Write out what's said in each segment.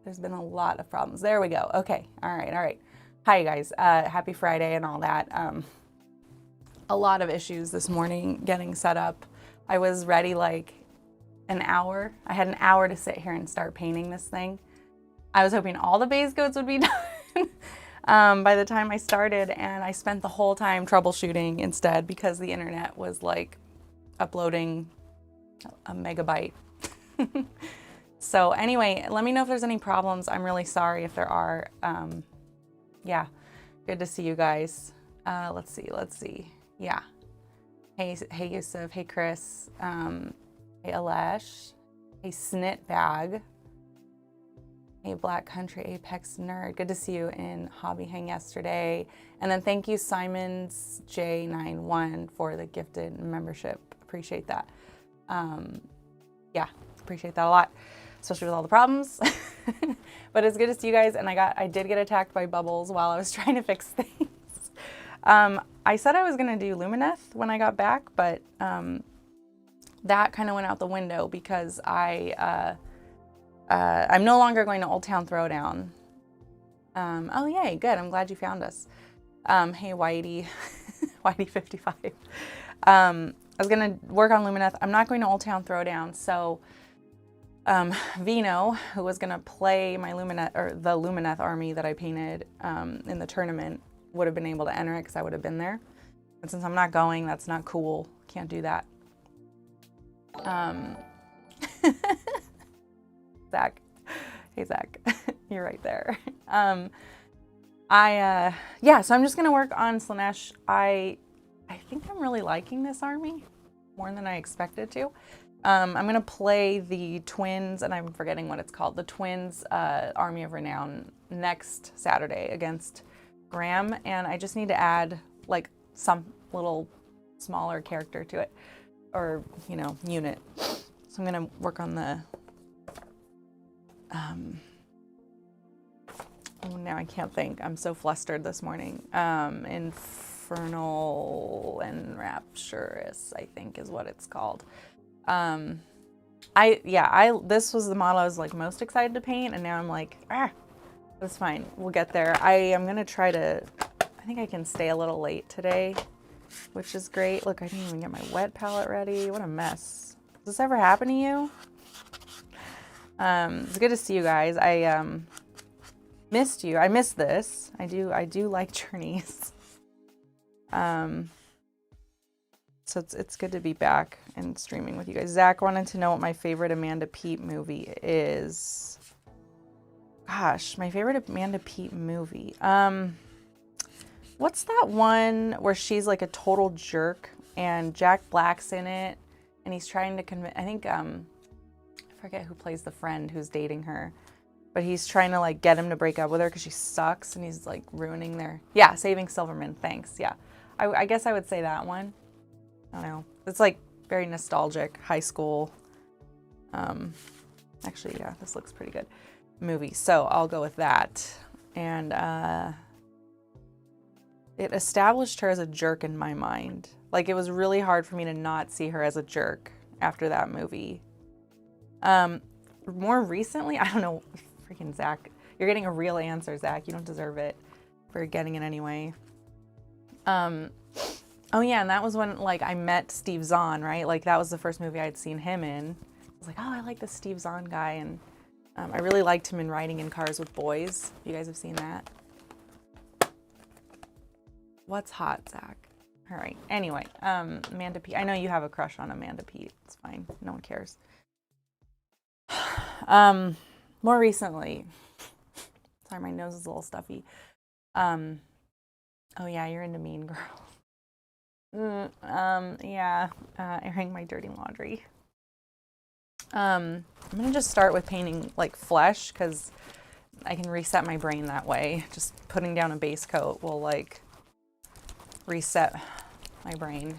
There's been a lot of problems. There we go. Okay. All right. Hi, you guys. Happy Friday and all that. A lot of issues this morning getting set up. I was ready like an hour. I had an hour to sit here and start painting this thing. I was hoping all the base coats would be done by the time I started, and I spent the whole time troubleshooting instead because the internet was like uploading a megabyte. So anyway, let me know if there's any problems. I'm really sorry if there are. Yeah, good to see you guys. Let's see. Yeah. Hey Yusuf. Hey Chris. Hey Alesh. Hey Snitbag. Hey Black Country Apex Nerd. Good to see you in Hobby Hang yesterday. And then thank you Simons J91 for the gifted membership. Appreciate that. Yeah, appreciate that a lot, especially with all the problems. But it's good to see you guys. And I did get attacked by bubbles while I was trying to fix things. I said I was gonna do Lumineth when I got back, but that kind of went out the window because I'm no longer going to Old Town Throwdown. Oh yay, good. I'm glad you found us. Hey Whitey, Whitey55. I was gonna work on Lumineth. I'm not going to Old Town Throwdown, so Vino, who was gonna play my Lumineth or the Lumineth army that I painted in the tournament, would have been able to enter it because I would have been there. And since I'm not going, that's not cool. Can't do that. Zach, hey Zach, you're right there. Yeah, so I'm just gonna work on Slaanesh. I think I'm really liking this army more than I expected to. I'm gonna play the Twins, and I'm forgetting what it's called, the Twins Army of Renown next Saturday against Graham, and I just need to add like some little smaller character to it, or you know, unit. So I'm gonna work on the oh, now I can't think. I'm so flustered this morning. Infernal and Rapturous, I think is what it's called. This was the model I was like most excited to paint, and now I'm like, that's fine. We'll get there. I am gonna try to, I think I can stay a little late today, which is great. Look, I didn't even get my wet palette ready. What a mess. Does this ever happen to you? It's good to see you guys. I missed you. I missed this. I do like journeys. So it's good to be back and streaming with you guys. Zach wanted to know what my favorite Amanda Peet movie is. Gosh, my favorite Amanda Peet movie. What's that one where she's like a total jerk and Jack Black's in it and he's trying to convince, I think, I forget who plays the friend who's dating her, but he's trying to like get him to break up with her because she sucks and he's like ruining their, yeah, Saving Silverman, thanks, yeah. I guess I would say that one. I don't know. It's like very nostalgic, high school. Actually, yeah, this looks pretty good. Movie, so I'll go with that. And it established her as a jerk in my mind. Like it was really hard for me to not see her as a jerk after that movie. More recently, I don't know, freaking Zach. You're getting a real answer, Zach. You don't deserve it for getting it anyway. Oh yeah, and that was when like I met Steve Zahn, right? Like that was the first movie I'd seen him in. I was like, oh, I like this Steve Zahn guy, and I really liked him in Riding in Cars with Boys. You guys have seen that? What's hot, Zach? All right. Anyway, Amanda P. I know you have a crush on Amanda P. It's fine. No one cares. More recently, sorry, my nose is a little stuffy. Oh yeah, you're into Mean Girl. Yeah, airing my dirty laundry. I'm gonna just start with painting like flesh because I can reset my brain that way. Just putting down a base coat will like reset my brain.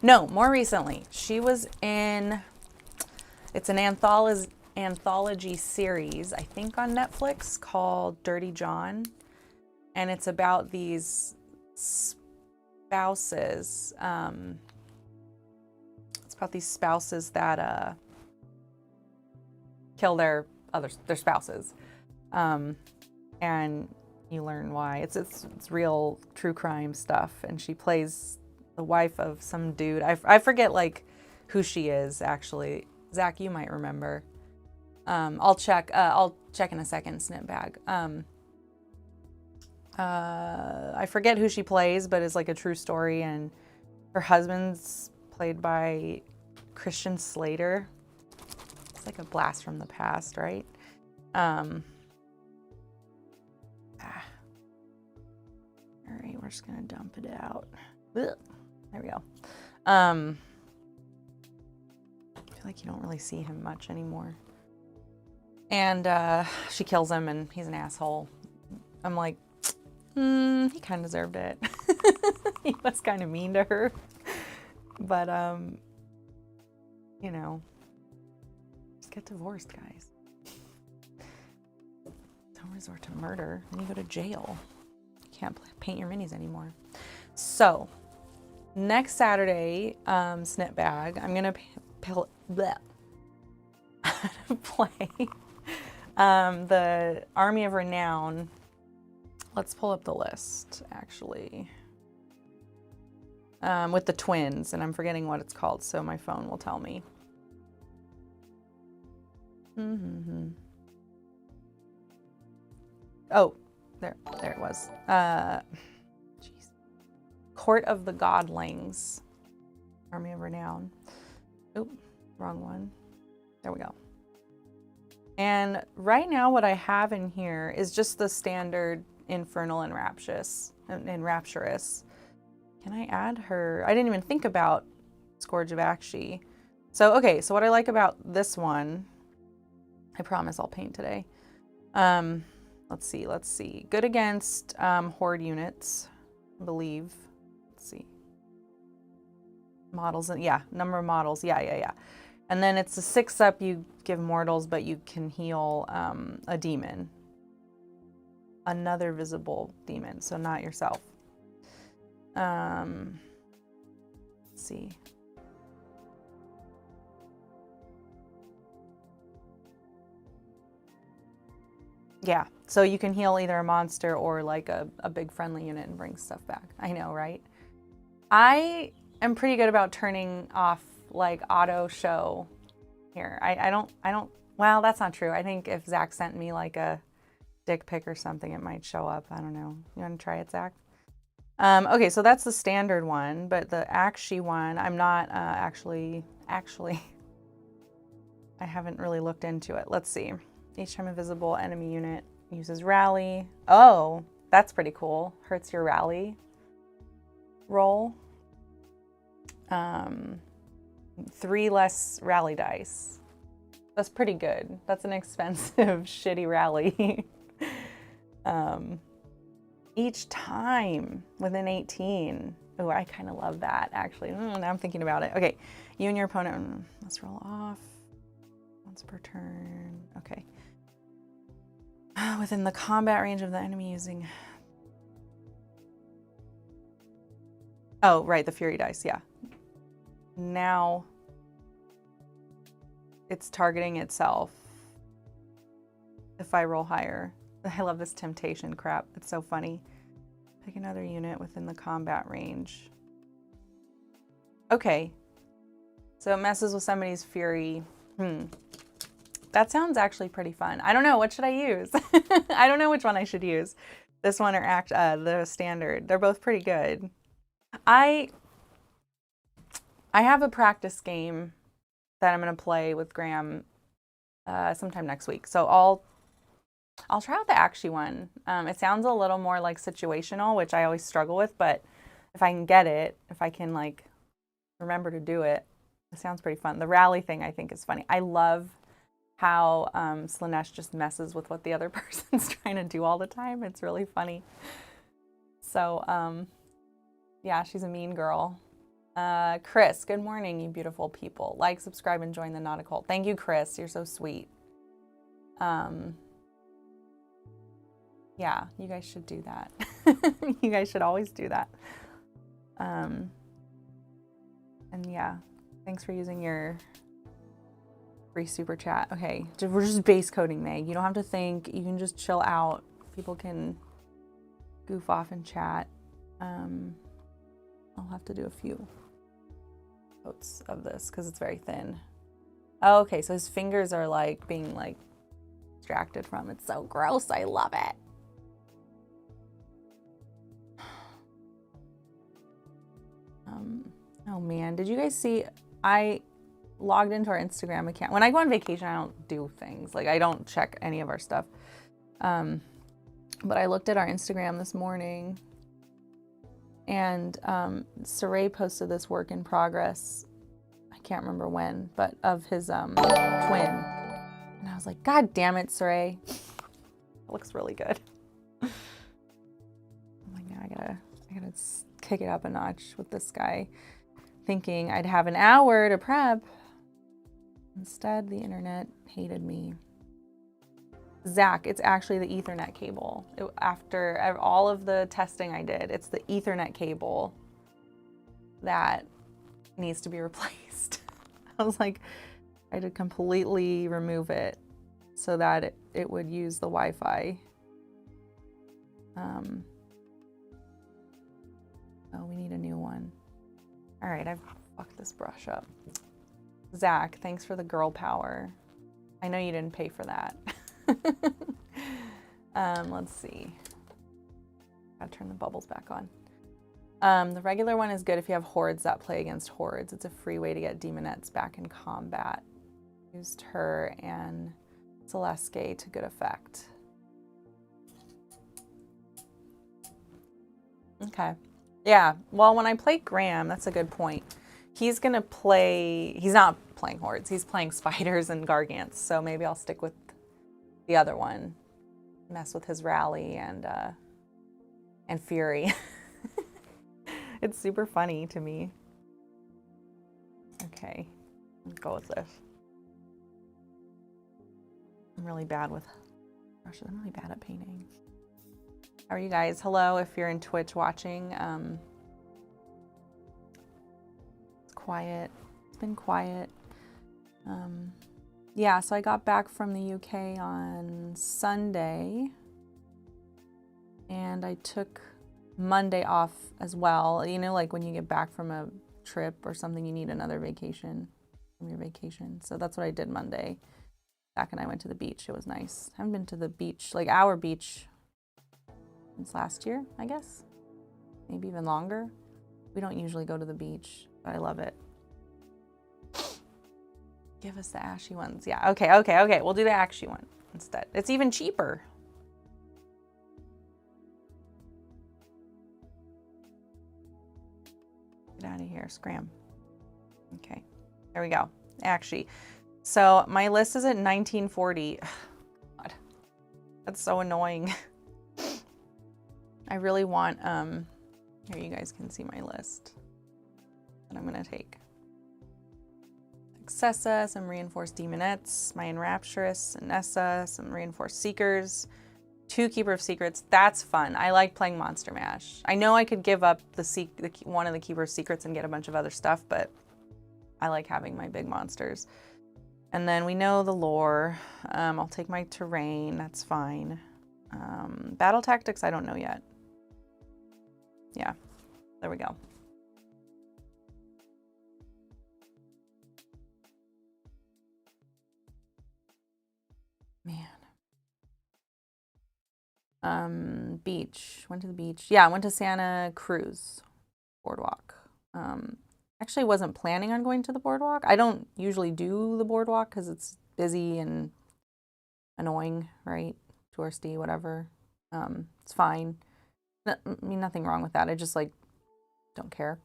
No, more recently, she was in, it's an anthology series, I think on Netflix, called Dirty John. And it's about these spouses. It's about these spouses that kill their spouses. And you learn why. It's real true crime stuff. And she plays the wife of some dude. I forget like who she is actually. Zach, you might remember. I'll check in a second, snip bag. I forget who she plays, but it's like a true story, and her husband's played by Christian Slater. It's like a blast from the past, right? All right, we're just gonna dump it out. Ugh. There we go. I feel like you don't really see him much anymore. And she kills him, and he's an asshole. I'm like, he kind of deserved it. He was kind of mean to her. But, you know, just get divorced, guys. Don't resort to murder. Then you go to jail. You can't paint your minis anymore. So, next Saturday, snip bag, I'm going to play the Army of Renown. Let's pull up the list, actually. With the twins, and I'm forgetting what it's called, so my phone will tell me. Oh, there it was. Jeez. Court of the Godlings. Army of Renown. Oop, wrong one. There we go. And right now what I have in here is just the standard Infernal and Rapturous. Can I add her? I didn't even think about Scourge of Akshi. So, okay, so what I like about this one, I promise I'll paint today. Let's see. Good against horde units, I believe. Let's see. Models, yeah, number of models, yeah. And then it's a 6-up, you give mortals, but you can heal a demon. Another visible demon, so not yourself. Let's see. Yeah, so you can heal either a monster or like a big friendly unit and bring stuff back. I know, right? I am pretty good about turning off like auto show here. I don't, well, that's not true. I think if Zach sent me like a dick pic or something, it might show up. I don't know. You want to try it, Zach? Okay, so that's the standard one, but the Akshi one, I'm not actually, I haven't really looked into it. Let's see. Each time a visible enemy unit uses rally. Oh, that's pretty cool. Hurts your rally roll. 3 less rally dice. That's pretty good. That's an expensive, shitty rally. Each time within 18. Oh, I kind of love that, actually. Now I'm thinking about it. Okay, you and your opponent, let's roll off. Once per turn. Okay. Within the combat range of the enemy using... Oh, right, the Fury dice, yeah. Now it's targeting itself if I roll higher. I love this temptation crap. It's so funny. Pick another unit within the combat range. Okay. So it messes with somebody's fury. That sounds actually pretty fun. I don't know. What should I use? I don't know which one I should use. This one or the standard. They're both pretty good. I have a practice game that I'm going to play with Graham sometime next week. So I'll try out the Actually one. It sounds a little more like situational, which I always struggle with, but if I can get it, if I can like remember to do it, it sounds pretty fun. The rally thing I think is funny. I love how Slaanesh just messes with what the other person's trying to do all the time. It's really funny. So yeah, she's a mean girl. Chris, good morning, you beautiful people. Like, subscribe, and join the Nautical. Thank you, Chris. You're so sweet. Yeah, you guys should do that. You guys should always do that. And yeah, thanks for using your free super chat. Okay, we're just base coding, Meg. You don't have to think. You can just chill out. People can goof off and chat. I'll have to do a few coats of this because it's very thin. Oh, okay, so his fingers are like being like distracted from. It's so gross. I love it. Oh man, did you guys see? I logged into our Instagram account. When I go on vacation, I don't do things. Like I don't check any of our stuff. But I looked at our Instagram this morning and Saray posted this work in progress. I can't remember when, but of his twin. And I was like, God damn it, Saray. It looks really good. I'm like, now I gotta kick it up a notch with this guy. Thinking I'd have an hour to prep. Instead, the internet hated me. Zach, it's actually the Ethernet cable. After all of the testing I did, it's the Ethernet cable that needs to be replaced. I was like, I had to completely remove it so that it would use the Wi-Fi. Oh, we need a new one. All right, I've fucked this brush up. Zach, thanks for the girl power. I know you didn't pay for that. Let's see. Gotta turn the bubbles back on. The regular one is good if you have hordes that play against hordes. It's a free way to get demonettes back in combat. Used her and Celeste to good effect. Okay. Yeah, well, when I play Graham, that's a good point. He's gonna play, he's not playing hordes, he's playing spiders and gargants, so maybe I'll stick with the other one. Mess with his rally and fury. It's super funny to me. Okay, let's go with this. I'm really bad with brushes. I'm really bad at painting. How are you guys? Hello, if you're in Twitch watching. It's quiet. It's been quiet. Yeah, so I got back from the UK on Sunday. And I took Monday off as well. You know, like when you get back from a trip or something, you need another vacation from your vacation. So that's what I did Monday. Zach and I went to the beach. It was nice. I haven't been to the beach, like our beach, since last year, I guess. Maybe even longer. We don't usually go to the beach, but I love it. Give us the ashy ones. Yeah, okay. We'll do the ashy one instead. It's even cheaper. Get out of here, scram. Okay, there we go. Actually, so my list is at 1940. God, that's so annoying. I really want, here you guys can see my list that I'm gonna take. Excessa, some reinforced demonettes, my enrapturous, Nessa, some reinforced seekers, 2 Keeper of Secrets. That's fun. I like playing Monster Mash. I know I could give up one of the Keeper of Secrets and get a bunch of other stuff, but I like having my big monsters. And then we know the lore. I'll take my terrain. That's fine. Battle tactics, I don't know yet. Yeah, there we go. Man. Beach. Went to the beach. Yeah, I went to Santa Cruz boardwalk. Actually wasn't planning on going to the boardwalk. I don't usually do the boardwalk because it's busy and annoying, right? Touristy, whatever. It's fine. I mean, nothing wrong with that. I just like don't care.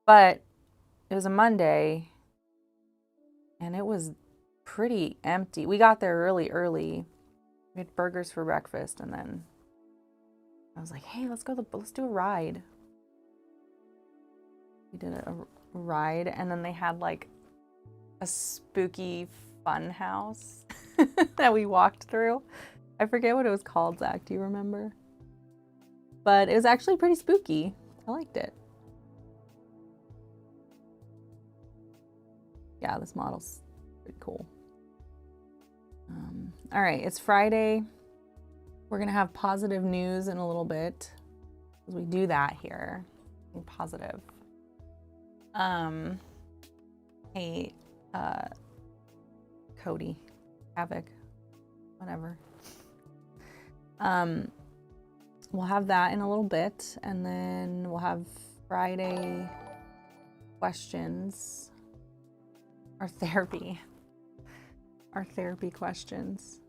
But it was a Monday and it was pretty empty. We got there really early. We had burgers for breakfast and then I was like, hey, let's do a ride. We did a ride and then they had like a spooky fun house that we walked through. I forget what it was called, Zach. Do you remember? But it was actually pretty spooky. I liked it. Yeah, this model's pretty cool. All right, it's Friday. We're gonna have positive news in a little bit because we do that here. Be positive. Hey, Cody, Havoc, whatever. We'll have that in a little bit, and then we'll have Friday questions, our therapy questions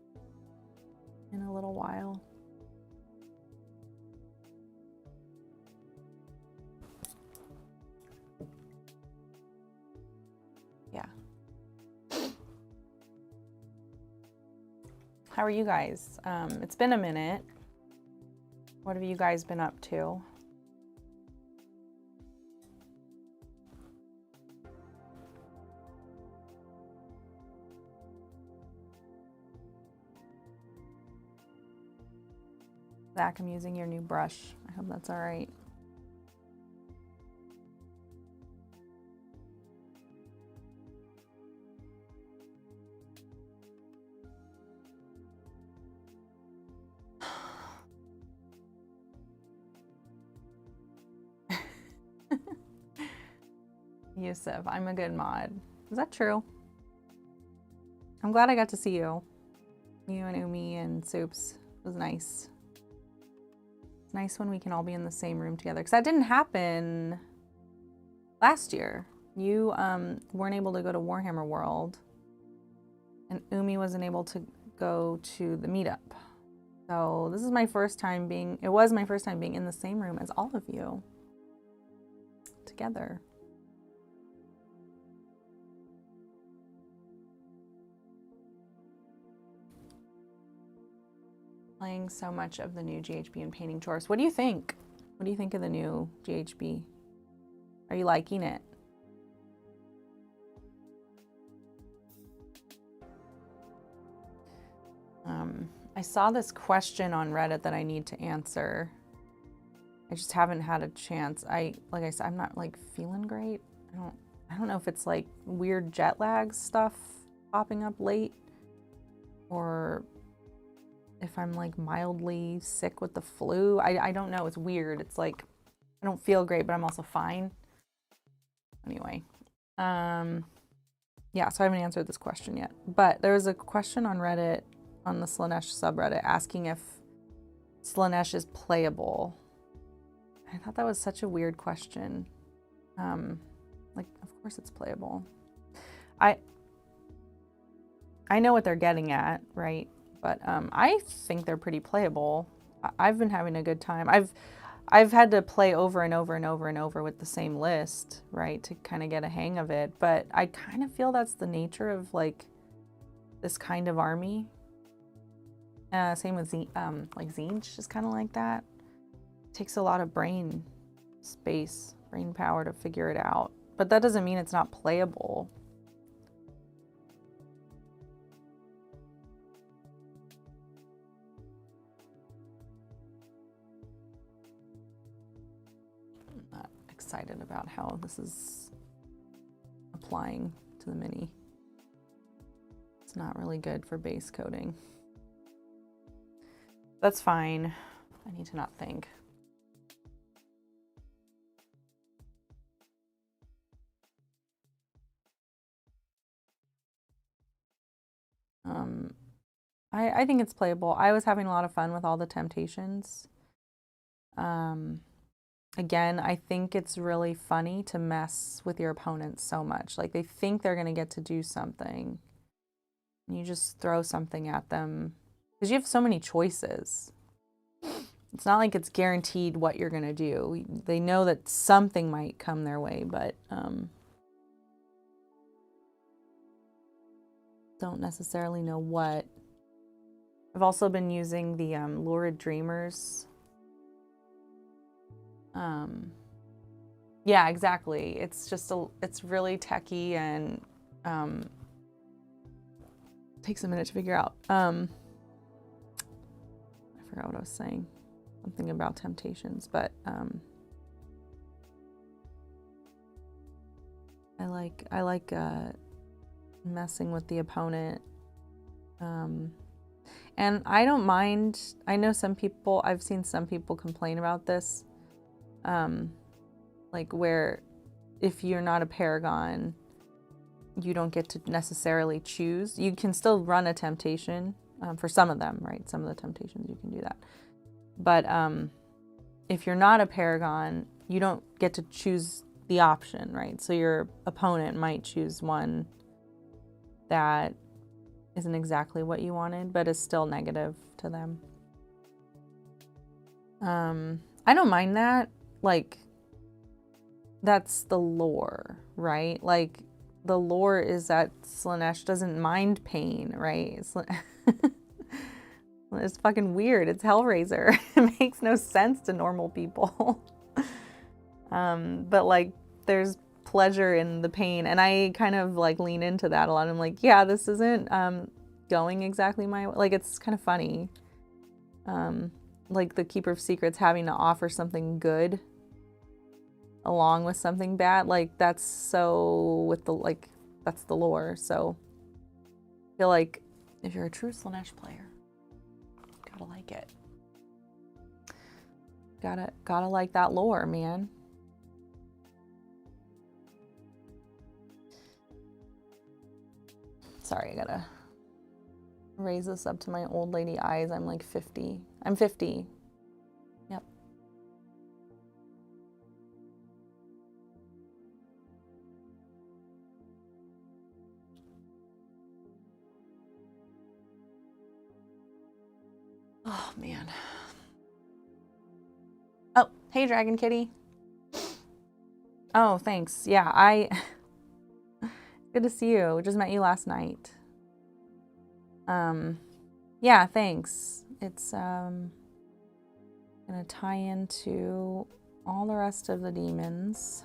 in a little while. Yeah. How are you guys? It's been a minute. What have you guys been up to? Zach, I'm using your new brush. I hope that's all right. Yusuf, I'm a good mod. Is that true? I'm glad I got to see you. You and Umi and Soups. It was nice. It's nice when we can all be in the same room together because that didn't happen last year. You weren't able to go to Warhammer World and Umi wasn't able to go to the meetup. So this is my first time being, it was my first time being in the same room as all of you together. Playing so much of the new GHB and painting chores. What do you think? What do you think of the new GHB? Are you liking it? I saw this question on Reddit that I need to answer. I just haven't had a chance. Like I said, I'm not like feeling great. I don't know if it's like weird jet lag stuff popping up late or if I'm like mildly sick with the flu. I don't know. It's weird. It's like I don't feel great, but I'm also fine. Anyway, yeah, so I haven't answered this question yet. But there was a question on Reddit, on the Slaanesh subreddit, asking if Slaanesh is playable. I thought that was such a weird question. Like, of course it's playable. I know what they're getting at, right? But I think they're pretty playable. I've been having a good time. I've had to play over and over and over and over with the same list, right, to kind of get a hang of it. But I kind of feel that's the nature of like this kind of army. Same with like Zinj is kind of like that. It takes a lot of brain space, brain power to figure it out. But that doesn't mean it's not playable. I'm not excited about how this is applying to the mini. It's not really good for base coating. That's fine. I need to not think. I think it's playable. I was having a lot of fun with all the temptations. Again, I think it's really funny to mess with your opponents so much. Like, they think they're going to get to do something. And you just throw something at them. Because you have so many choices. It's not like it's guaranteed what you're going to do. They know that something might come their way, but don't necessarily know what. I've also been using the Lurid Dreamers. Yeah, exactly. It's just it's really techy and takes a minute to figure out. I forgot what I was saying. Something about temptations, but I like messing with the opponent. And I don't mind. I know some people, I've seen some people complain about this. Like where if you're not a paragon, you don't get to necessarily choose. You can still run a temptation for some of them, right? Some of the temptations you can do that. But if you're not a paragon, you don't get to choose the option, right? So your opponent might choose one that isn't exactly what you wanted, but is still negative to them. I don't mind that. Like, that's the lore, right? Like, the lore is that Slaanesh doesn't mind pain, right? It's fucking weird. It's Hellraiser. It makes no sense to normal people. But like, there's pleasure in the pain, and I kind of like lean into that a lot. I'm like, yeah, this isn't going exactly my way. Like, it's kind of funny. Like the Keeper of Secrets having to offer something good along with something bad, like that's so with the like that's the lore. So I feel like if you're a true Slaanesh player, gotta like it. Gotta like that lore, man. Sorry, I gotta raise this up to my old lady eyes. I'm like 50. I'm 50. Yep. Oh, man. Oh, hey, Dragon Kitty. Oh, thanks. Yeah, good to see you. Just met you last night. Yeah, thanks. It's gonna tie into all the rest of the demons.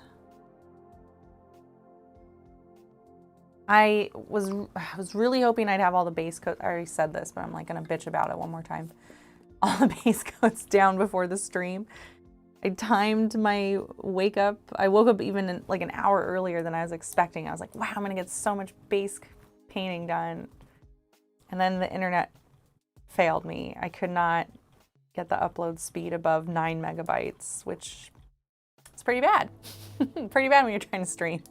I was really hoping I'd have all the base coats. I already said this, but I'm like gonna bitch about it one more time. All the base coats down before the stream. I timed my wake up. I woke up even like an hour earlier than I was expecting. I was like, wow, I'm gonna get so much base painting done. And then the internet failed me. I could not get the upload speed above 9 megabytes, which is pretty bad. Pretty bad when you're trying to stream.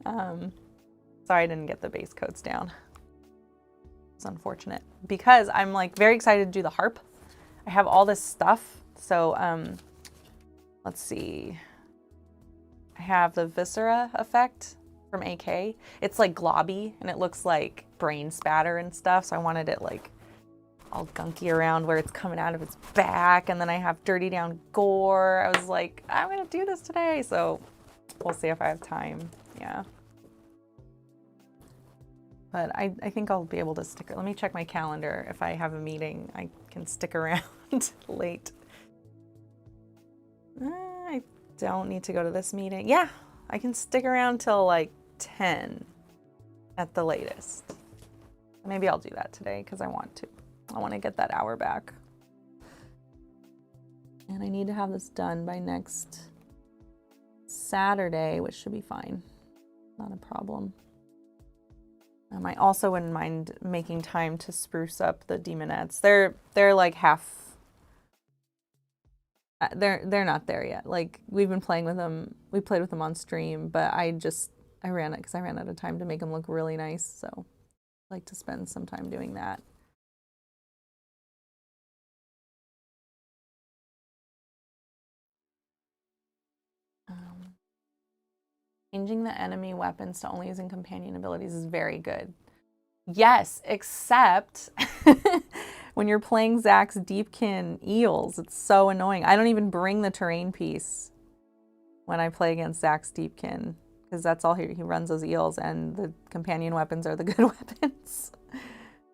Sorry I didn't get the base coats down. It's unfortunate because I'm like very excited to do the harp. I have all this stuff. So let's see. I have the Viscera effect from AK. It's like globby and it looks like brain spatter and stuff. So I wanted it like all gunky around where it's coming out of its back. And then I have Dirty Down Gore. I was like, I'm gonna do this today. So we'll see if I have time. Yeah. But I think I'll be able to stick. Let me check my calendar. If I have a meeting, I can stick around late. I don't need to go to this meeting. Yeah, I can stick around till like 10 at the latest. Maybe I'll do that today because I want to. I want to get that hour back. And I need to have this done by next Saturday, which should be fine. Not a problem. I also wouldn't mind making time to spruce up the demonettes. They're like half. They're not there yet. Like we've been playing with them. We played with them on stream, but I ran it because I ran out of time to make them look really nice. So I'd like to spend some time doing that. Changing the enemy weapons to only using companion abilities is very good. Yes, except when you're playing Zach's Deepkin eels, it's so annoying. I don't even bring the terrain piece when I play against Zach's Deepkin, because that's all he runs, those eels, and the companion weapons are the good weapons.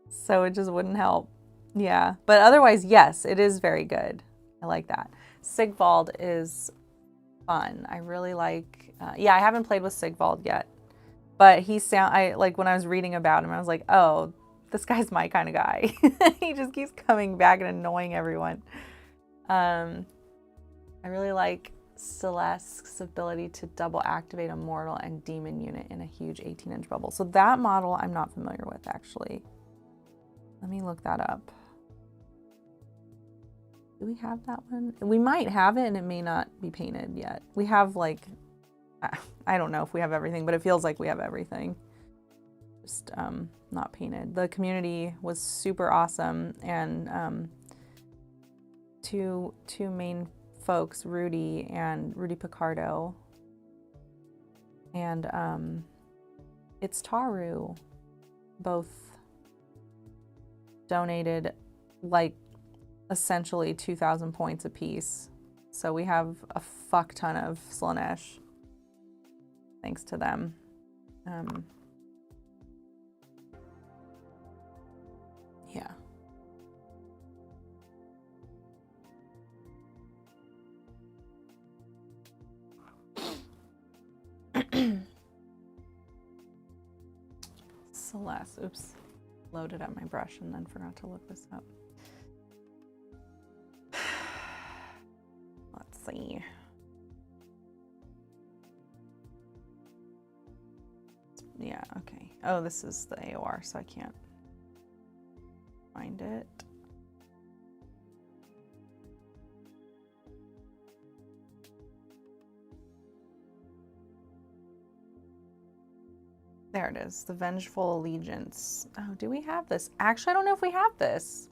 So it just wouldn't help. Yeah, but otherwise, yes, it is very good. I like that. Sigvald is fun. I really like, yeah, I haven't played with Sigvald yet, but like when I was reading about him, I was like, oh, this guy's my kind of guy. He just keeps coming back and annoying everyone. I really like Celeste's ability to double activate a mortal and demon unit in a huge 18-inch bubble. So that model I'm not familiar with, actually. Let me look that up. Do we have that one? We might have it and it may not be painted yet. We have like, I don't know if we have everything, but it feels like we have everything. Just not painted. The community was super awesome, and two main folks, Rudy Picardo, and it's Taru, both donated like essentially 2,000 points apiece. So we have a fuck ton of Slaanesh thanks to them. Yeah. Celeste, oops, loaded up my brush and then forgot to look this up. Let's see. Yeah, okay. Oh, this is the AOR, so I can't find it. There it is, the Vengeful Allegiance. Oh, do we have this? Actually, I don't know if we have this.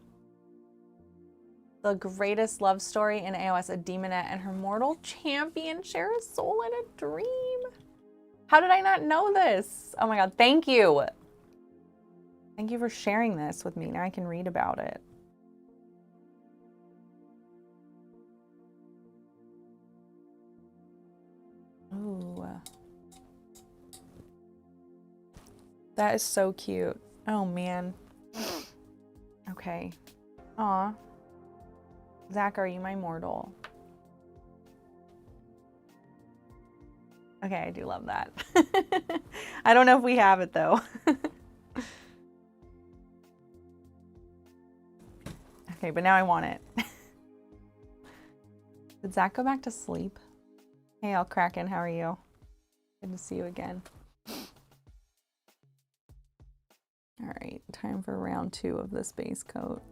The greatest love story in AOS, a demonette and her mortal champion share a soul and a dream. How did I not know this? Oh my god, thank you. Thank you for sharing this with me. Now I can read about it. Ooh. That is so cute. Oh man. Okay. Aw. Zach, are you my mortal? Okay, I do love that. I don't know if we have it though. Okay, but now I want it. Did Zach go back to sleep? Hey, Al Kraken, how are you? Good to see you again. All right, time for round 2 of this base coat.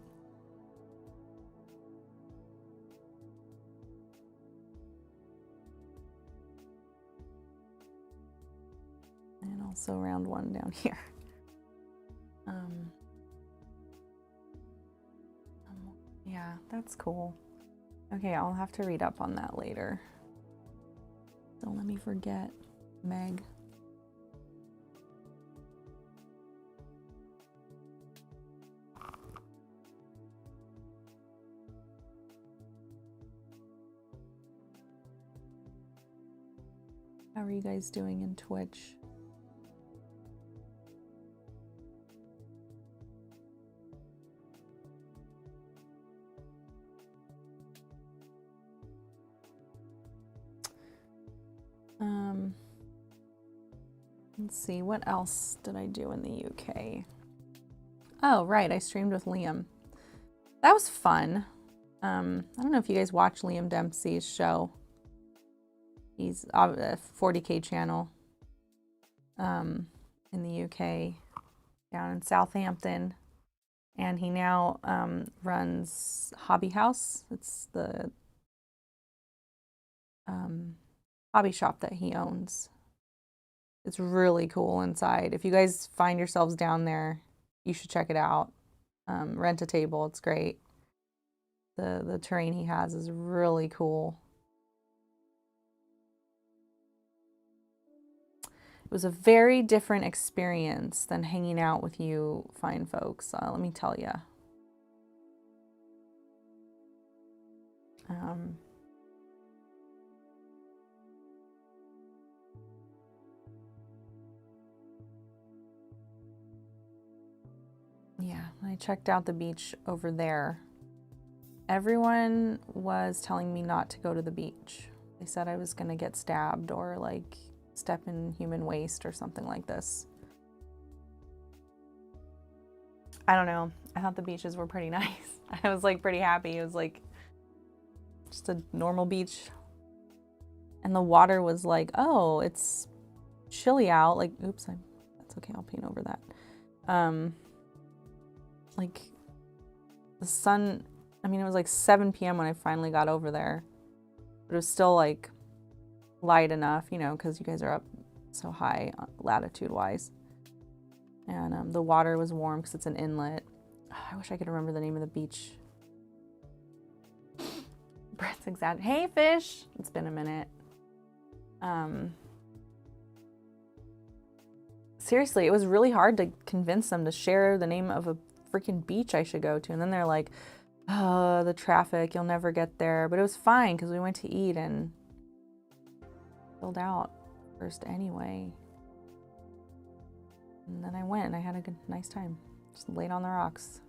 And also round 1 down here. Yeah, that's cool. Okay, I'll have to read up on that later. Don't let me forget, Meg. How are you guys doing in Twitch? Let's see, what else did I do in the UK? Oh, right, I streamed with Liam. That was fun. I don't know if you guys watch Liam Dempsey's show. He's a 40K channel in the UK, down in Southampton. And he now runs Hobby House. It's the hobby shop that he owns. It's really cool inside. If you guys find yourselves down there, you should check it out. Rent a table, it's great. The terrain he has is really cool. was a very different experience than hanging out with you fine folks, let me tell you. Yeah, I checked out the beach over there. Everyone was telling me not to go to the beach. They said I was going to get stabbed or like step in human waste or something like this. I don't know. I thought the beaches were pretty nice. I was like pretty happy. It was like just a normal beach. And the water was like, oh, it's chilly out. Like, oops, that's okay. I'll paint over that. Like the sun, I mean, it was like 7 p.m. when I finally got over there, but it was still like light enough, you know, because you guys are up so high latitude wise. And the water was warm because it's an inlet. I wish I could remember the name of the beach. Brett's exact. Hey, fish. It's been a minute. Seriously, it was really hard to convince them to share the name of a freaking beach I should go to. And then they're like, oh, the traffic, you'll never get there. But it was fine because we went to eat and chilled out first anyway. And then I went and I had a nice time. Just laid on the rocks.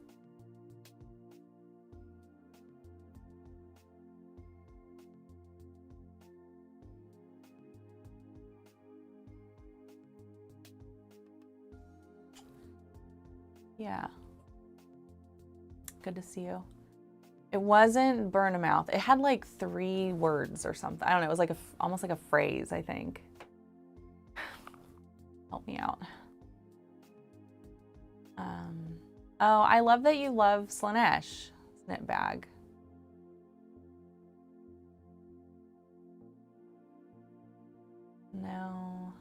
Yeah. Good to see you. It wasn't burn a mouth. It had like 3 words or something. I don't know. It was like almost like a phrase, I think. Help me out. Oh, I love that you love Slaanesh. Snip bag. No.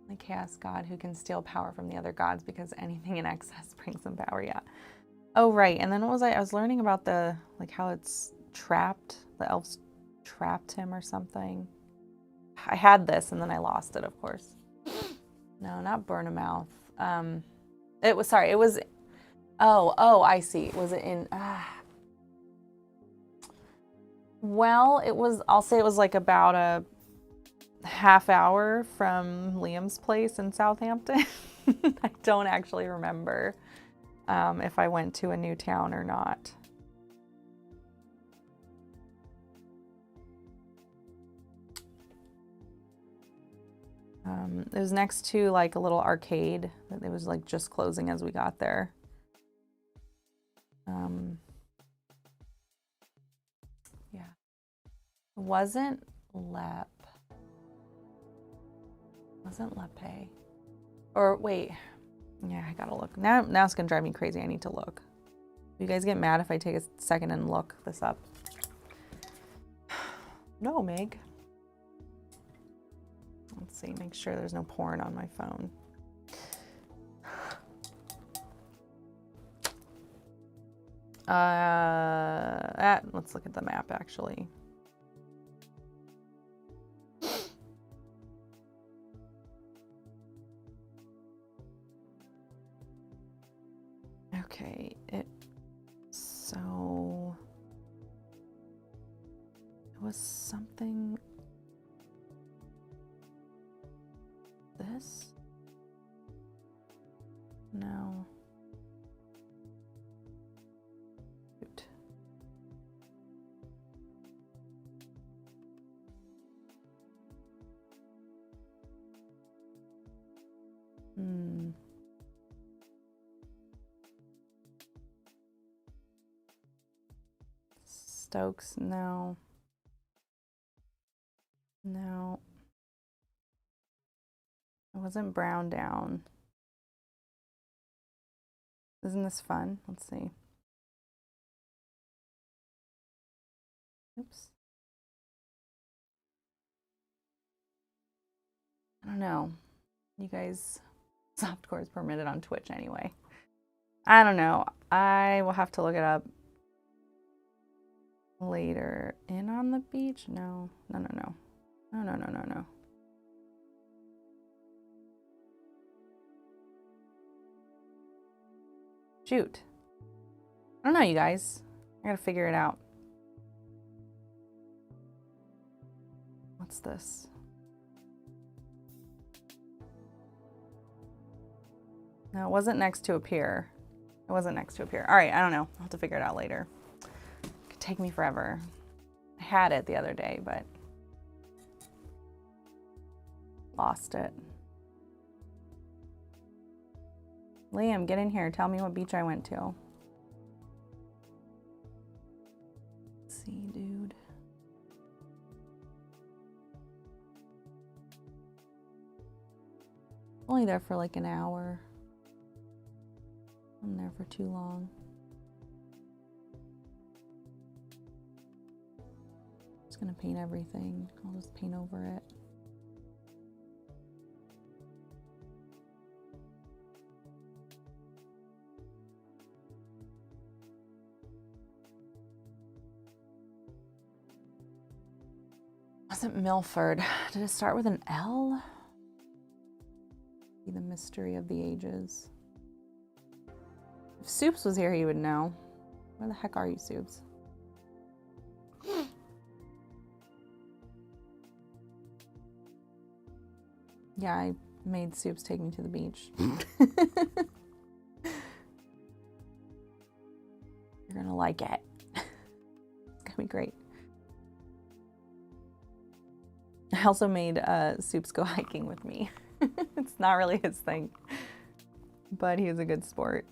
The chaos god who can steal power from the other gods because anything in excess brings them power. Yeah. Oh, right. And then what was I was learning about the, like how it's trapped. The elves trapped him or something. I had this and then I lost it, of course. No, not burn a mouth. It was, sorry, it was, oh, I see. Was it in, well, it was, I'll say it was like about a half hour from Liam's place in Southampton. I don't actually remember if I went to a new town or not. It was next to like a little arcade that it was like just closing as we got there. Yeah. It wasn't Lep. Wasn't Lepe. Or wait. Yeah, I gotta look. Now it's gonna drive me crazy. I need to look. You guys get mad if I take a second and look this up? No, Meg. Let's see, make sure there's no porn on my phone. Let's look at the map actually. Okay, so it was something. This? No. Shoot. Stokes, no. No. It wasn't Brown Down. Isn't this fun? Let's see. Oops. I don't know. You guys, softcore is permitted on Twitch anyway. I don't know. I will have to look it up later. In on the beach? No. No, no, no, no, no. Shoot. I don't know, you guys. I gotta figure it out. What's this? No, it wasn't next to appear. It wasn't next to appear. All right, I don't know. I'll have to figure it out later. It could take me forever. I had it the other day, but lost it. Liam, get in here. Tell me what beach I went to. Let's see, dude. Only there for like an hour. I'm there for too long. Just gonna paint everything. I'll just paint over it. Wasn't Milford? Did it start with an L? Be the mystery of the ages. If Soups was here, he would know. Where the heck are you, Soups? Yeah, I made Soups take me to the beach. You're gonna like it. It's gonna be great. I also made Soups go hiking with me. It's not really his thing, but he was a good sport.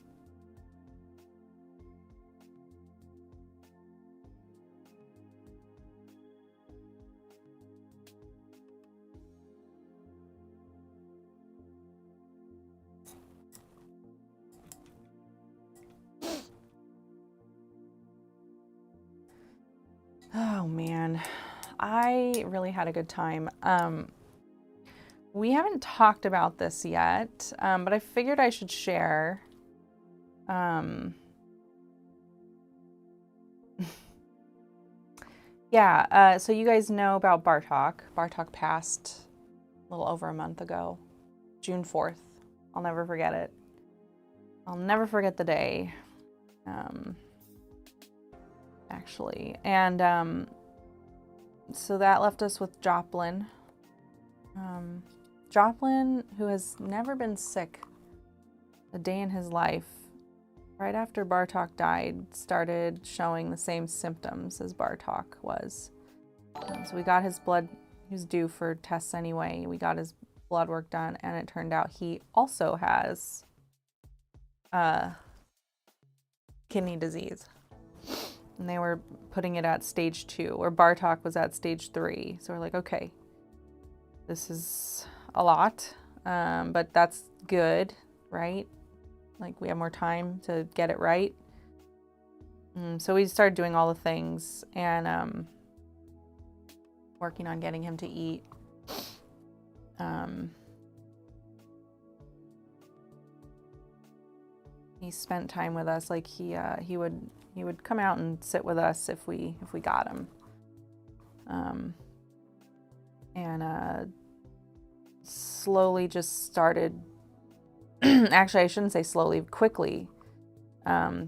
Oh man, I really had a good time. We haven't talked about this yet, but I figured I should share. Yeah, so you guys know about Bartok. Bartok passed a little over a month ago, June 4th. I'll never forget it. I'll never forget the day, actually. And so that left us with Joplin. Joplin, who has never been sick a day in his life, right after Bartok died, started showing the same symptoms as Bartok was. So we got his blood, he was due for tests anyway. We got his blood work done, and it turned out he also has kidney disease. And they were putting it at stage 2, or Bartok was at stage 3. So we're like, okay, this is a lot, but that's good, right? Like, we have more time to get it right. So we started doing all the things and working on getting him to eat. He spent time with us. Like, he would come out and sit with us if we got him. And slowly just started, actually I shouldn't say slowly, quickly,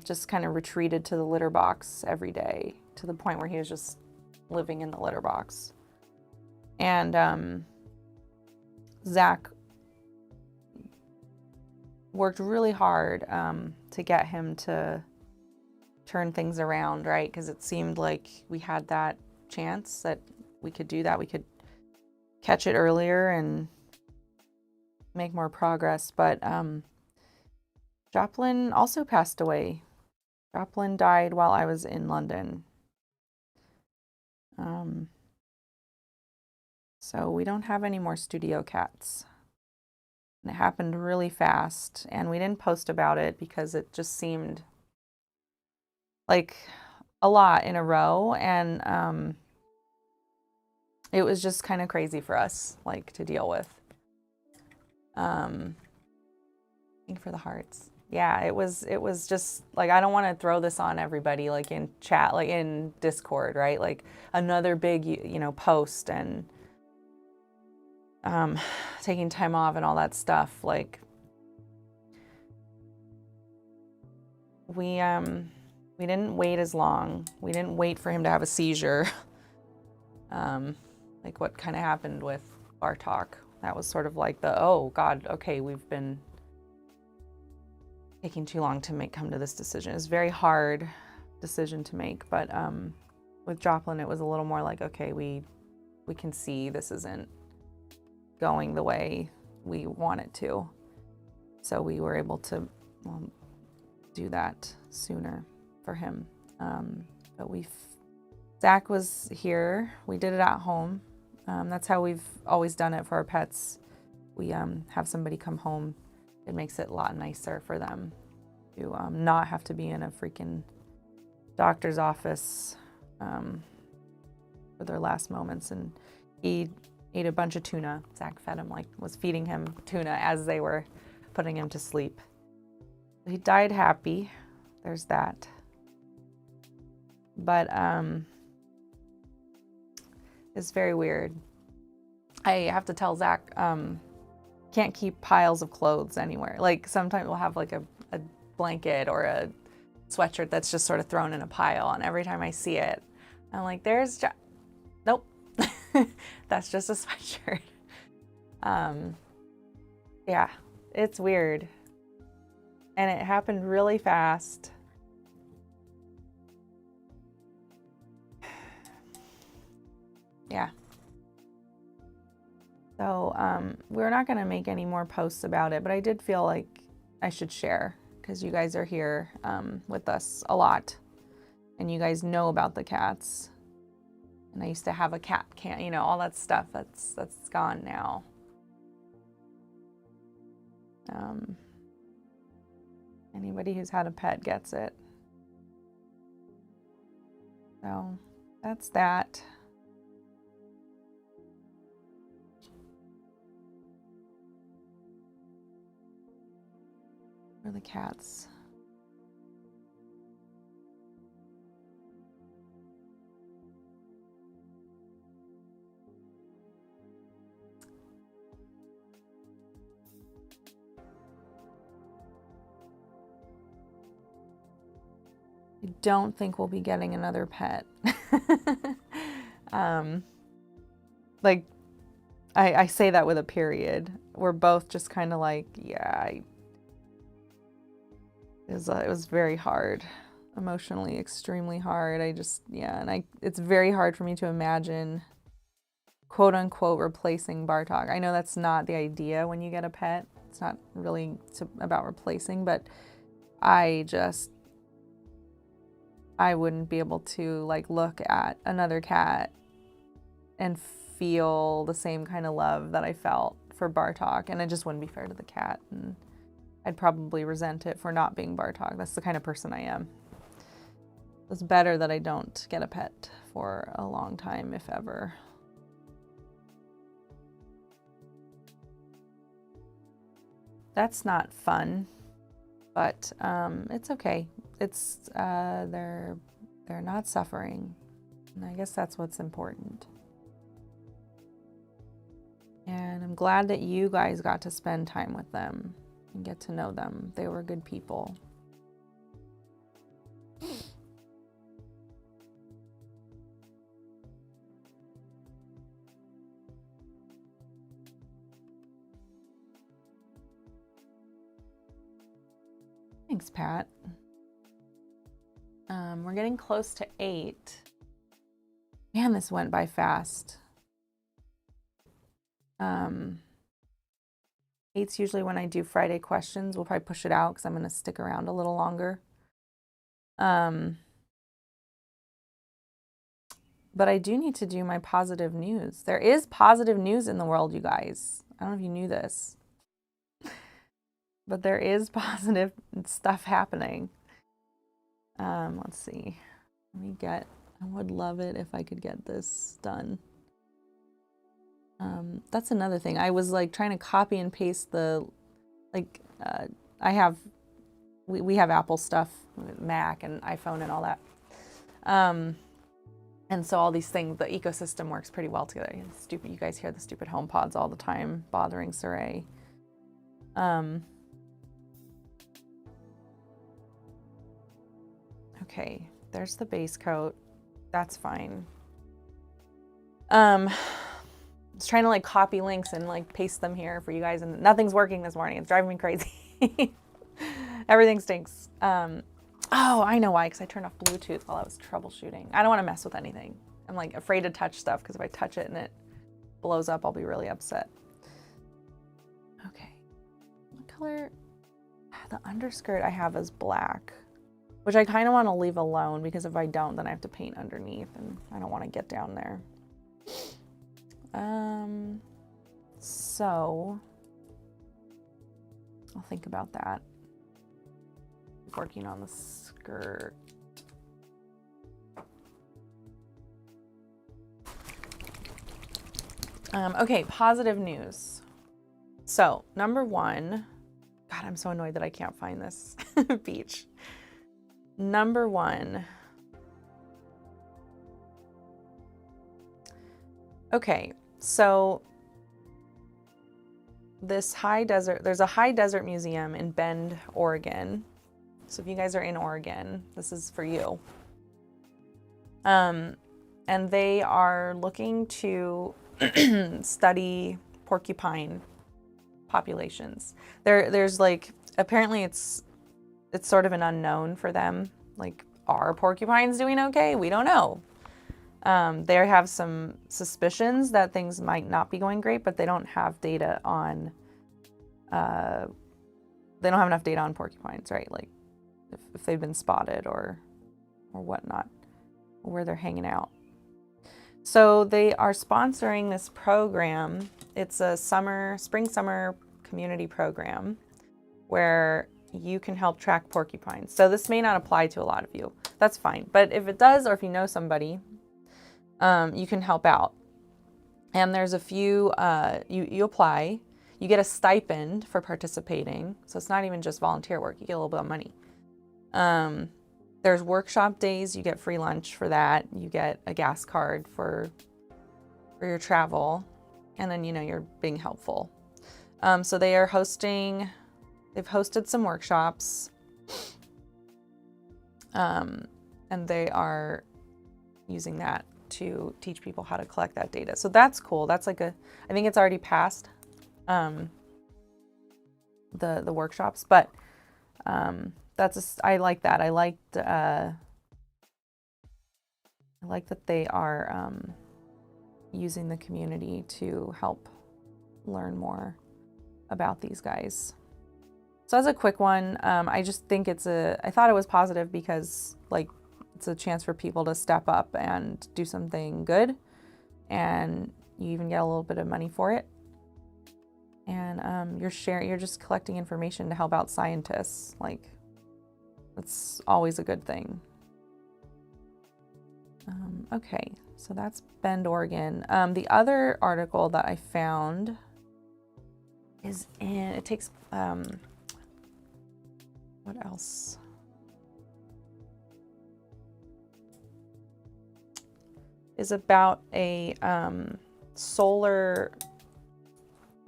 just kind of retreated to the litter box every day, to the point where he was just living in the litter box. And Zach worked really hard to get him to turn things around, right? Because it seemed like we had that chance that we could do that. We could catch it earlier and make more progress. But Joplin also passed away. Joplin died while I was in London. So we don't have any more studio cats. And it happened really fast, and we didn't post about it because it just seemed like a lot in a row, and it was just kind of crazy for us, like, to deal with. Thank you for the hearts. Yeah, it was just like, I don't want to throw this on everybody, like in chat, like in Discord, right? Like another big, post, and taking time off and all that stuff, like we didn't wait as long. We didn't wait for him to have a seizure. Like what kind of happened with Bartok. That was sort of like the, oh God, okay, we've been taking too long to come to this decision. It's a very hard decision to make, but with Joplin, it was a little more like, okay, we can see this isn't going the way we want it to. So we were able to do that sooner for him. But Zach was here. We did it at home. That's how we've always done it for our pets. We have somebody come home. It makes it a lot nicer for them to not have to be in a freaking doctor's office for their last moments. And he ate a bunch of tuna. Zach fed him, was feeding him tuna as they were putting him to sleep. He died happy. There's that. But it's very weird. I have to tell Zach, can't keep piles of clothes anywhere. Like sometimes we'll have like a blanket or a sweatshirt that's just sort of thrown in a pile, and every time I see it, I'm like, nope, that's just a sweatshirt. Yeah, it's weird. And it happened really fast. Yeah. So we're not going to make any more posts about it, but I did feel like I should share because you guys are here with us a lot and you guys know about the cats. And I used to have a cat can, you know, all that stuff that's gone now. Anybody who's had a pet gets it. So that's that. Where are the cats? I don't think we'll be getting another pet. Like, I say that with a period. We're both just kind of like, yeah, it was very hard, emotionally, extremely hard. It's very hard for me to imagine, quote unquote, replacing Bartok. I know that's not the idea when you get a pet. It's not really about replacing, but I wouldn't be able to like look at another cat and feel the same kind of love that I felt for Bartok, and it just wouldn't be fair to the cat, and I'd probably resent it for not being Bartok. That's the kind of person I am. It's better that I don't get a pet for a long time, if ever. That's not fun, but it's okay. It's they're not suffering, and I guess that's what's important. And I'm glad that you guys got to spend time with them and get to know them. They were good people. Thanks, Pat. We're getting close to 8. Man, this went by fast. 8's usually when I do Friday questions. We'll probably push it out because I'm going to stick around a little longer. But I do need to do my positive news. There is positive news in the world, you guys. I don't know if you knew this. But there is positive stuff happening. Let's see. I would love it if I could get this done. That's another thing. I was like trying to copy and paste we have Apple stuff, Mac and iPhone and all that. And so all these things, the ecosystem works pretty well together. You guys hear the stupid home pods all the time bothering Saray. Okay, there's the base coat. That's fine. I was trying to like copy links and like paste them here for you guys, and nothing's working this morning. It's driving me crazy. Everything stinks. Oh, I know why, because I turned off Bluetooth while I was troubleshooting. I don't want to mess with anything. I'm like afraid to touch stuff because if I touch it and it blows up, I'll be really upset. Okay. What color? The underskirt I have is black, which I kind of want to leave alone because if I don't, then I have to paint underneath and I don't want to get down there. So I'll think about that. Working on the skirt. Okay, positive news. So, number one, God, I'm so annoyed that I can't find this beach. Number one. Okay, so this high desert, there's a high desert museum in Bend, Oregon. So if you guys are in Oregon, this is for you. And they are looking to study porcupine populations. There's like, apparently it's sort of an unknown for them. Like, are porcupines doing okay? We don't know. They have some suspicions that things might not be going great, but they don't have data on, they don't have enough data on porcupines, right? Like if they've been spotted or whatnot, or where they're hanging out. So they are sponsoring this program. It's a spring-summer community program where you can help track porcupines. So this may not apply to a lot of you. That's fine. But if it does, or if you know somebody, you can help out. And there's a few, you apply, you get a stipend for participating. So it's not even just volunteer work, you get a little bit of money. There's workshop days, you get free lunch for that. You get a gas card for your travel. And then, you know, you're being helpful. So they are hosting, they've hosted some workshops. And they are using that to teach people how to collect that data. So that's cool. That's like I think it's already passed the workshops, but I like that. I like that they are using the community to help learn more about these guys. So that's a quick one. I just think I thought it was positive because like it's a chance for people to step up and do something good, and you even get a little bit of money for it. And you're just collecting information to help out scientists. Like, that's always a good thing. Okay, so that's Bend, Oregon. The other article that I found is it takes, what else? Is about a solar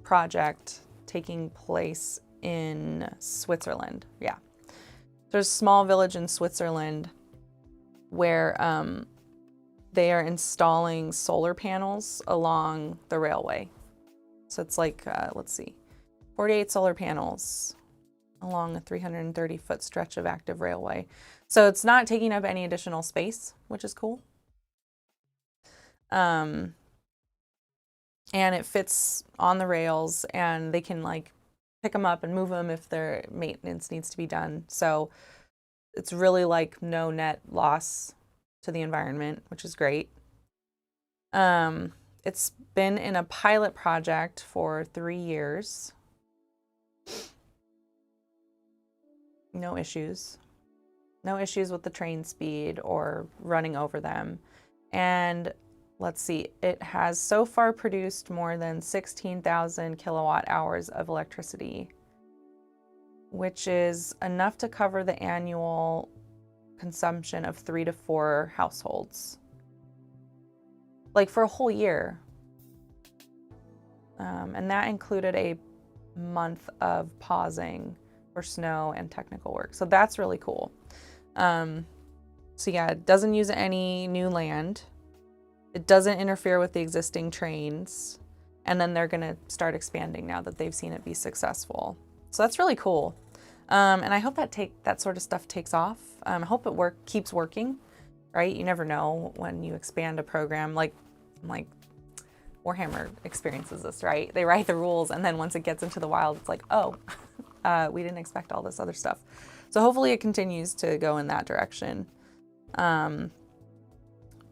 project taking place in Switzerland. Yeah. There's a small village in Switzerland where they are installing solar panels along the railway. So it's like, let's see, 48 solar panels along a 330-foot stretch of active railway. So it's not taking up any additional space, which is cool. And it fits on the rails, and they can like pick them up and move them if their maintenance needs to be done. So it's really like no net loss to the environment, which is great. It's been in a pilot project for 3 years. No issues. No issues with the train speed or running over them. And let's see, it has so far produced more than 16,000 kilowatt hours of electricity, which is enough to cover the annual consumption of 3 to 4 households. like for a whole year. And that included a month of pausing for snow and technical work. So that's really cool. So yeah, it doesn't use any new land. It doesn't interfere with the existing trains. And then they're gonna start expanding now that they've seen it be successful. So that's really cool. And I hope that sort of stuff takes off. I hope it keeps working, right? You never know when you expand a program, like Warhammer experiences this, right? They write the rules, and then once it gets into the wild, it's like, oh, we didn't expect all this other stuff. So hopefully it continues to go in that direction.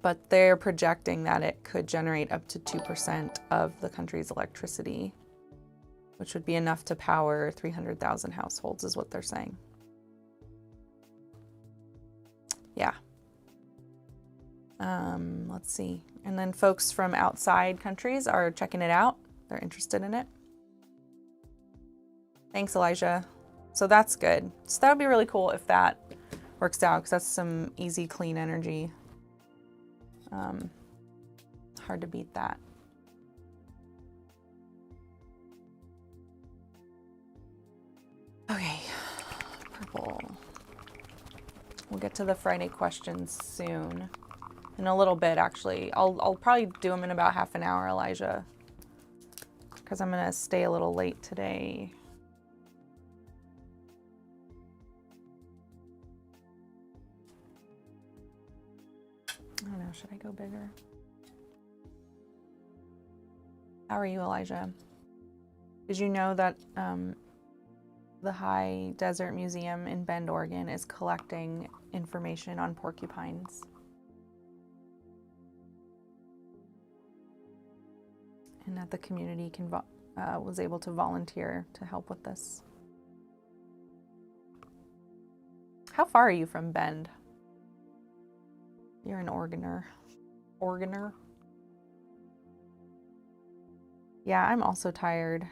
But they're projecting that it could generate up to 2% of the country's electricity, which would be enough to power 300,000 households, is what they're saying. Yeah. Let's see. And then folks from outside countries are checking it out. They're interested in it. Thanks, Elijah. So that's good. So that would be really cool if that works out, because that's some easy, clean energy. Hard to beat that. Okay, purple. We'll get to the Friday questions soon. In a little bit, actually. I'll probably do them in about half an hour, Elijah, because I'm gonna stay a little late today. I don't know, should I go bigger? How are you, Elijah? Did you know that the High Desert Museum in Bend, Oregon is collecting information on porcupines? And that the community was able to volunteer to help with this. How far are you from Bend? You're an Oregoner. Oregoner? Yeah, I'm also tired.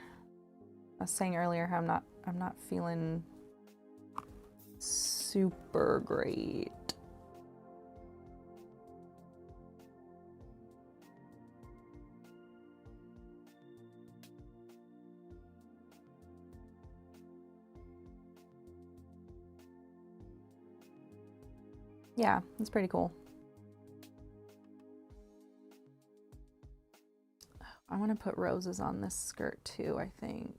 I was saying earlier how I'm not feeling super great. Yeah, it's pretty cool. I want to put roses on this skirt too, I think.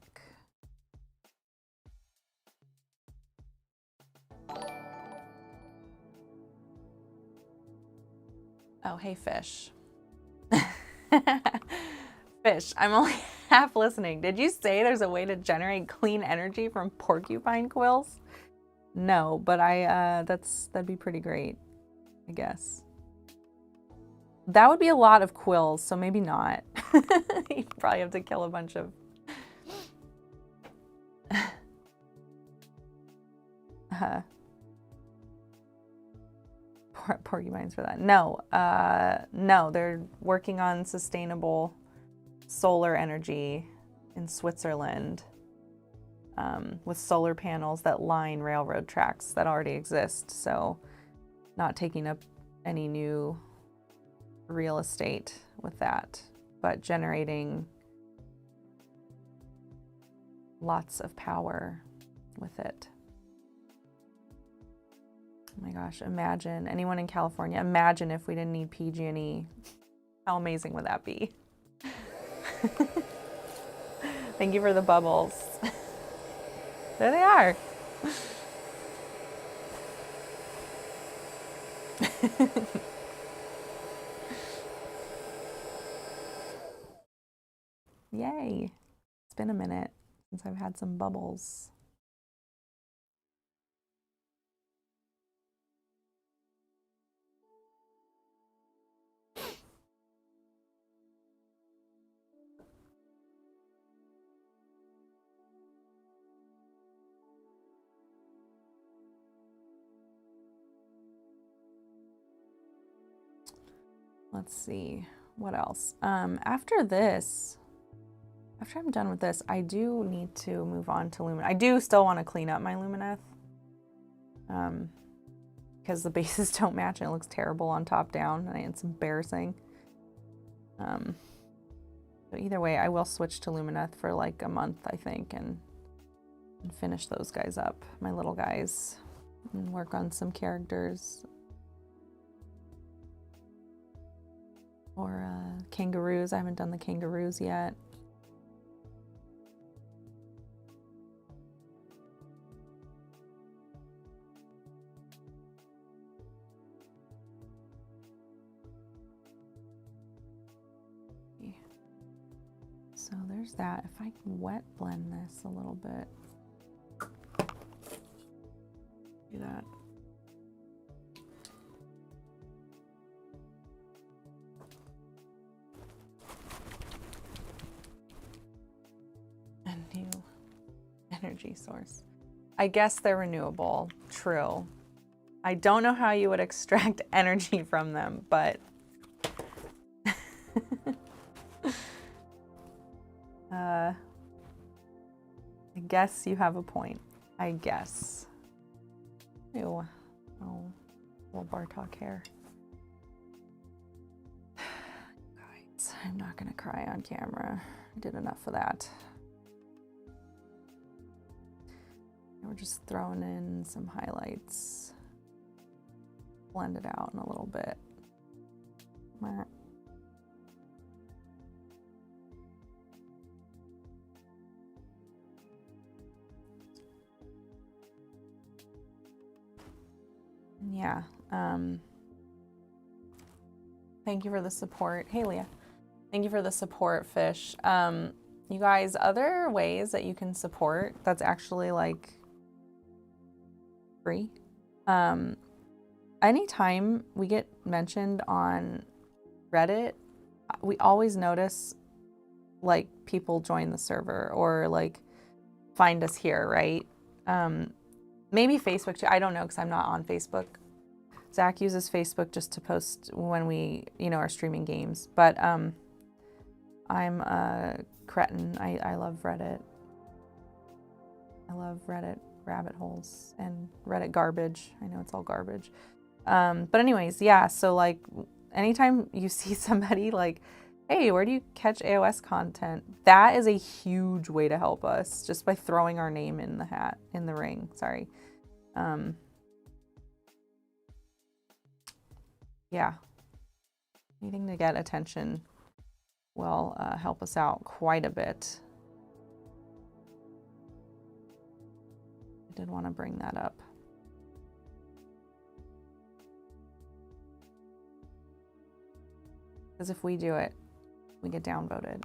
Oh, hey, Fish. Fish, I'm only half listening. Did you say there's a way to generate clean energy from porcupine quills? No, but that'd be pretty great, I guess. That would be a lot of quills, so maybe not. You'd probably have to kill a bunch of porcupines for that. No, no, they're working on sustainable solar energy in Switzerland with solar panels that line railroad tracks that already exist. So not taking up any new real estate with that, but generating lots of power with it. Oh my gosh, imagine, anyone in California, imagine if we didn't need PG&E. How amazing would that be? Thank you for the bubbles. There they are. Yay. It's been a minute since I've had some bubbles. Let's see, what else? After I'm done with this, I do need to move on to Lumineth. I do still want to clean up my Lumineth because the bases don't match and it looks terrible on top down and it's embarrassing. So either way, I will switch to Lumineth for like a month, I think, and finish those guys up, my little guys, and work on some characters. Or kangaroos. I haven't done the kangaroos yet. So there's that. If I can wet blend this a little bit. Do that. A new energy source. I guess they're renewable. True. I don't know how you would extract energy from them, but I guess you have a point. I guess. Ew. Oh, little Bartok hair. Guys, I'm not gonna cry on camera. I did enough of that. We're just throwing in some highlights. Blend it out in a little bit. Yeah. Thank you for the support. Hey, Leah. Thank you for the support, Fish. You guys, other ways that you can support that's actually like free. Anytime we get mentioned on Reddit, we always notice like people join the server or like find us here, right? Maybe Facebook too. I don't know because I'm not on Facebook. Zach uses Facebook just to post when we, are streaming games. But I'm a cretin. I love Reddit. I love Reddit rabbit holes and Reddit garbage. I know it's all garbage. But anyways, yeah. So like anytime you see somebody like, hey, where do you catch AOS content? That is a huge way to help us just by throwing our name in the hat, in the ring. Sorry. Yeah. Anything to get attention will help us out quite a bit. I did want to bring that up. Because if we do it, we get downvoted.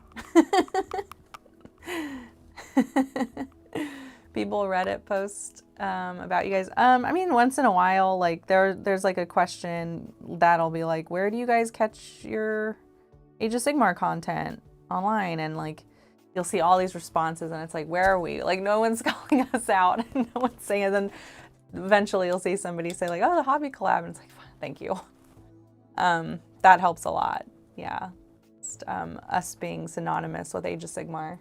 People Reddit post about you guys. I mean, once in a while, like there's like a question that'll be like, where do you guys catch your Age of Sigmar content online? And like, you'll see all these responses and it's like, where are we? Like no one's calling us out and no one's saying it. And then eventually you'll see somebody say like, oh, the hobby collab. And it's like, thank you. That helps a lot. Yeah. Just, us being synonymous with Age of Sigmar.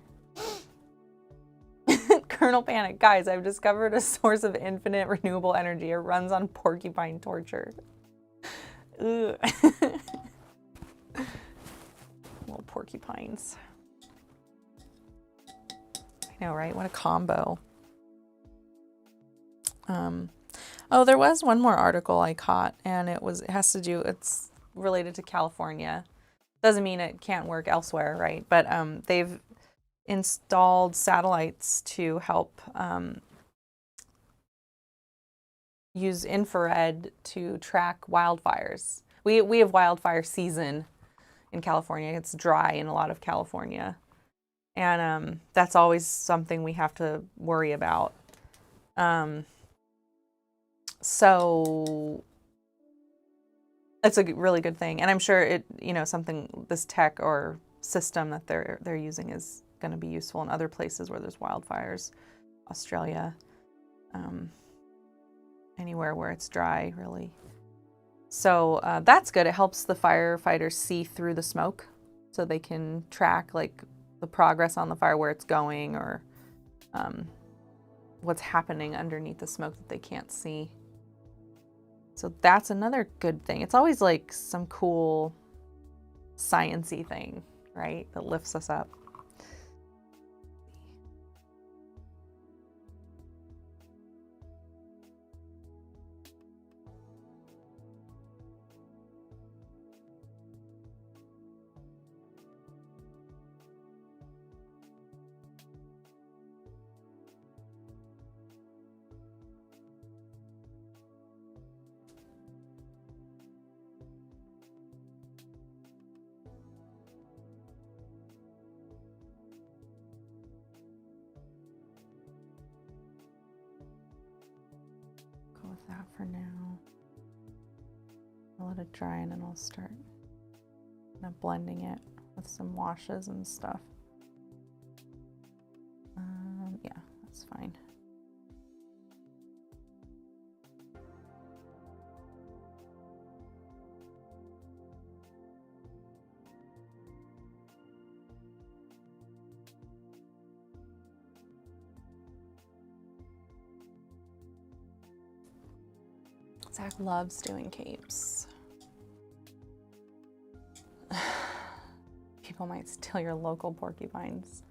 Colonel Panic. Guys, I've discovered a source of infinite renewable energy. It runs on porcupine torture. Little porcupines. I know, right? What a combo. Oh, there was one more article I caught, and it's related to California. Doesn't mean it can't work elsewhere, right? But they've installed satellites to help use infrared to track wildfires. We have wildfire season in California. It's dry in a lot of California. And that's always something we have to worry about. So it's a really good thing. And I'm sure it, this tech or system that they're using is going to be useful in other places where there's wildfires. Australia, anywhere where it's dry, really. So that's good. It helps the firefighters see through the smoke so they can track like the progress on the fire, where it's going, or what's happening underneath the smoke that they can't see. So that's another good thing. It's always like some cool science-y thing, right? That lifts us up. With that for now. I'll let it dry and then I'll start blending it with some washes and stuff. Yeah, that's fine. Zach loves doing capes. People might steal your local porcupines.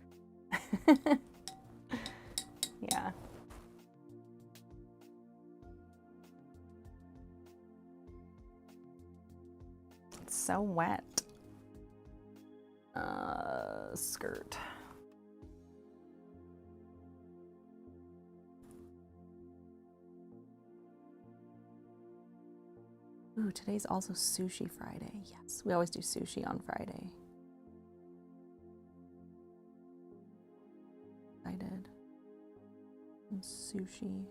Yeah. It's so wet. Skirt. Ooh, today's also Sushi Friday. Yes, we always do sushi on Friday. I did. And sushi.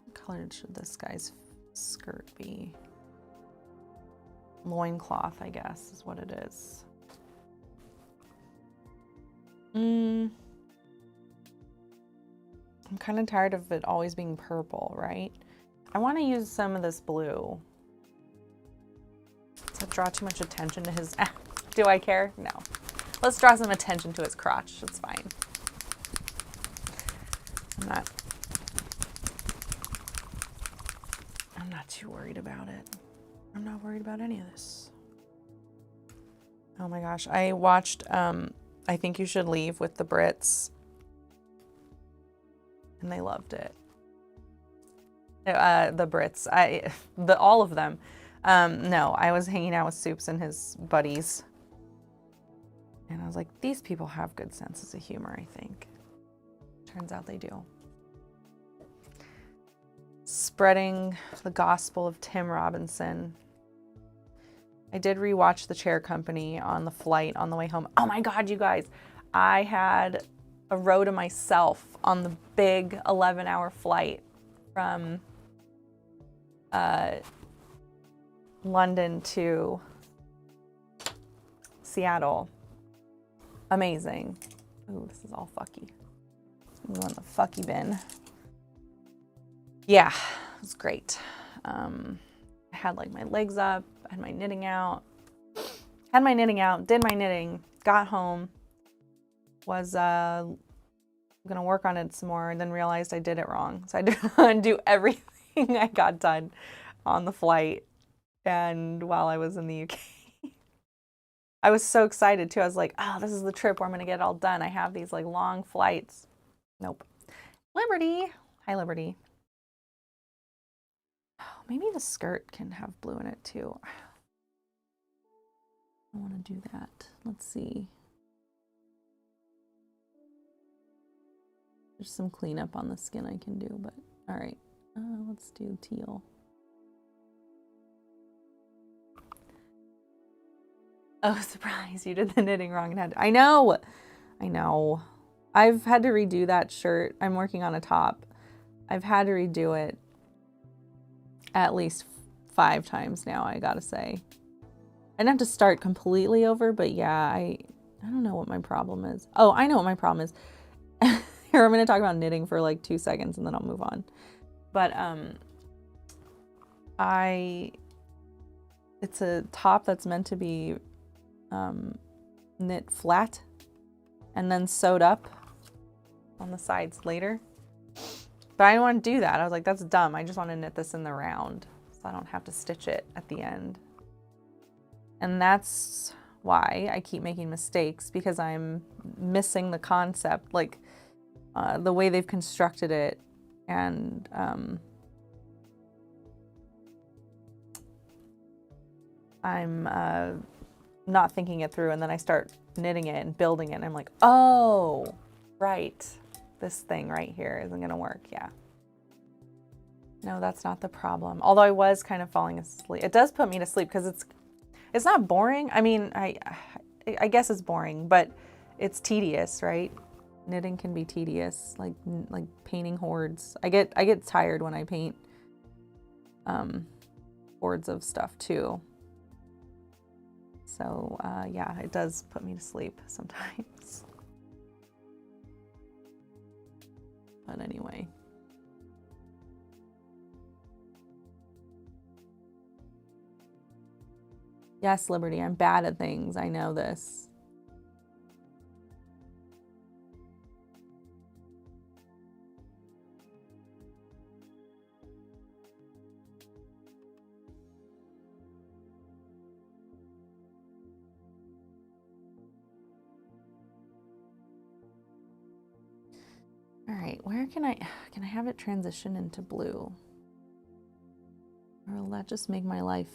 What color should this guy's skirt be? Loincloth, I guess, is what it is. I'm kind of tired of it always being purple, right? I want to use some of this blue. Does that draw too much attention to his... Do I care? No. Let's draw some attention to his crotch. It's fine. I'm not too worried about it. I'm not worried about any of this. Oh my gosh. I watched I Think You Should Leave with the Brits. And they loved it. The Brits. All of them. No, I was hanging out with Soups and his buddies. And I was like, these people have good senses of humor, I think. Turns out they do. Spreading the gospel of Tim Robinson. I did rewatch The Chair Company on the flight on the way home. Oh my God, you guys. I had a row to myself on the big 11-hour flight from London to Seattle. Amazing. Ooh, this is all fucky. Go in the fucky bin. Yeah, it was great. I had like my legs up, I had my knitting out, did my knitting, got home, was gonna work on it some more, and then realized I did it wrong. So I had to undo everything I got done on the flight and while I was in the UK. I was so excited too. I was like, oh, this is the trip where I'm gonna get it all done. I have these like long flights. Nope. Liberty. Hi, Liberty. Oh, maybe the skirt can have blue in it too. I want to do that. Let's see. There's some cleanup on the skin I can do, but all right. Let's do teal. Oh, surprise. You did the knitting wrong and had to... I know. I've had to redo that shirt. I'm working on a top. I've had to redo it at least 5 times now, I gotta say. I didn't have to start completely over, but yeah, I don't know what my problem is. Oh, I know what my problem is. Here, I'm gonna talk about knitting for like 2 seconds and then I'll move on. But it's a top that's meant to be knit flat and then sewed up on the sides later. But I didn't want to do that. I was like, that's dumb. I just want to knit this in the round so I don't have to stitch it at the end. And that's why I keep making mistakes, because I'm missing the concept, like the way they've constructed it. And I'm not thinking it through, and then I start knitting it and building it, and I'm like, oh, right. This thing right here isn't gonna work. Yeah. No, that's not the problem. Although I was kind of falling asleep. It does put me to sleep because it's not boring. I mean, I guess it's boring, but it's tedious, right? Knitting can be tedious, like painting hordes. I get tired when I paint hordes of stuff too. So yeah, it does put me to sleep sometimes. But anyway. Yes, Liberty, I'm bad at things. I know this. All right, where can I have it transition into blue? Or will that just make my life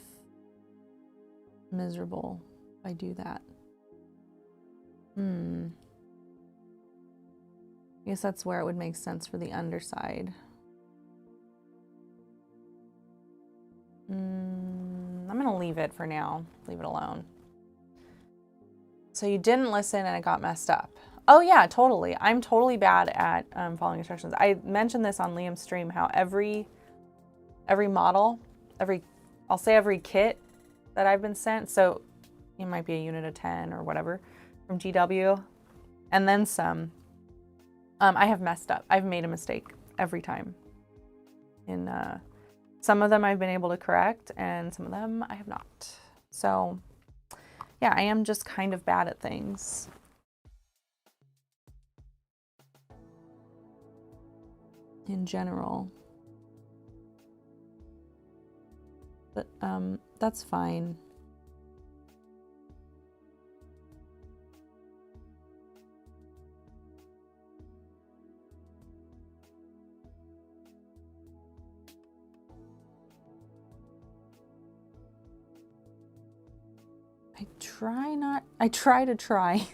miserable if I do that? I guess that's where it would make sense for the underside. I'm gonna leave it for now, leave it alone. So you didn't listen and it got messed up. Oh yeah, totally. I'm totally bad at following instructions. I mentioned this on Liam's stream, how every model, I'll say every kit that I've been sent, so it might be a unit of 10 or whatever from GW, and then some, I have messed up. I've made a mistake every time. In some of them I've been able to correct, and some of them I have not. So yeah, I am just kind of bad at things. In general. But that's fine. I try to try.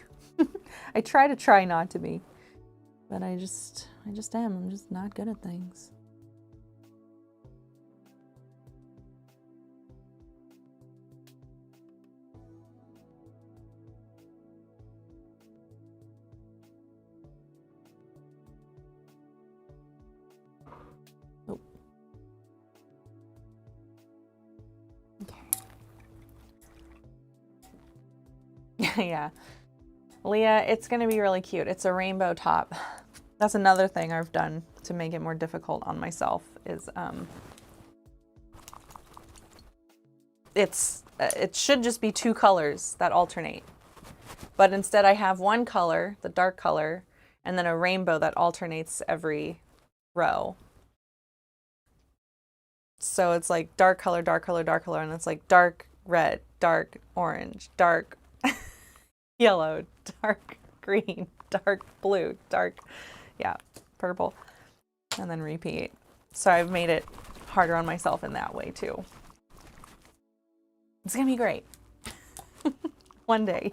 I try to try not to be. But I just am. I'm just not good at things. Oh. Okay. Yeah. Leah, it's going to be really cute. It's a rainbow top. That's another thing I've done to make it more difficult on myself is it should just be two colors that alternate. But instead I have one color, the dark color, and then a rainbow that alternates every row. So it's like dark color, dark color, dark color, and it's like dark red, dark orange, dark yellow, dark green, dark blue, dark, yeah, purple, and then repeat. So I've made it harder on myself in that way too. It's gonna be great. One day.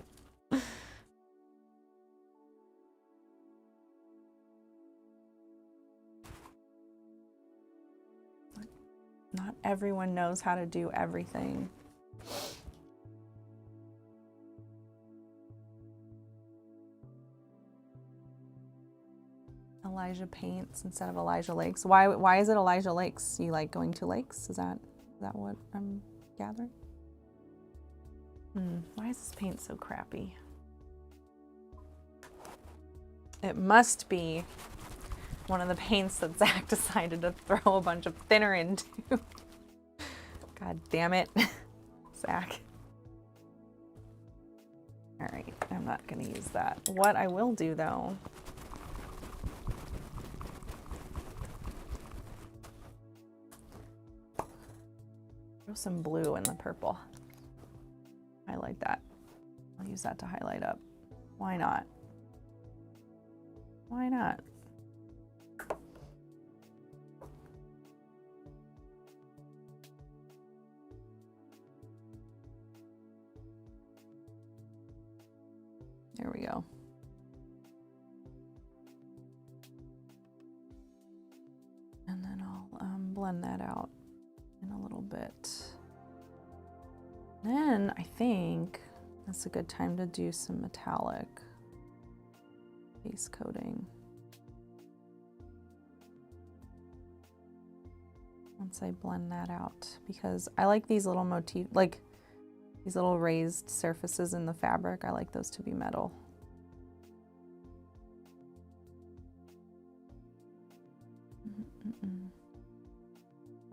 Not everyone knows how to do everything. Elijah paints instead of Elijah Lakes. Why is it Elijah Lakes? You like going to lakes? Is that what I'm gathering? Why is this paint so crappy? It must be one of the paints that Zach decided to throw a bunch of thinner into. God damn it. sack. All right, I'm not gonna use that. What I will do though, throw some blue in the purple. Highlight that. I'll use that to highlight up. Why not? Why not? There we go. And then I'll blend that out in a little bit. Then I think that's a good time to do some metallic base coating. Once I blend that out, because I like these little motif, like these little raised surfaces in the fabric. I like those to be metal.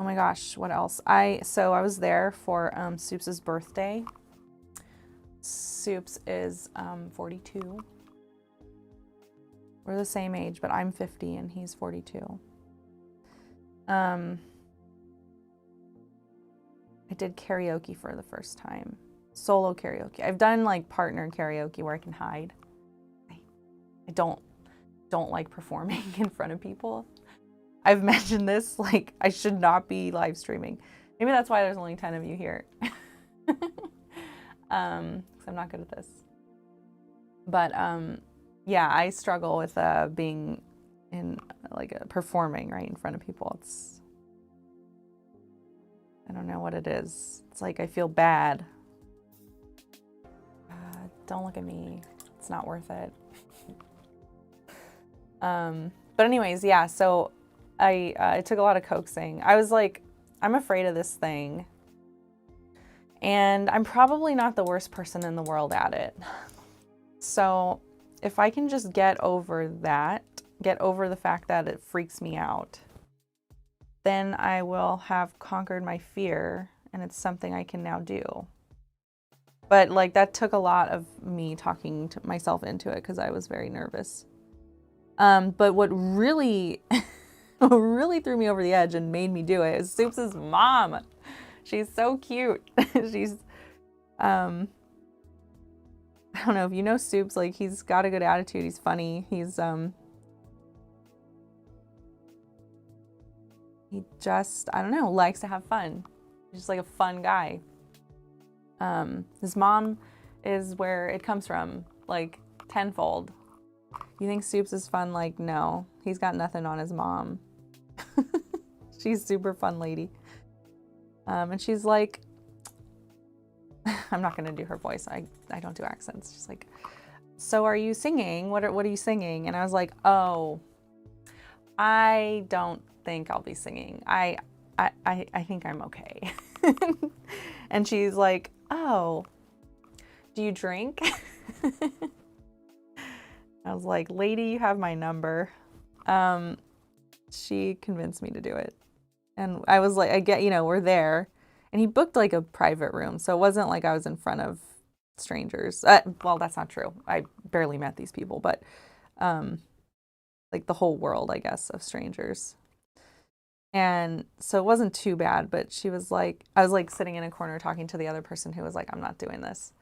Oh my gosh, what else? So I was there for Soups' birthday. Soups is 42. We're the same age, but I'm 50 and he's 42. I did karaoke for the first time. Solo karaoke. I've done like partner karaoke where I can hide. I don't like performing in front of people. I've mentioned this, like I should not be live streaming. Maybe that's why there's only 10 of you here. 'Cause I'm not good at this. But yeah, I struggle with being in like performing right in front of people. I don't know what it is. It's like I feel bad. Don't look at me. It's not worth it. But anyways, yeah, so I took a lot of coaxing. I was like, I'm afraid of this thing. And I'm probably not the worst person in the world at it. So if I can just get over that, get over the fact that it freaks me out, then I will have conquered my fear and it's something I can now do. But like that took a lot of me talking to myself into it because I was very nervous. But what really, what really threw me over the edge and made me do it is Soups' mom. She's so cute. She's, I don't know if you know Soups, like he's got a good attitude. He's funny. He just, I don't know, likes to have fun. He's just like a fun guy. His mom is where it comes from, like tenfold. You think Soups is fun? Like, no, he's got nothing on his mom. She's super fun lady. And she's like, I'm not gonna do her voice. I don't do accents. She's like, so are you singing? What are you singing? And I was like, oh, I don't think I'll be singing. I think I'm okay. And she's like, oh, do you drink? I was like, lady, you have my number. She convinced me to do it. And I was like, we're there. And he booked like a private room. So it wasn't like I was in front of strangers. Well, that's not true. I barely met these people, but like the whole world, I guess, of strangers. And so it wasn't too bad, but she was like, I was like sitting in a corner talking to the other person who was like, I'm not doing this.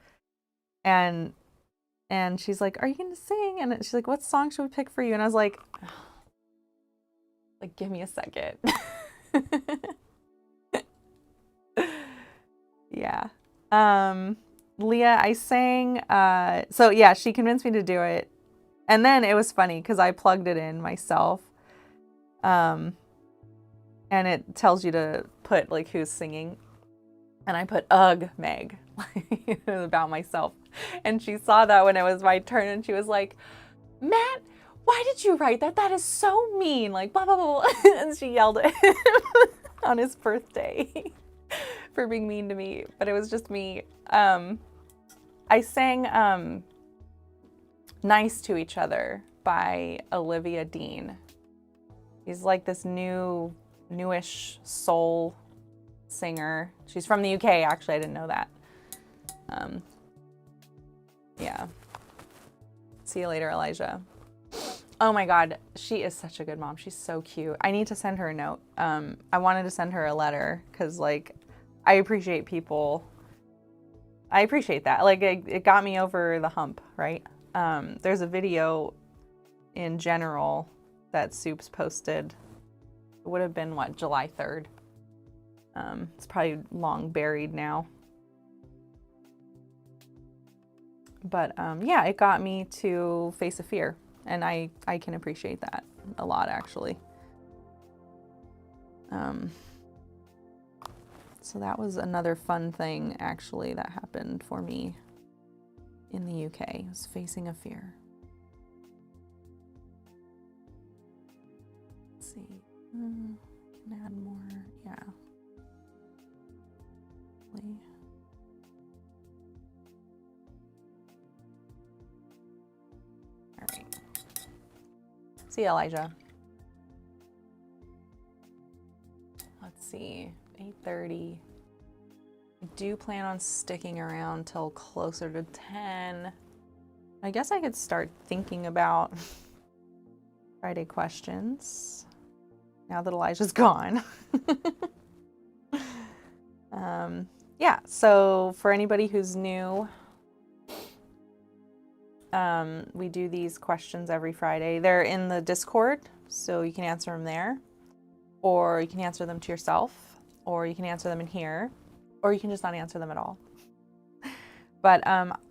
And she's like, are you going to sing? And she's like, what song should we pick for you? And I was like, give me a second. Yeah. Leah, I sang, so yeah, she convinced me to do it. And then it was funny because I plugged it in myself. And it tells you to put like who's singing. And I put, ugh, Meg, about myself. And she saw that when it was my turn and she was like, Matt, why did you write that? That is so mean, like blah, blah, blah. And she yelled at him on his birthday for being mean to me, but it was just me. I sang Nice to Each Other by Olivia Dean. She's like this newish soul singer. She's from the UK, actually, I didn't know that. Yeah. See you later, Elijah. Oh my God, she is such a good mom. She's so cute. I need to send her a note. I wanted to send her a letter because, like, I appreciate people. I appreciate that. Like, it got me over the hump, right? There's a video in general that Soups posted. It would have been, what, July 3rd. It's probably long buried now. But yeah, it got me to face a fear. And I can appreciate that a lot, actually. So that was another fun thing, actually, that happened for me in the UK, was facing a fear. Let's see. Can add more. Yeah. All right. See you, Elijah. Let's see, 8:30. I do plan on sticking around till closer to 10. I guess I could start thinking about Friday questions now that Elijah's gone. Yeah, so for anybody who's new, we do these questions every Friday. They're in the Discord, so you can answer them there, or you can answer them to yourself, or you can answer them in here, or you can just not answer them at all. But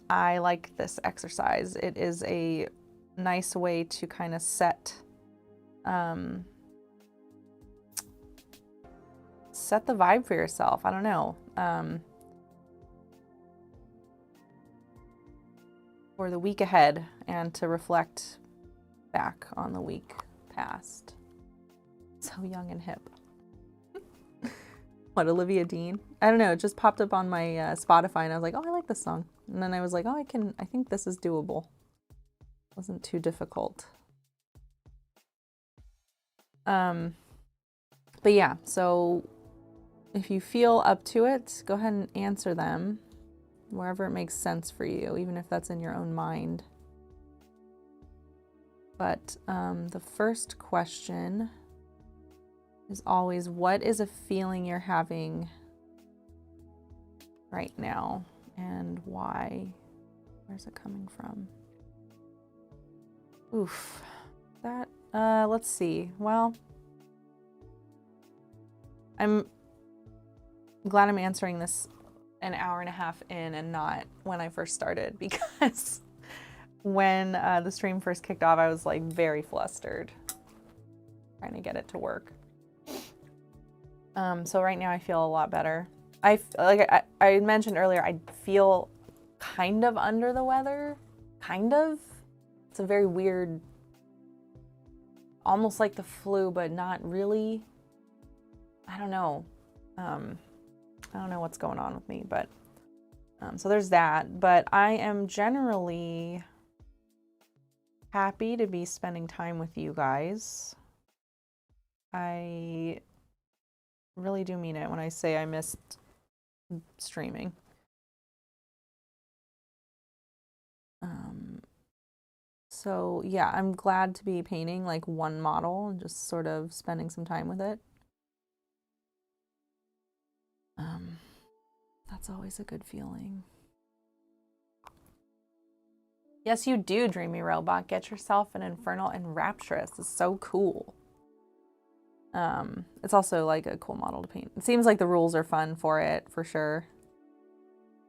I like this exercise. It is a nice way to kind of set the vibe for yourself. I don't know. For the week ahead and to reflect back on the week past. So young and hip. What, Olivia Dean? I don't know, it just popped up on my Spotify and I was like, oh, I like this song. And then I was like, oh, I think this is doable. It wasn't too difficult. But yeah, so if you feel up to it, go ahead and answer them wherever it makes sense for you, even if that's in your own mind. But the first question is always, what is a feeling you're having right now and why? Where's it coming from? Oof, that, let's see. Well, I'm glad I'm answering this an hour and a half in and not when I first started, because when the stream first kicked off, I was like very flustered trying to get it to work. So right now I feel a lot better. I mentioned earlier, I feel kind of under the weather, kind of. It's a very weird, almost like the flu, but not really. I don't know. I don't know what's going on with me, but so there's that. But I am generally happy to be spending time with you guys. I really do mean it when I say I missed streaming. So yeah, I'm glad to be painting like one model and just sort of spending some time with it. That's always a good feeling. Yes, you do, Dreamy Robot. Get yourself an Infernal and Rapturous. It's so cool. It's also like a cool model to paint. It seems like the rules are fun for it, for sure.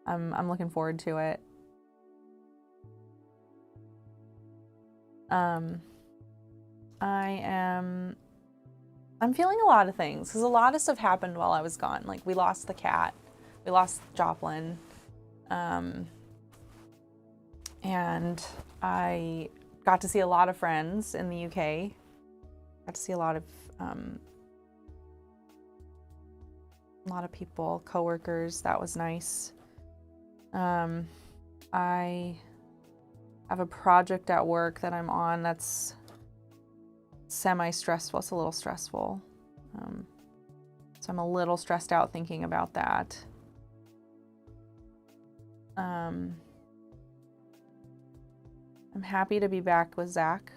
I'm looking forward to it. I'm feeling a lot of things because a lot of stuff happened while I was gone. Like we lost the cat, we lost Joplin, and I got to see a lot of friends in the UK. Got to see a lot of people, coworkers. That was nice. I have a project at work that I'm on that's semi-stressful. It's a little stressful. So I'm a little stressed out thinking about that. I'm happy to be back with Zach.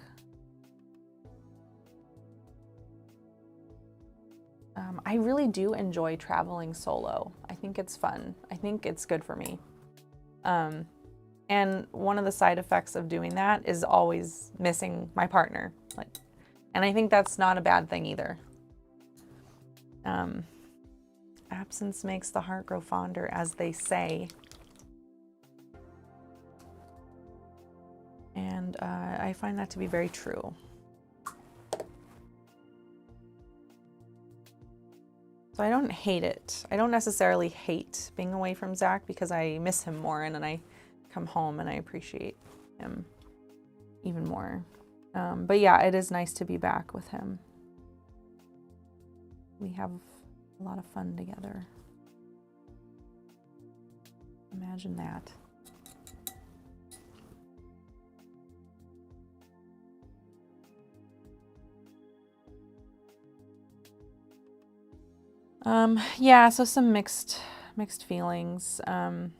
I really do enjoy traveling solo. I think it's fun. I think it's good for me. And one of the side effects of doing that is always missing my partner. And I think that's not a bad thing either. Absence makes the heart grow fonder, as they say. And I find that to be very true. So I don't hate it. I don't necessarily hate being away from Zach because I miss him more, and then I come home and I appreciate him even more. But yeah, it is nice to be back with him. We have a lot of fun together. Imagine that. Yeah, so some mixed feelings. And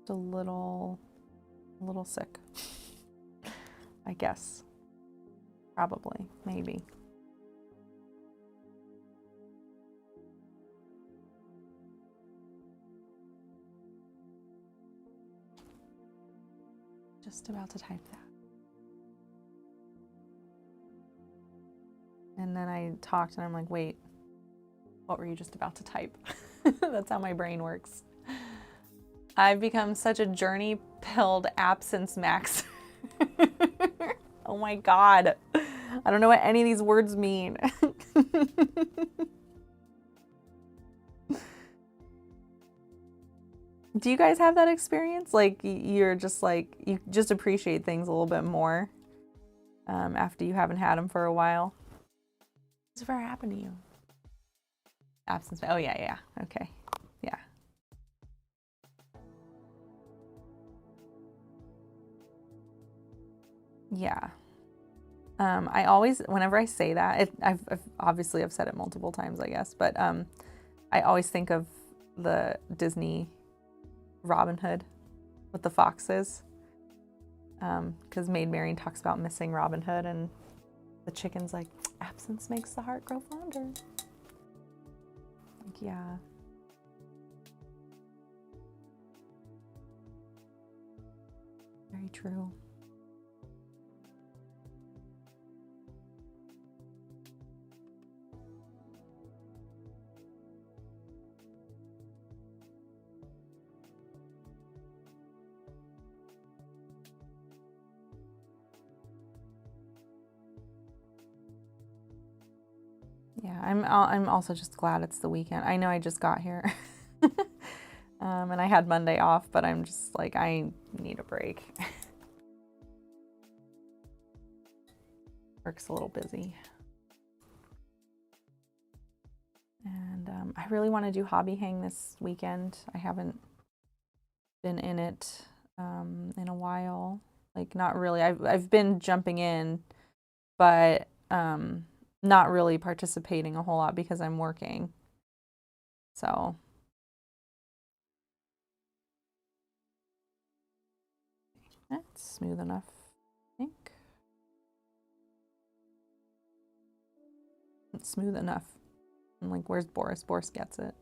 a little sick, I guess. Probably, maybe. Just about to type that. And then I talked and I'm like, wait, what were you just about to type? That's how my brain works. I've become such a journey-pilled absence max. Oh my God. I don't know what any of these words mean. Do you guys have that experience? Like you're just like, you just appreciate things a little bit more after you haven't had them for a while? Has this ever happened to you? Absence. Oh yeah. Okay. Yeah. Yeah. I always, whenever I say that, I've obviously said it multiple times, I guess, but I always think of the Disney Robin Hood with the foxes, because Maid Marian talks about missing Robin Hood, and the chicken's like, absence makes the heart grow fonder. Like, yeah. Very true. Yeah, I'm also just glad it's the weekend. I know I just got here, and I had Monday off, but I'm just like, I need a break. Work's a little busy. And I really want to do hobby hang this weekend. I haven't been in it in a while. Like, not really. I've been jumping in, but not really participating a whole lot because I'm working. So that's smooth enough, I think. It's smooth enough. I'm like, where's Boris? Boris gets it.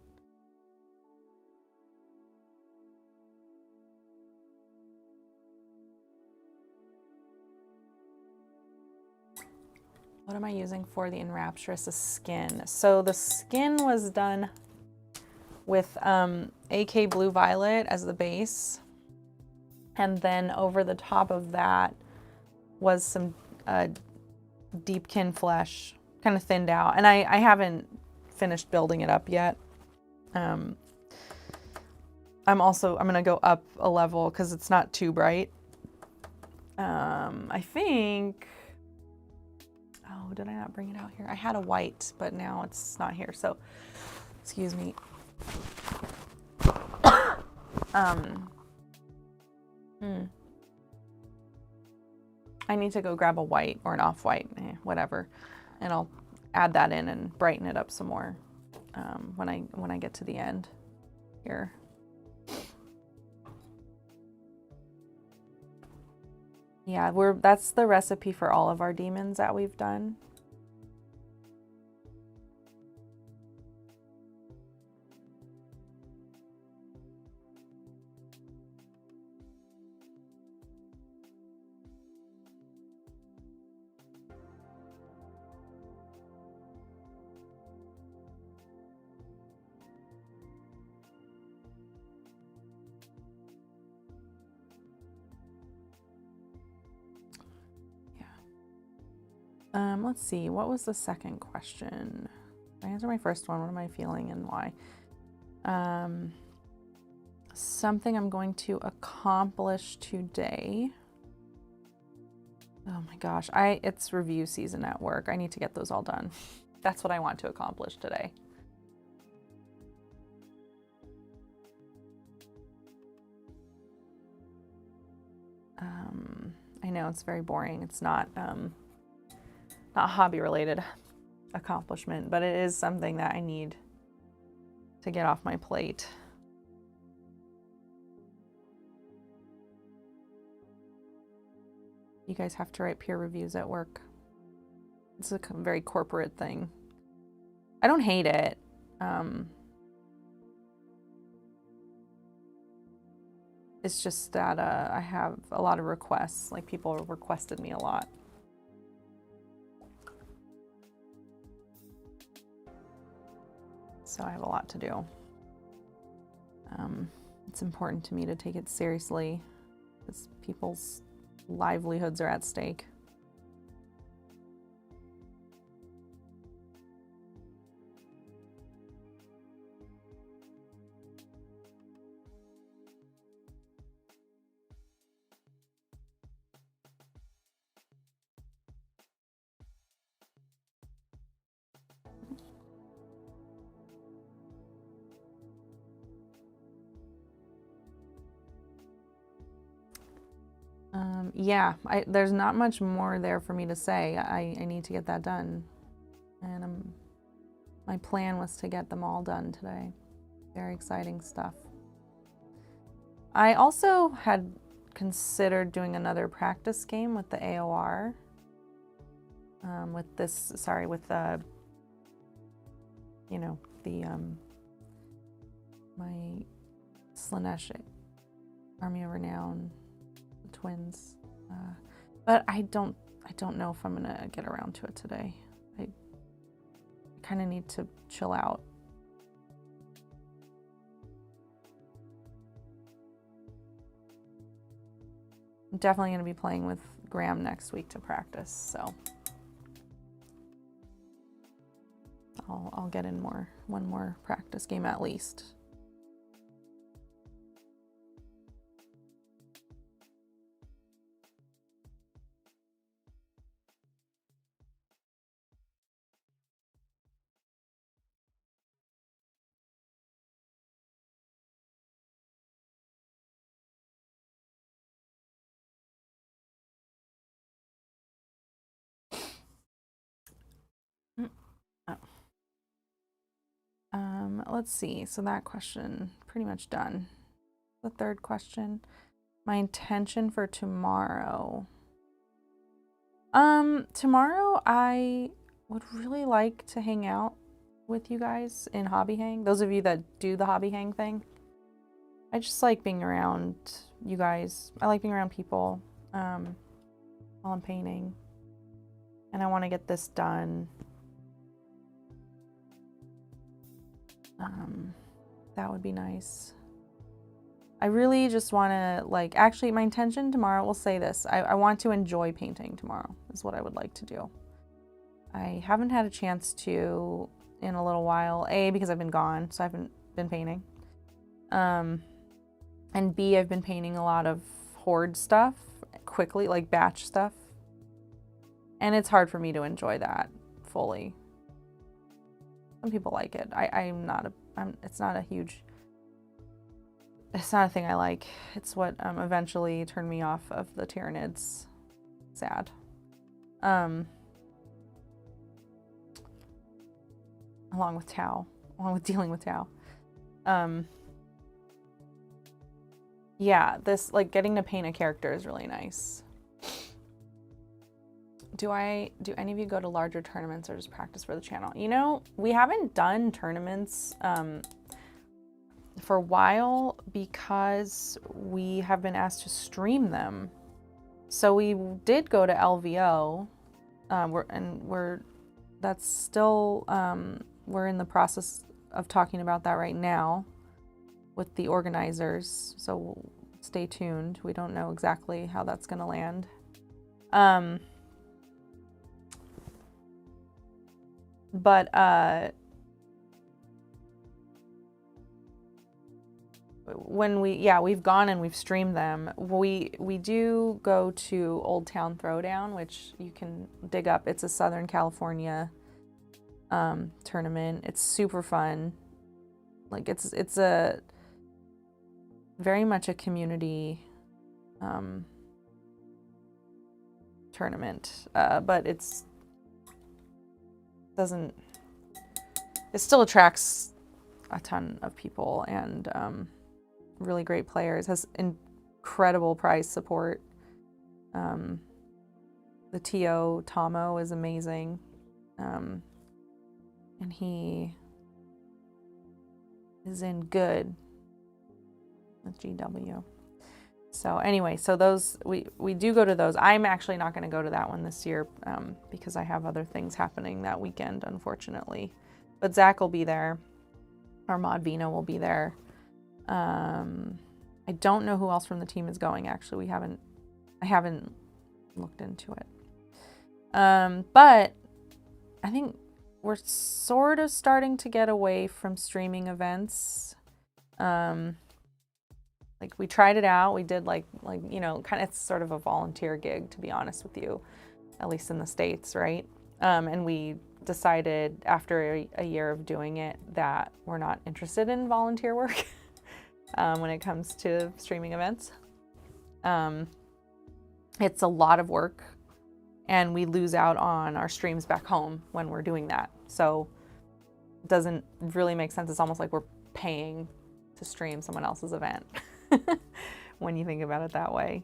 What am I using for the Enrapturous skin? So the skin was done with AK Blue Violet as the base. And then over the top of that was some Deepkin Flesh, kind of thinned out. And I haven't finished building it up yet. I'm gonna go up a level because it's not too bright. I think, oh, did I not bring it out here? I had a white, but now it's not here, so excuse me. I need to go grab a white or an off-white, whatever, and I'll add that in and brighten it up some more. when I get to the end here. Yeah, that's the recipe for all of our demons that we've done. Let's see, what was the second question? I answered my first one. What am I feeling and why? Something I'm going to accomplish today. Oh my gosh, it's review season at work. I need to get those all done. That's what I want to accomplish today. I know it's very boring. It's not hobby related accomplishment, but it is something that I need to get off my plate. You guys have to write peer reviews at work. It's a very corporate thing. I don't hate it. It's just that I have a lot of requests. Like, people requested me a lot. So I have a lot to do. It's important to me to take it seriously because people's livelihoods are at stake. Yeah, there's not much more there for me to say. I need to get that done. And my plan was to get them all done today. Very exciting stuff. I also had considered doing another practice game with the AOR. With the, you know, the, my Slaanesh Army of Renown twins, but I don't know if I'm gonna get around to it today. I kind of need to chill out. I'm definitely gonna be playing with Graham next week to practice, so I'll get in one more practice game at least. Let's see. So that question, pretty much done. The third question, my intention for tomorrow. Tomorrow I would really like to hang out with you guys in Hobby Hang. Those of you that do the Hobby Hang thing. I just like being around you guys. I like being around people while I'm painting. And I want to get this done. That would be nice. I really just want to, like, actually my intention tomorrow, we'll say this. I want to enjoy painting tomorrow is what I would like to do. I haven't had a chance to in a little while. A, because I've been gone, so I haven't been painting. And B, I've been painting a lot of horde stuff quickly, like batch stuff. And it's hard for me to enjoy that fully. Some people like it. It's not a thing I like. It's what eventually turned me off of the Tyranids. Sad. Along with Tau. along with dealing with Tao. Yeah, this, like, getting to paint a character is really nice. Do any of you go to larger tournaments or just practice for the channel? You know, we haven't done tournaments for a while because we have been asked to stream them. So we did go to LVO, that's still, we're in the process of talking about that right now with the organizers. So stay tuned. We don't know exactly how that's going to land. But when we've gone and we've streamed them. We do go to Old Town Throwdown, which you can dig up. It's a Southern California tournament. It's super fun. Like, it's a very much a community tournament, but it still attracts a ton of people and really great players. Has incredible prize support. The TO Tomo is amazing, and he is in good with GW. So anyway, so those we do go to those. I'm actually not going to go to that one this year because I have other things happening that weekend, unfortunately. But Zach will be there. Our mod Vino will be there. I don't know who else from the team is going. Actually, I haven't looked into it. But I think we're sort of starting to get away from streaming events. Like, we tried it out. We did like you know, kind of, it's sort of a volunteer gig, to be honest with you, at least in the States, right? And we decided after a year of doing it that we're not interested in volunteer work when it comes to streaming events. It's a lot of work, and we lose out on our streams back home when we're doing that. So it doesn't really make sense. It's almost like we're paying to stream someone else's event when you think about it that way.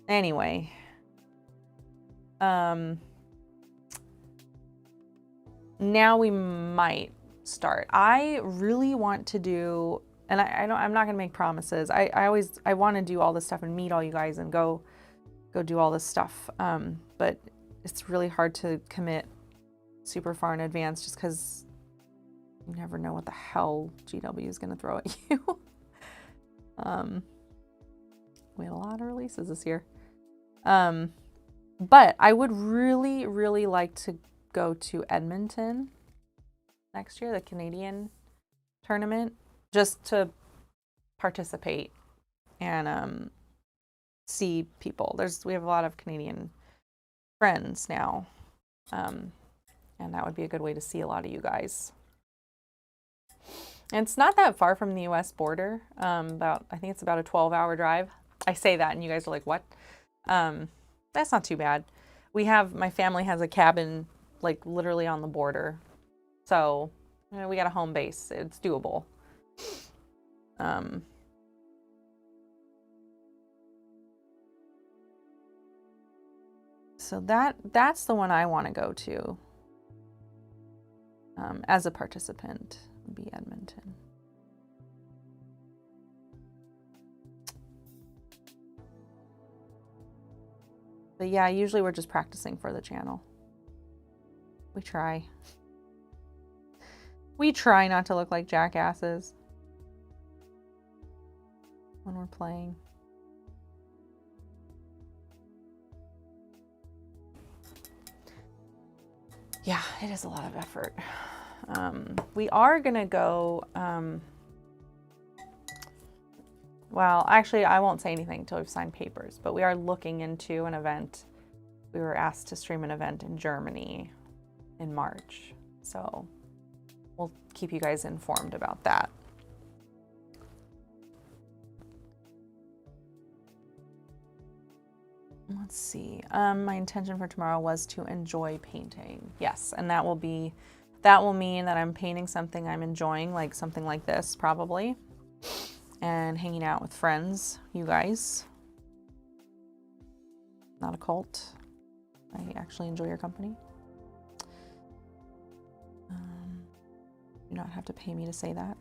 Anyway, now we might start. I really want to do, and I'm not gonna make promises. I want to do all this stuff and meet all you guys and go do all this stuff. But it's really hard to commit super far in advance just because you never know what the hell GW is gonna throw at you. We had a lot of releases this year. But I would really, really like to go to Edmonton next year, the Canadian tournament, just to participate and see people. We have a lot of Canadian friends now, and that would be a good way to see a lot of you guys. And it's not that far from the US border. I think it's about a 12-hour drive. I say that and you guys are like, what? That's not too bad. My family has a cabin like literally on the border. So, you know, we got a home base. It's doable. So that's the one I want to go to as a participant, would be Edmonton. But yeah, usually we're just practicing for the channel. We try. We try not to look like jackasses when we're playing. Yeah, it is a lot of effort. We are gonna go, well, actually, I won't say anything until we've signed papers, but we are looking into an event. We were asked to stream an event in Germany in March. So we'll keep you guys informed about that. Let's see. My intention for tomorrow was to enjoy painting. Yes, and that will mean that I'm painting something I'm enjoying, like something like this probably, and hanging out with friends, you guys. Not a cult. I actually enjoy your company. You don't have to pay me to say that.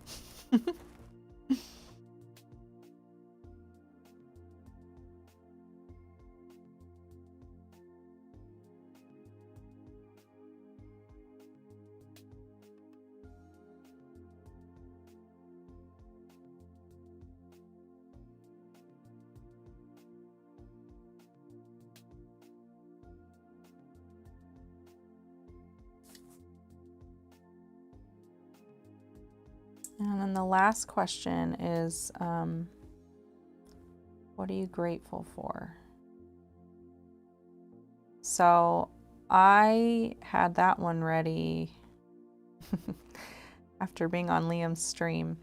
And then the last question is, what are you grateful for? So I had that one ready after being on Liam's stream.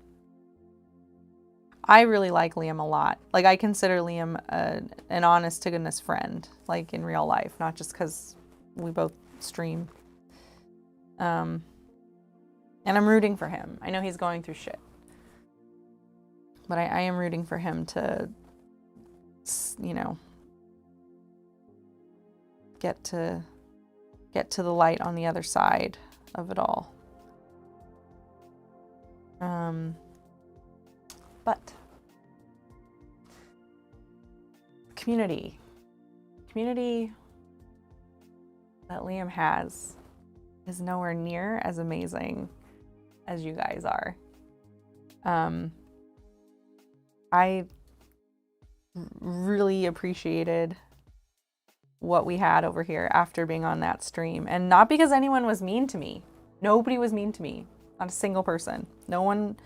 I really like Liam a lot. Like, I consider Liam an honest to goodness friend, like in real life, not just because we both stream. And I'm rooting for him. I know he's going through shit. But I am rooting for him to, you know, get to the light on the other side of it all. But community that Liam has is nowhere near as amazing as you guys are. I really appreciated what we had over here after being on that stream, and not because anyone was mean to me. Nobody was mean to me. Not a single person. No one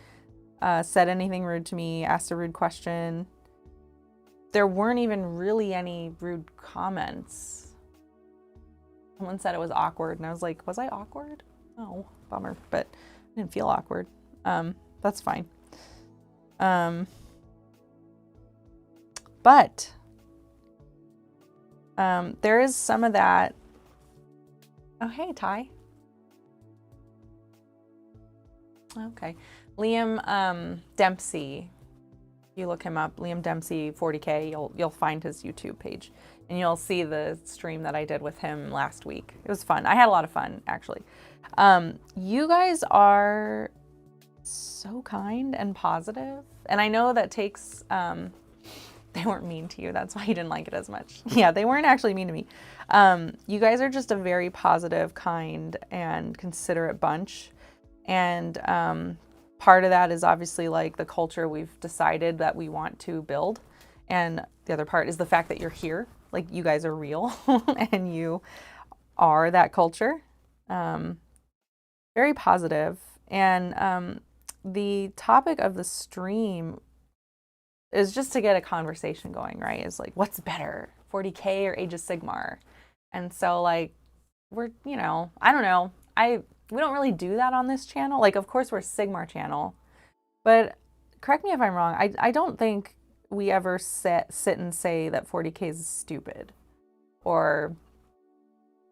said anything rude to me, asked a rude question. There weren't even really any rude comments. Someone said it was awkward, and I was like, was I awkward? Oh, bummer, but I didn't feel awkward. That's fine. But there is some of that. Oh, hey, Ty. Okay. Liam Dempsey. You look him up, Liam Dempsey 40K, you'll find his YouTube page. And you'll see the stream that I did with him last week. It was fun. I had a lot of fun, actually. You guys are so kind and positive. And I know that takes, they weren't mean to you. That's why you didn't like it as much. Yeah, they weren't actually mean to me. You guys are just a very positive, kind, and considerate bunch. And part of that is obviously like the culture we've decided that we want to build. And the other part is the fact that you're here. Like, you guys are real and you are that culture. Very positive. And the topic of the stream is just to get a conversation going, right? It's like, what's better, 40K or Age of Sigmar? And so, like, we're, you know, I don't know. We don't really do that on this channel. Like, of course, we're a Sigmar channel, but correct me if I'm wrong. I don't think we ever sit and say that 40K is stupid, or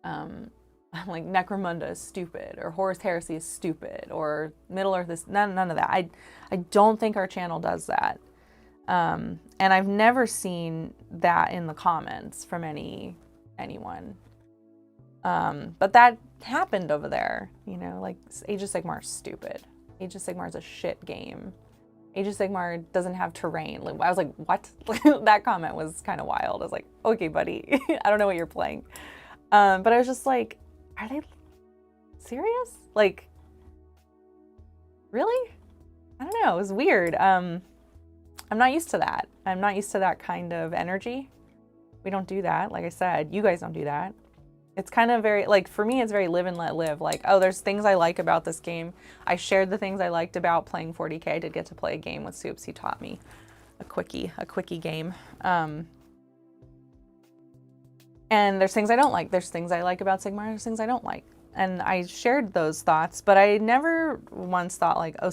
like Necromunda is stupid, or Horus Heresy is stupid, or Middle Earth is none of that. I don't think our channel does that. And I've never seen that in the comments from anyone. But that happened over there, you know, like Age of Sigmar is stupid. Age of Sigmar is a shit game. Age of Sigmar doesn't have terrain. I was like, what? That comment was kind of wild. I was like, okay, buddy, I don't know what you're playing. But I was just like, are they serious? Like, really? I don't know. It was weird. I'm not used to that. I'm not used to that kind of energy. We don't do that. Like I said, you guys don't do that. It's kind of very, like, for me, it's very live and let live. Like, oh, there's things I like about this game. I shared the things I liked about playing 40K. I did get to play a game with Soups. He taught me a quickie game. And there's things I don't like. There's things I like about Sigmar. There's things I don't like. And I shared those thoughts, but I never once thought like, oh,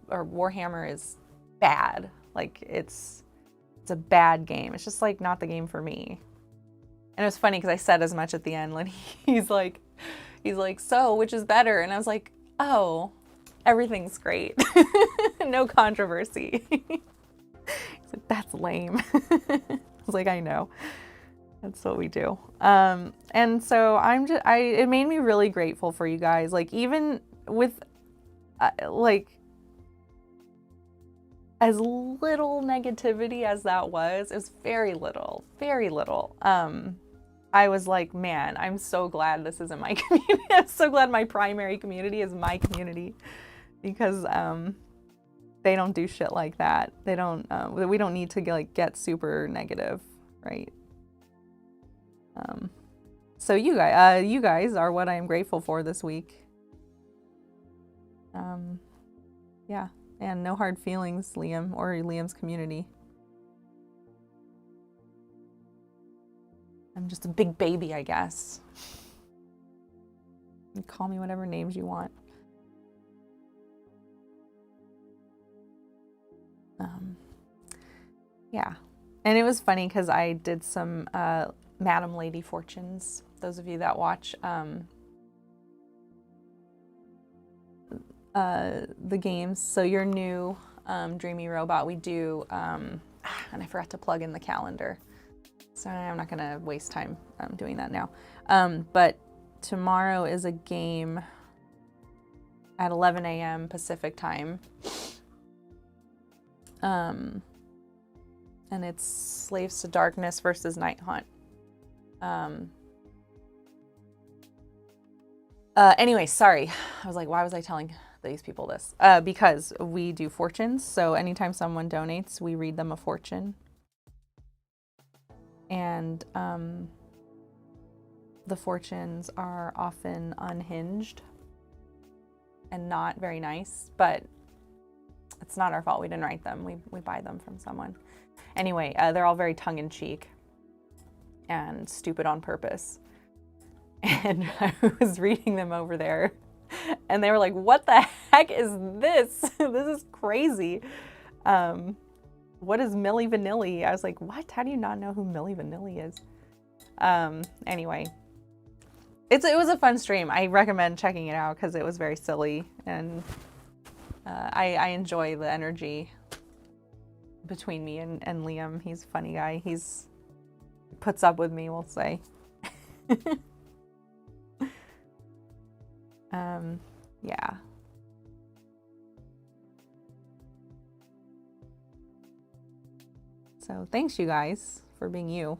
or Warhammer is bad. Like, it's a bad game. It's just like not the game for me. And it was funny because I said as much at the end when he's like, so which is better? And I was like, oh, everything's great. No controversy. He's like, that's lame. I was like, I know. That's what we do. And so it made me really grateful for you guys. Like, even with, like, as little negativity as that was, it was very little, very little. I was like, man, I'm so glad this isn't my community. I'm so glad my primary community is my community, because they don't do shit like that. They don't. We don't need to get super negative, right? So you guys are what I am grateful for this week. Yeah, and no hard feelings, Liam, or Liam's community. I'm just a big baby, I guess. You call me whatever names you want. Yeah, and it was funny because I did some Madam Lady fortunes. Those of you that watch the games, so your new Dreamy Robot, we do, and I forgot to plug in the calendar. So I'm not going to waste time doing that now. But tomorrow is a game at 11 a.m. Pacific time. And it's Slaves to Darkness versus Night Hunt. Anyway, sorry. I was like, why was I telling these people this? Because we do fortunes. So anytime someone donates, we read them a fortune. And the fortunes are often unhinged and not very nice, but it's not our fault. We didn't write them. We buy them from someone. Anyway, they're all very tongue-in-cheek and stupid on purpose. And I was reading them over there, and they were like, what the heck is this? This is crazy. What is Milli Vanilli? I was like, what? How do you not know who Milli Vanilli is? Anyway, it was a fun stream. I recommend checking it out because it was very silly, and I enjoy the energy between me and Liam. He's a funny guy. He's puts up with me, we'll say. Yeah. So thanks, you guys, for being you.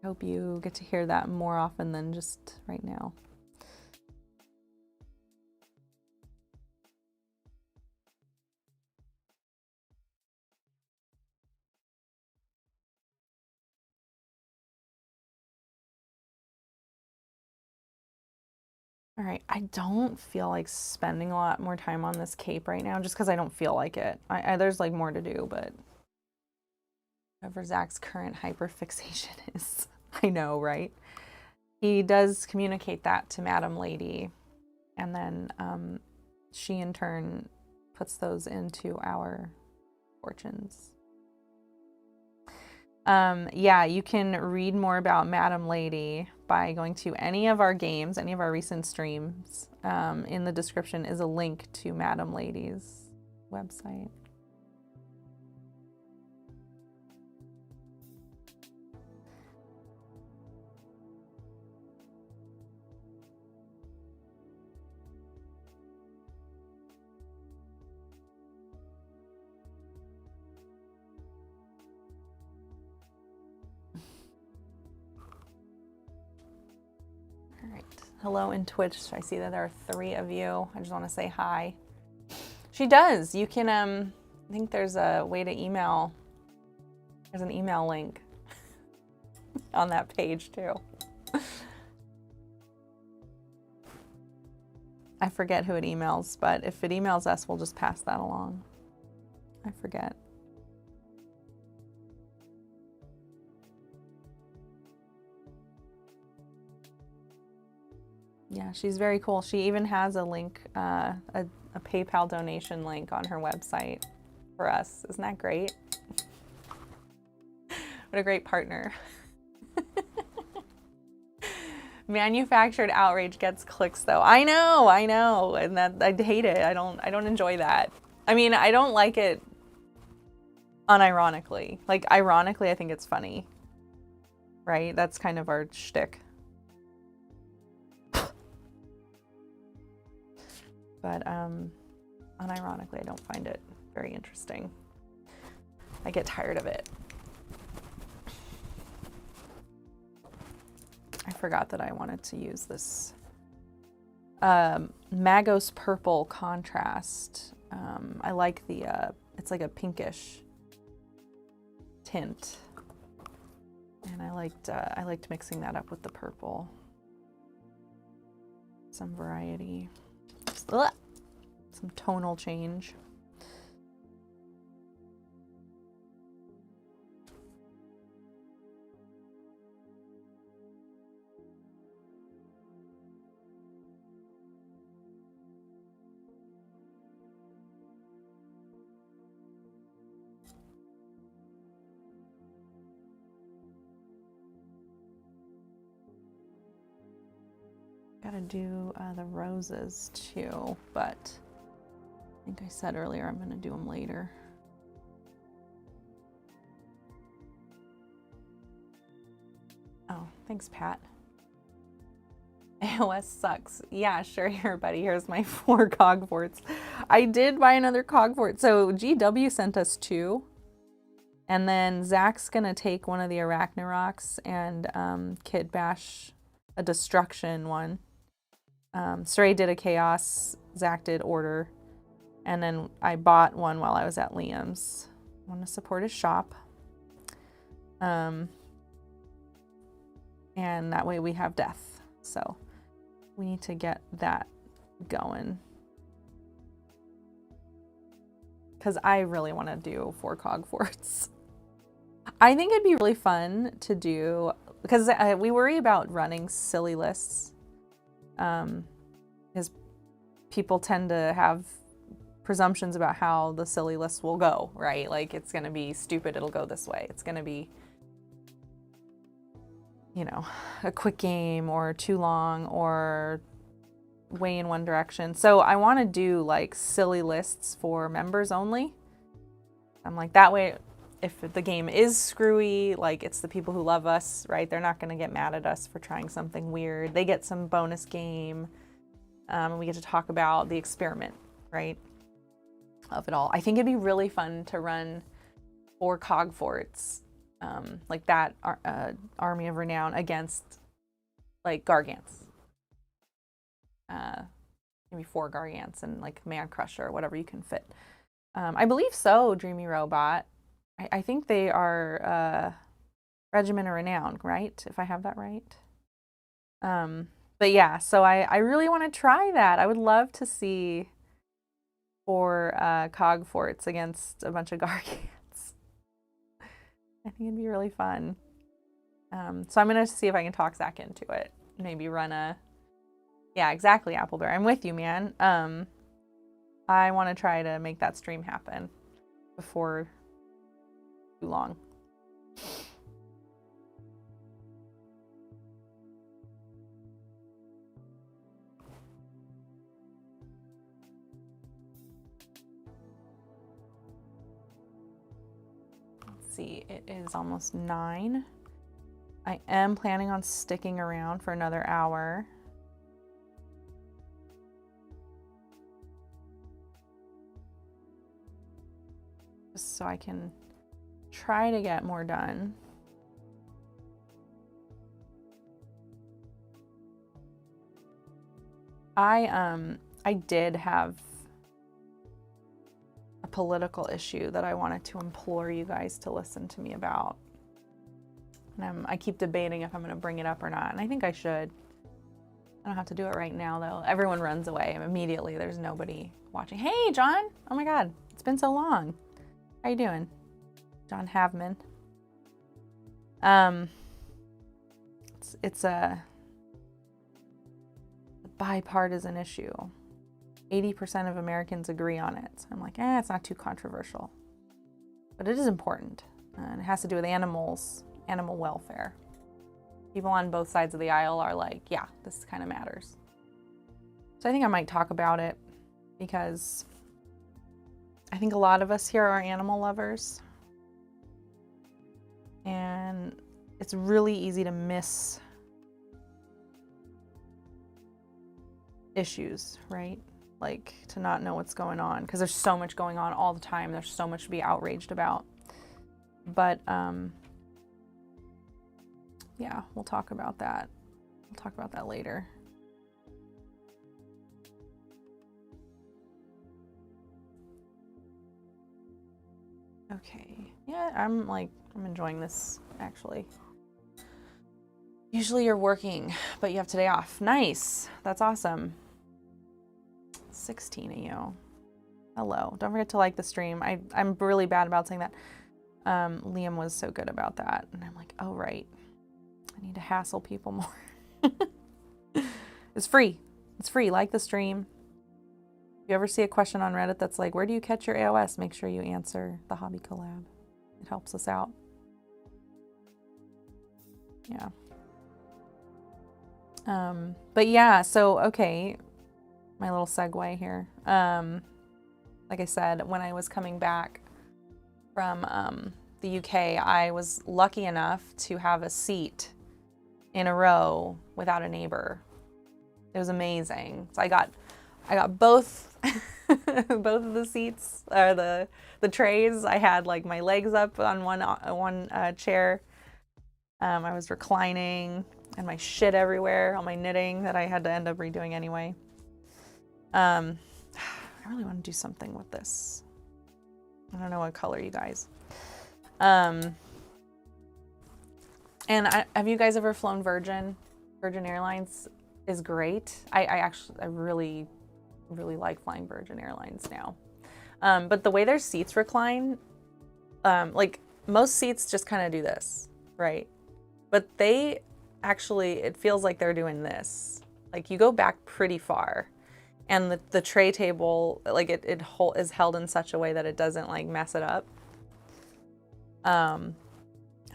I hope you get to hear that more often than just right now. All right, I don't feel like spending a lot more time on this cape right now, just because I don't feel like it. There's like more to do, but whatever Zach's current hyperfixation is, I know, right? He does communicate that to Madam Lady, and then she in turn puts those into our fortunes. Yeah, you can read more about Madam Lady by going to any of our games, any of our recent streams. In the description is a link to Madam Lady's website. Hello in Twitch. I see that there are 3 of you. I just want to say hi. She does. You can, I think there's a way to email. There's an email link on that page too. I forget who it emails, but if it emails us, we'll just pass that along. I forget. Yeah, she's very cool. She even has a link, a PayPal donation link on her website for us. Isn't that great? What a great partner. Manufactured outrage gets clicks though. I know, and that I hate it. I don't enjoy that. I mean, I don't like it unironically. Like, ironically, I think it's funny. Right? That's kind of our shtick. But unironically, I don't find it very interesting. I get tired of it. I forgot that I wanted to use this Magos Purple contrast. I like the, it's like a pinkish tint. And I liked mixing that up with the purple. Some variety. Some tonal change. Gotta do the roses too, but I think I said earlier I'm gonna do them later. Oh, thanks, Pat. AOS sucks. Yeah, sure, here, buddy. Here's my 4 cog forts. I did buy another cog fort. So GW sent us 2. And then Zach's gonna take one of the Arachnaroks and Kid Bash a destruction one. Stray did a chaos, Zach did order, and then I bought one while I was at Liam's. I want to support his shop. And that way we have death. So we need to get that going. Because I really want to do 4 cog forts. I think it'd be really fun to do, because we worry about running silly lists. Because people tend to have presumptions about how the silly list will go, right? Like, it's going to be stupid, it'll go this way. It's going to be, you know, a quick game or too long or way in one direction. So I want to do like silly lists for members only. I'm like, that way, if the game is screwy, like, it's the people who love us, right? They're not going to get mad at us for trying something weird. They get some bonus game. And we get to talk about the experiment, right, of it all. I think it'd be really fun to run 4 cog forts, like that Army of Renown against, like, Gargants. Maybe 4 Gargants and, like, Man Crusher or whatever you can fit. I believe so, Dreamy Robot. I think they are Regiment of Renown, right? If I have that right. But yeah, so I really want to try that. I would love to see 4 cog forts against a bunch of Gargants. I think it'd be really fun. So I'm going to see if I can talk Zach into it. Maybe run a... Yeah, exactly, Applebear. I'm with you, man. I want to try to make that stream happen before too long. Let's see, it is almost 9. I am planning on sticking around for another hour. Just so I can try to get more done. I did have a political issue that I wanted to implore you guys to listen to me about. And I keep debating if I'm going to bring it up or not, and I think I should. I don't have to do it right now, though. Everyone runs away immediately. There's nobody watching. Hey, John! Oh my God, it's been so long. How you doing? John Havman. It's a bipartisan issue. 80% of Americans agree on it. So I'm like, it's not too controversial. But it is important. And it has to do with animals, animal welfare. People on both sides of the aisle are like, yeah, this kind of matters. So I think I might talk about it because I think a lot of us here are animal lovers. And it's really easy to miss issues, right? Like to not know what's going on because there's so much going on all the time. There's so much to be outraged about. But yeah, we'll talk about that. We'll talk about that later. Okay. Yeah, I'm enjoying this actually. Usually you're working, but you have today off. Nice. That's awesome. 16 of you. Hello. Don't forget to like the stream. I'm really bad about saying that. Liam was so good about that. And I'm like, oh, right. I need to hassle people more. It's free. It's free. Like the stream. If you ever see a question on Reddit that's like, where do you catch your AOS? Make sure you answer the hobby collab. It helps us out. Yeah. But yeah, so, okay. My little segue here. Like I said, when I was coming back from the UK, I was lucky enough to have a seat in a row without a neighbor. It was amazing. So I got both both of the seats, or the trays. I had like my legs up on one chair. I was reclining and my shit everywhere, all my knitting that I had to end up redoing anyway. I really want to do something with this. I don't know what color, you guys. And have you guys ever flown Virgin? Virgin Airlines is great. I really like flying Virgin Airlines now. But the way their seats recline, like most seats just kind of do this, right? But they actually, it feels like they're doing this. Like you go back pretty far. And the tray table, like it is held in such a way that it doesn't like mess it up. And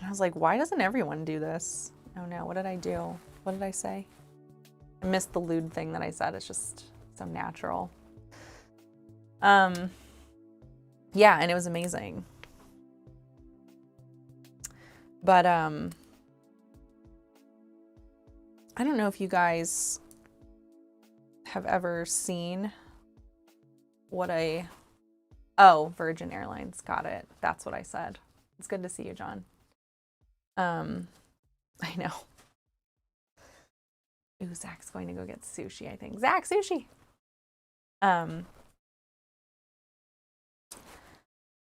I was like, why doesn't everyone do this? Oh no, what did I do? What did I say? I missed the lewd thing that I said. It's just so natural. Yeah, and it was amazing. But I don't know if you guys have ever seen what Virgin Airlines, got it. That's what I said. It's good to see you, John. I know. Ooh, Zach's going to go get sushi, I think. Zach, sushi.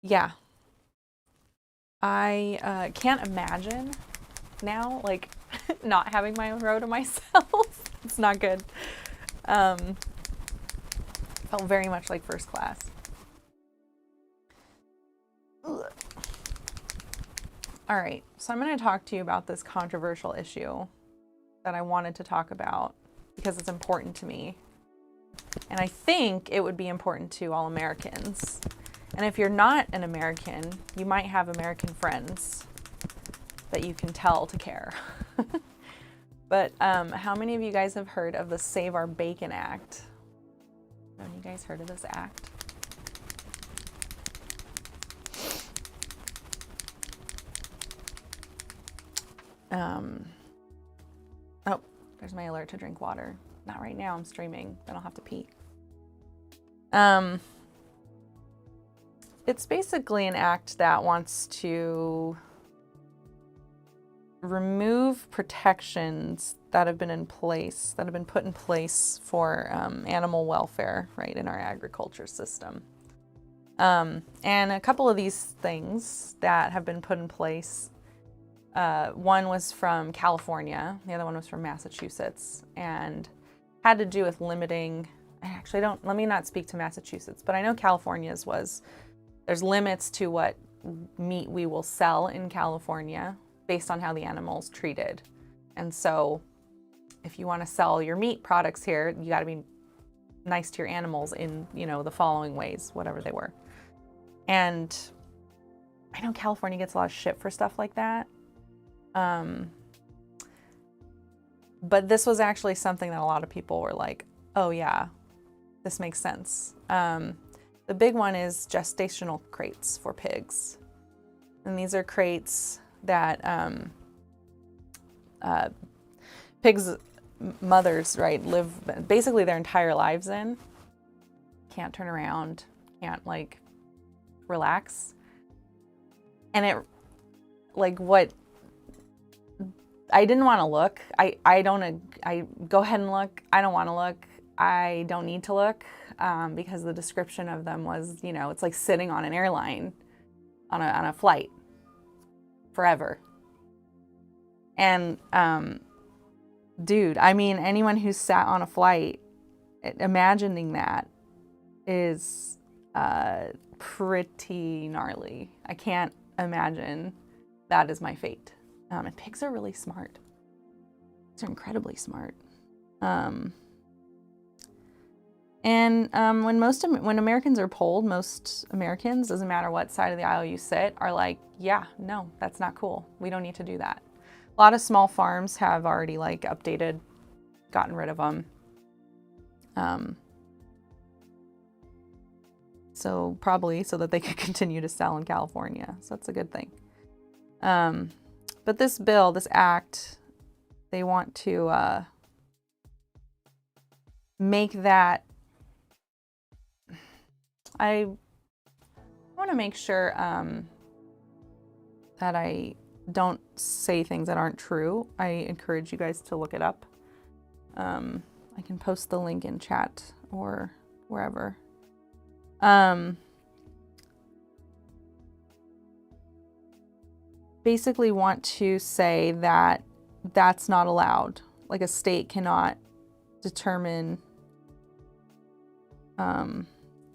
Yeah. I can't imagine now, like, not having my own row to myself. It's not good. Felt very much like first class. Ugh. All right, so I'm going to talk to you about this controversial issue that I wanted to talk about because it's important to me. And I think it would be important to all Americans. And if you're not an American, you might have American friends that you can tell to care. But how many of you guys have heard of the Save Our Bacon Act? Have you guys heard of this act? Oh, there's my alert to drink water. Not right now, I'm streaming, then I'll have to pee. It's basically an act that wants to remove protections that have been in place, that have been put in place for animal welfare, right, in our agriculture system. And a couple of these things that have been put in place, one was from California, the other one was from Massachusetts, and had to do with limiting, let me not speak to Massachusetts, but I know California's was, there's limits to what meat we will sell in California based on how the animal's treated. And so if you want to sell your meat products here, you got to be nice to your animals in, the following ways, whatever they were. And I know California gets a lot of shit for stuff like that. But this was actually something that a lot of people were like, oh yeah, this makes sense. The big one is gestational crates for pigs. And these are crates that pigs' mothers, right, live basically their entire lives in. Can't turn around, can't like relax. And it, like, what I didn't want to look. I go ahead and look. I don't want to look. I don't need to look, because the description of them was, you know, it's like sitting on an airline on a flight forever. And dude, I mean, anyone who's sat on a flight, imagining that is pretty gnarly. I can't imagine that is my fate. And pigs are really smart. They're incredibly smart. When Americans are polled, most Americans, doesn't matter what side of the aisle you sit, are like, yeah, no, that's not cool. We don't need to do that. A lot of small farms have already like updated, gotten rid of them. So probably so that they could continue to sell in California. So that's a good thing. But this bill, this act, they want to make that. I want to make sure that I don't say things that aren't true. I encourage you guys to look it up. I can post the link in chat or wherever. Basically want to say that that's not allowed. Like a state cannot determine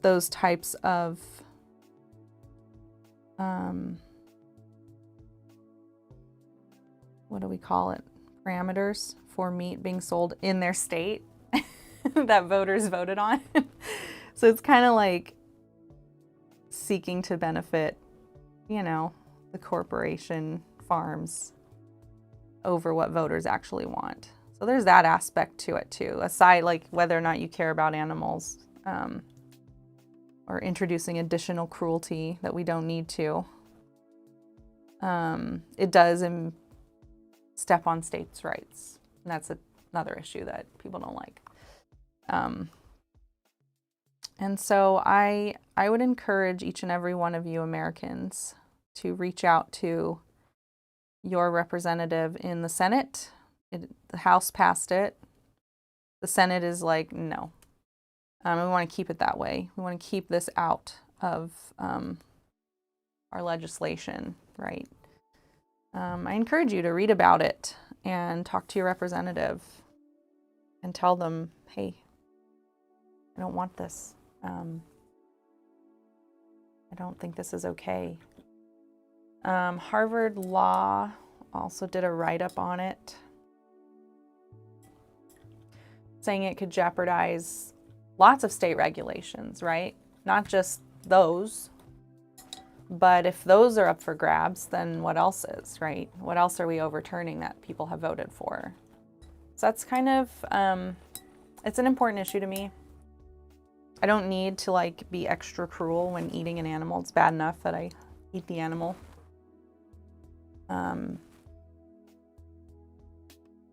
those types of what do we call it? Parameters for meat being sold in their state that voters voted on. So it's kind of like seeking to benefit, you know, the corporation farms over what voters actually want. So there's that aspect to it too, aside like whether or not you care about animals, or introducing additional cruelty that we don't need to. It does step on states' rights. And that's another issue that people don't like. And so I would encourage each and every one of you Americans to reach out to your representative in the Senate. The House passed it. The Senate is like, no. We want to keep it that way. We want to keep this out of our legislation, right? I encourage you to read about it and talk to your representative and tell them, hey, I don't want this. I don't think this is okay. Harvard Law also did a write-up on it, saying it could jeopardize lots of state regulations, right? Not just those, but if those are up for grabs, then what else is, right? What else are we overturning that people have voted for? So that's kind of, it's an important issue to me. I don't need to like be extra cruel when eating an animal. It's bad enough that I eat the animal.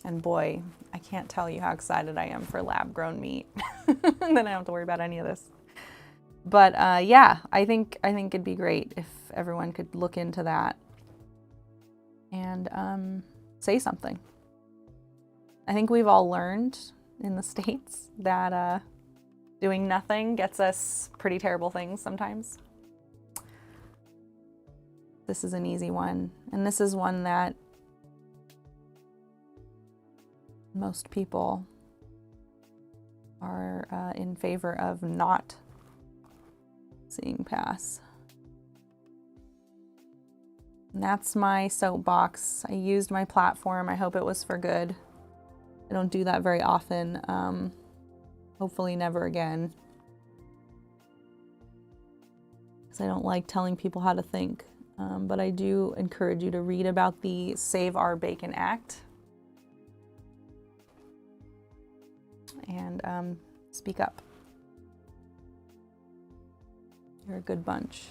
And boy, I can't tell you how excited I am for lab-grown meat. Then I don't have to worry about any of this. But yeah, I think it'd be great if everyone could look into that and say something. I think we've all learned in the States that doing nothing gets us pretty terrible things sometimes. This is an easy one, and this is one that most people are in favor of not seeing pass. And that's my soapbox. I used my platform. I hope it was for good. I don't do that very often. Hopefully never again. Because I don't like telling people how to think. But I do encourage you to read about the Save Our Bacon Act and speak up. You're a good bunch.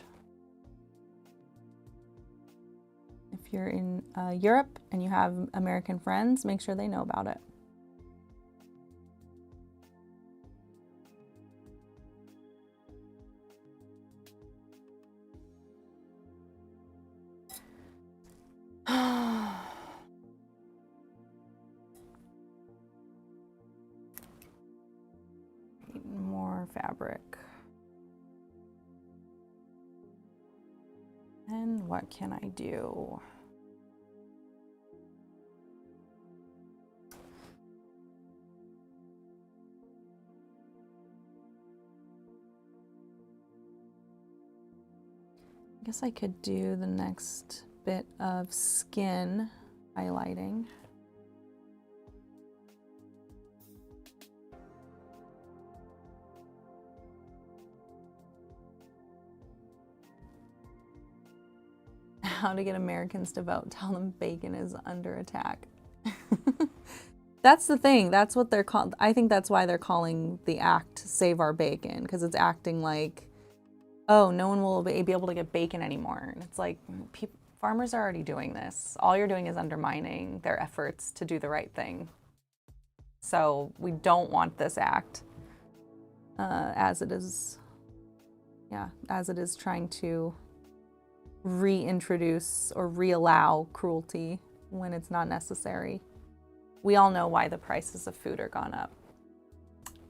If you're in Europe and you have American friends, make sure they know about it. More fabric. And what can I do? I guess I could do the next bit of skin highlighting. How to get Americans to vote. Tell them bacon is under attack. That's the thing. That's what they're called. I think that's why they're calling the act Save Our Bacon, because it's acting like, oh, no one will be able to get bacon anymore. And it's like, farmers are already doing this. All you're doing is undermining their efforts to do the right thing. So we don't want this act as it is trying to reintroduce or reallow cruelty when it's not necessary. We all know why the prices of food are gone up.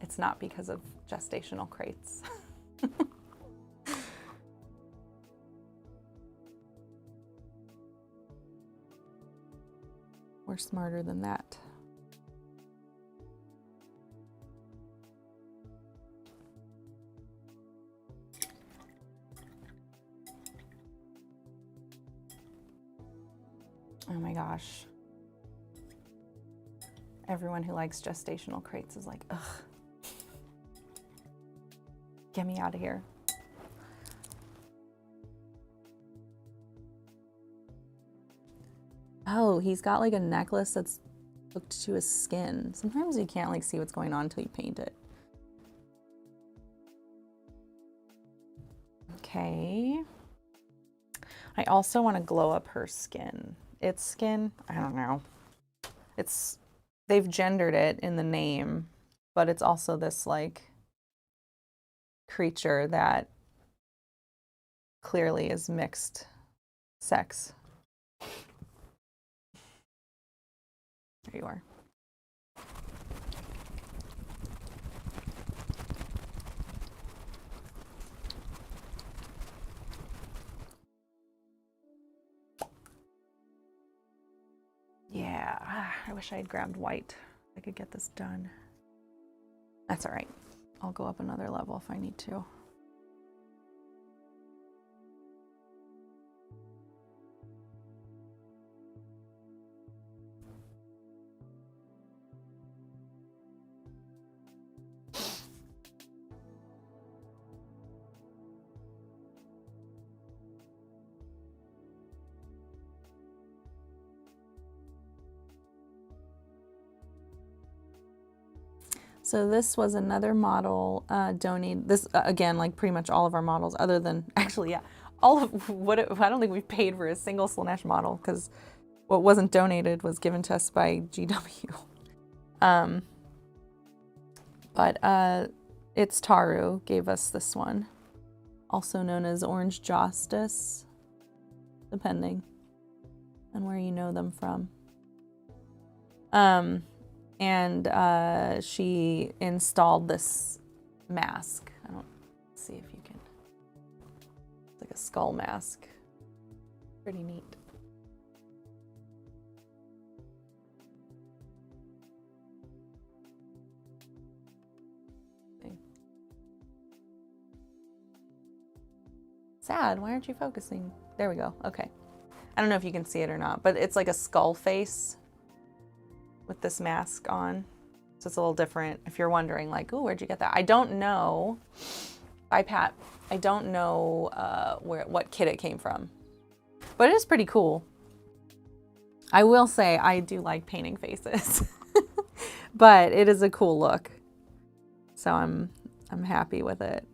It's not because of gestational crates. We're smarter than that. Oh my gosh. Everyone who likes gestational crates is like, ugh. Get me out of here. Oh, he's got like a necklace that's hooked to his skin. Sometimes you can't like see what's going on until you paint it. Okay. I also want to glow up her skin. Its skin, I don't know. They've gendered it in the name, but it's also this like creature that clearly is mixed sex. There you are. Yeah, I wish I had grabbed white. I could get this done. That's all right. I'll go up another level if I need to. So this was another model donated. This again, like pretty much all of our models, other than actually, yeah, all of what I don't think we've paid for a single Slaanesh model because what wasn't donated was given to us by GW. But it's Taru gave us this one, also known as Orange Justice, depending on where you know them from. And she installed this mask. I don't see if you can. It's like a skull mask. Pretty neat. Sad. Why aren't you focusing? There we go. Okay. I don't know if you can see it or not, but it's like a skull face with this mask on. So it's a little different if you're wondering like, oh, where'd you get that? I don't know. Bye, Pat. I don't know what kit it came from. But it is pretty cool. I will say I do like painting faces, but it is a cool look. So I'm happy with it.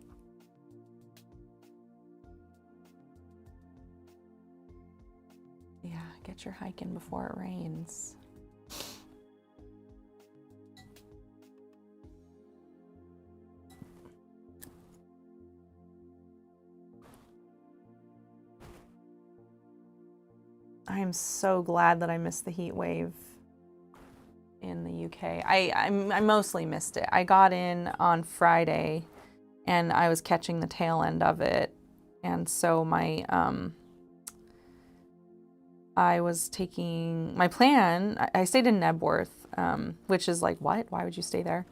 Yeah, get your hike in before it rains. I am so glad that I missed the heat wave in the UK. I mostly missed it. I got in on Friday and I was catching the tail end of it. And so I was taking my plan. I stayed in Nebworth, which is like, what? Why would you stay there?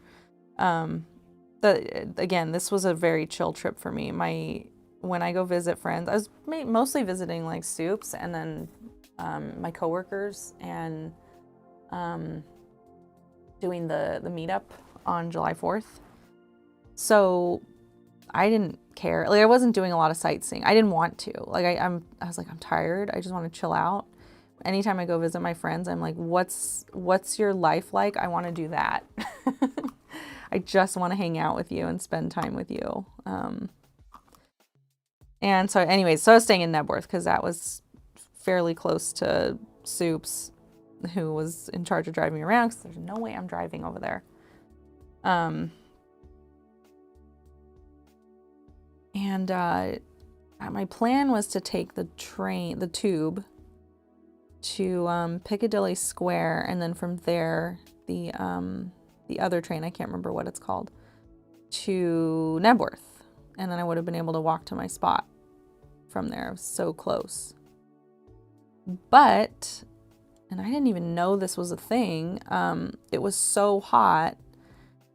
Again, this was a very chill trip for me. When I go visit friends, I was mostly visiting like Soups and then my coworkers and doing the meetup on July 4th. So I didn't care. Like I wasn't doing a lot of sightseeing. I didn't want to. Like I was like, I'm tired. I just want to chill out. Anytime I go visit my friends, I'm like, what's your life like? I want to do that. I just want to hang out with you and spend time with you. And so anyways, so I was staying in Nebworth because that was fairly close to Soups, who was in charge of driving me around because there's no way I'm driving over there. And my plan was to take the tube to Piccadilly Square, and then from there, the other train, I can't remember what it's called, to Nebworth. And then I would have been able to walk to my spot from there. It was so close. But, and I didn't even know this was a thing, it was so hot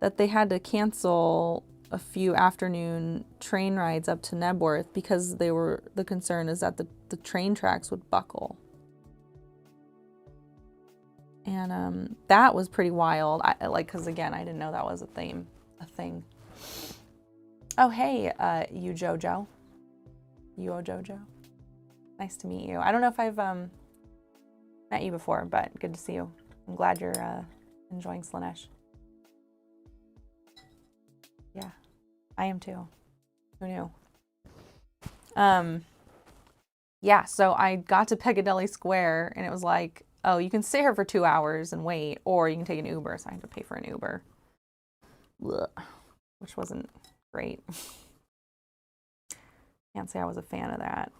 that they had to cancel a few afternoon train rides up to Nebworth because the concern is that the train tracks would buckle. And that was pretty wild. Because again, I didn't know that was a thing. Oh, hey, you Jojo. Nice to meet you. I don't know if I've met you before, but good to see you. I'm glad you're enjoying Slaanesh. Yeah, I am too. Who knew? Yeah, so I got to Piccadilly Square and it was like, oh, you can stay here for 2 hours and wait, or you can take an Uber. So I had to pay for an Uber, which wasn't great. Can't say I was a fan of that.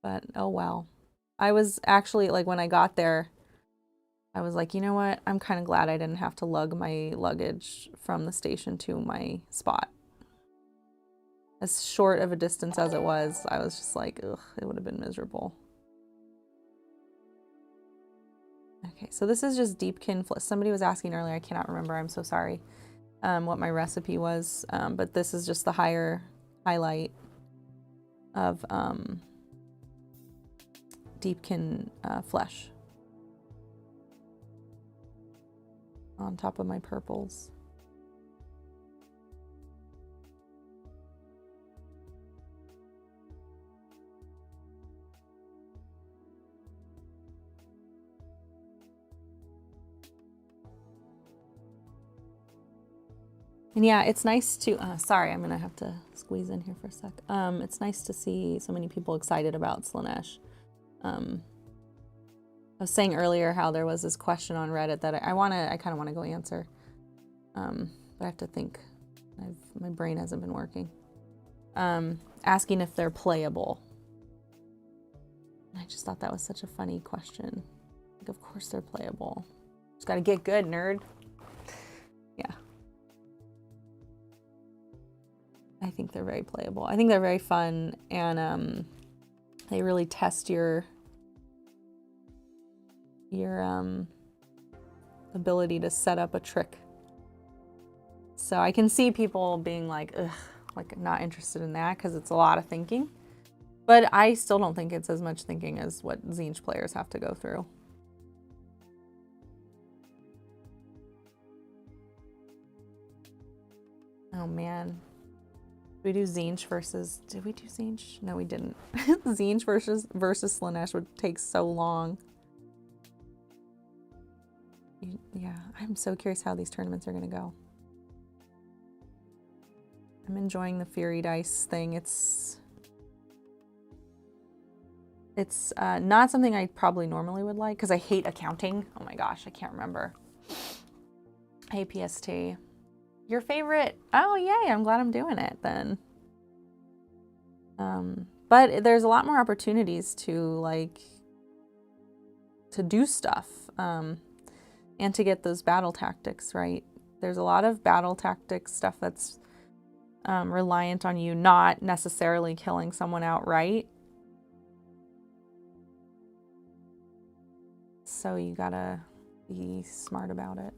But oh well. I was actually, like, when I got there, I was like, you know what? I'm kind of glad I didn't have to lug my luggage from the station to my spot. As short of a distance as it was, I was just like, ugh, it would have been miserable. Okay, so this is just deepkin. Somebody was asking earlier, I cannot remember, I'm so sorry, what my recipe was, but this is just the highlight of deepkin flesh on top of my purples. And yeah, it's nice to, sorry, I'm gonna have to squeeze in here for a sec. It's nice to see so many people excited about Slaanesh. I was saying earlier how there was this question on Reddit that I kind of want to go answer. But I have to think, my brain hasn't been working. Asking if they're playable. I just thought that was such a funny question. Like, of course they're playable. Just gotta get good, nerd. Yeah. I think they're very playable. I think they're very fun, and they really test your ability to set up a trick. So I can see people being like, ugh, like not interested in that because it's a lot of thinking. But I still don't think it's as much thinking as what Tzeentch players have to go through. Oh man. we do Tzeentch versus, did we do Tzeentch? No, we didn't. Tzeentch versus Slaanesh would take so long. Yeah, I'm so curious how these tournaments are gonna go. I'm enjoying the Fury Dice thing. It's not something I probably normally would like because I hate accounting. Oh my gosh, I can't remember. Hey, PST. Your favorite? Oh, yay, I'm glad I'm doing it then. But there's a lot more opportunities to do stuff and to get those battle tactics, right? There's a lot of battle tactics stuff that's reliant on you not necessarily killing someone outright. So you gotta be smart about it.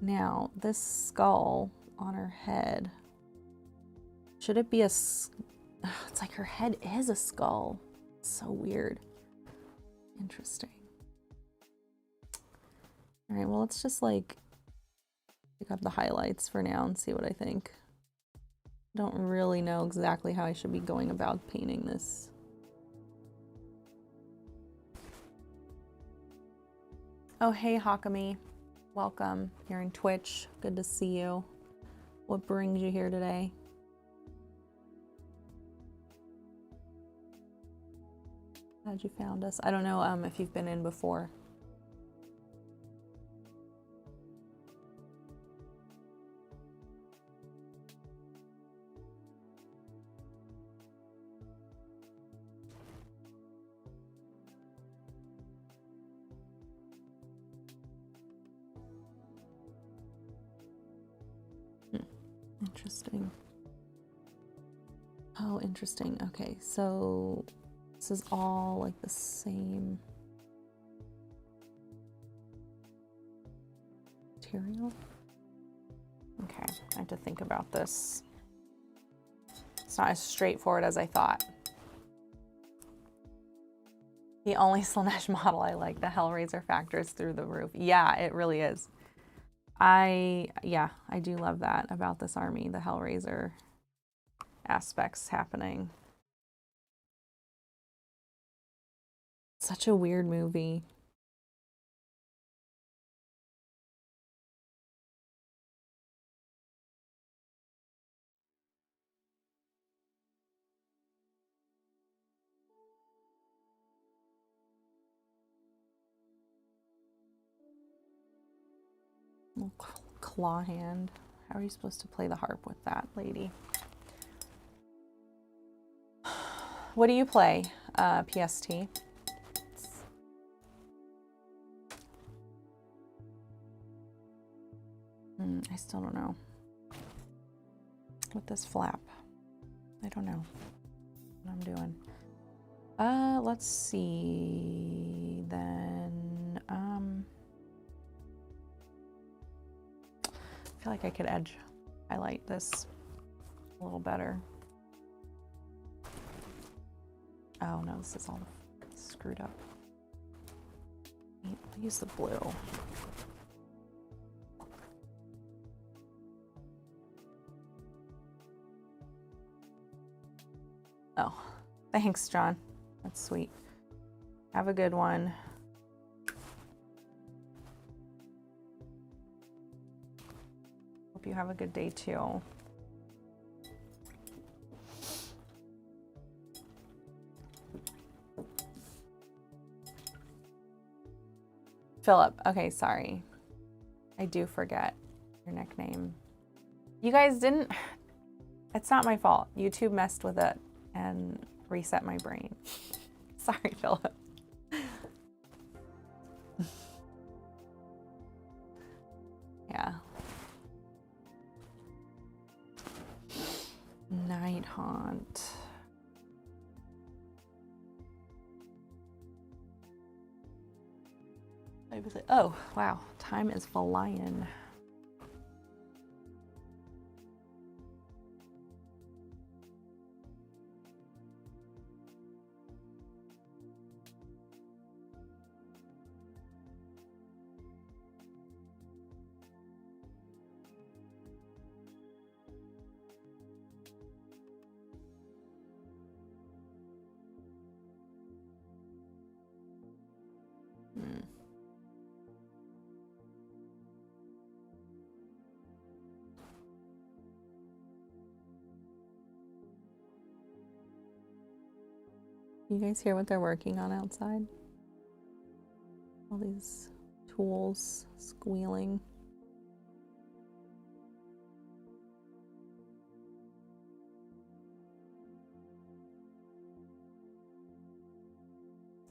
Now, this skull on her head, should it be a... It's like her head is a skull. It's so weird. Interesting. All right, well, let's just like pick up the highlights for now and see what I think. I don't really know exactly how I should be going about painting this. Oh, hey, Hakami. Welcome. You're in Twitch. Good to see you. What brings you here today? How'd you found us? I don't know if you've been in before. Interesting. Oh, interesting. Okay, so this is all like the same material. Okay, I have to think about this. It's not as straightforward as I thought. The only Slaanesh model I like, the Hellraiser factor is through the roof. Yeah, it really is. I do love that about this army, the Hellraiser aspects happening. Such a weird movie. Little claw hand. How are you supposed to play the harp with that, lady? What do you play, PST? I still don't know. With this flap. I don't know what I'm doing. Let's see then. I feel like I could highlight this a little better. Oh no, this is all screwed up. I'll use the blue. Oh, thanks, John. That's sweet. Have a good one. Hope you have a good day too. Philip. Okay, sorry. I do forget your nickname. You guys didn't... It's not my fault. YouTube messed with it and reset my brain. Sorry, Philip. Yeah. Night Haunt. I was like, oh, wow. Time is flying. You guys hear what they're working on outside? All these tools squealing.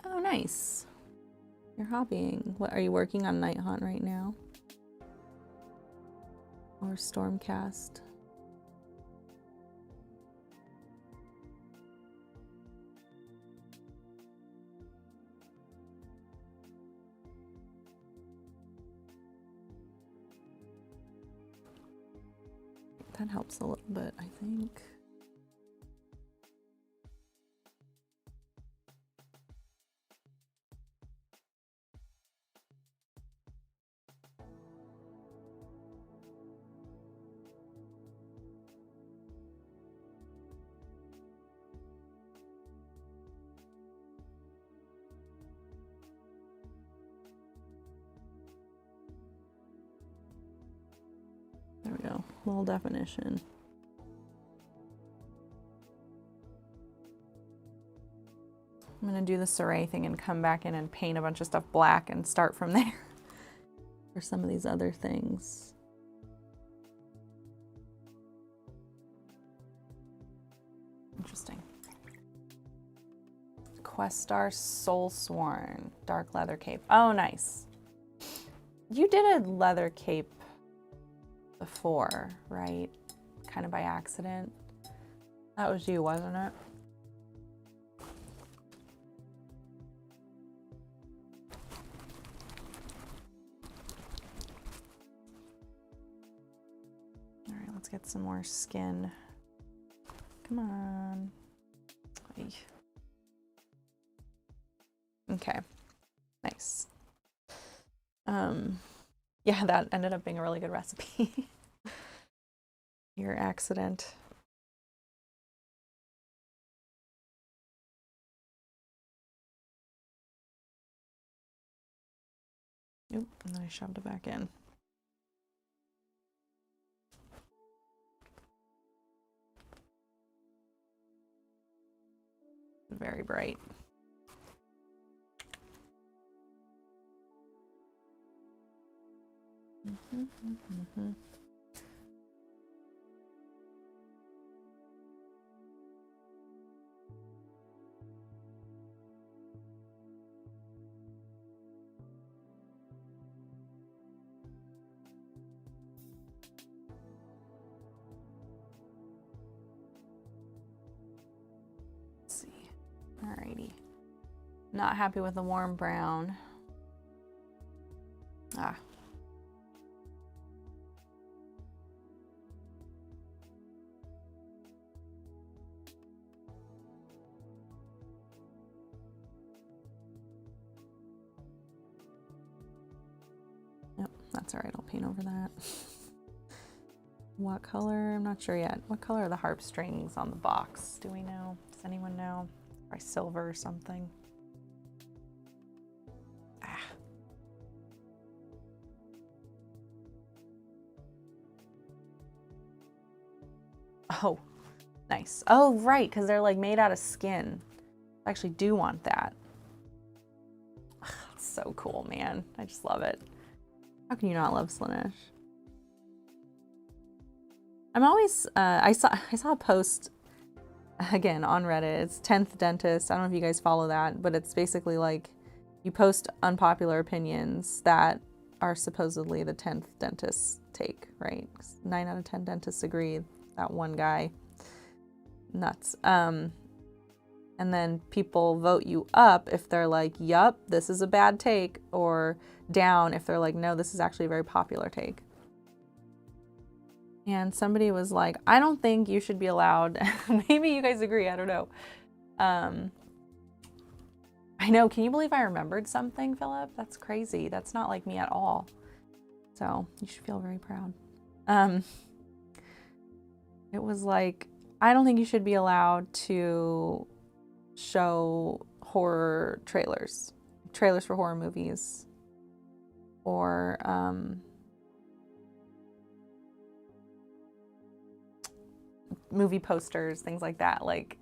Oh, nice. You're hobbying. What, are you working on Night Haunt right now? Or Stormcast? That helps a little bit, I think. There we go, little definition. I'm gonna do the Saray thing and come back in and paint a bunch of stuff black and start from there for some of these other things. Interesting. Questar Soulsworn, dark leather cape. Oh, nice. You did a leather cape before, right? Kind of by accident. That was you, wasn't it? All right, let's get some more skin. Come on. Okay, nice. Yeah, that ended up being a really good recipe. Your accident. Oop, and then I shoved it back in. Very bright. Let's see. Alrighty. Not happy with the warm brown. Ah. Yep, that's all right. I'll paint over that. What color? I'm not sure yet. What color are the harp strings on the box? Do we know? Does anyone know? By silver or something? Ah. Oh, nice. Oh, right, because they're like made out of skin. I actually do want that. It's so cool, man. I just love it. How can you not love Slaanesh? I'm always, I saw a post again on Reddit. It's 10th Dentist. I don't know if you guys follow that, but it's basically like you post unpopular opinions that are supposedly the 10th dentist's take, right? 9 out of 10 dentists agree. That one guy, nuts. And then people vote you up if they're like, yup, this is a bad take, or down if they're like, no, this is actually a very popular take. And somebody was like, I don't think you should be allowed. Maybe you guys agree, I don't know. I know, can you believe I remembered something, Philip? That's crazy. That's not like me at all. So you should feel very proud. It was like, I don't think you should be allowed to show horror trailers for horror movies, or movie posters, things like that. Like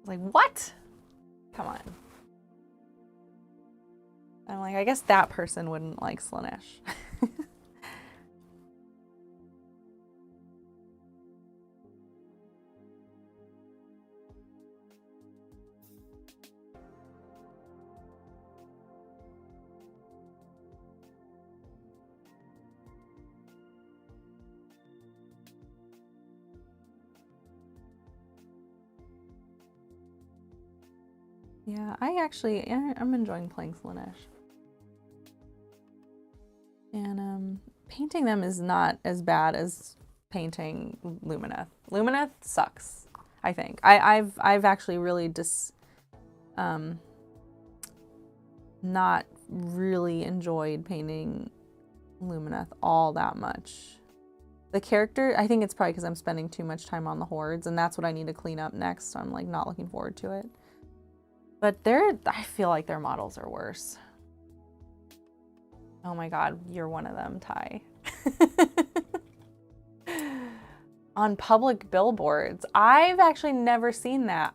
what? come on. I'm like, I guess that person wouldn't like Slaanesh. Yeah, I'm enjoying playing Slaanesh. And painting them is not as bad as painting Lumineth. Lumineth sucks, I think. I've actually really not really enjoyed painting Lumineth all that much. The character, I think it's probably because I'm spending too much time on the hordes, and that's what I need to clean up next, so I'm like not looking forward to it. But I feel like their models are worse. Oh my god, you're one of them, Ty. On public billboards. I've actually never seen that.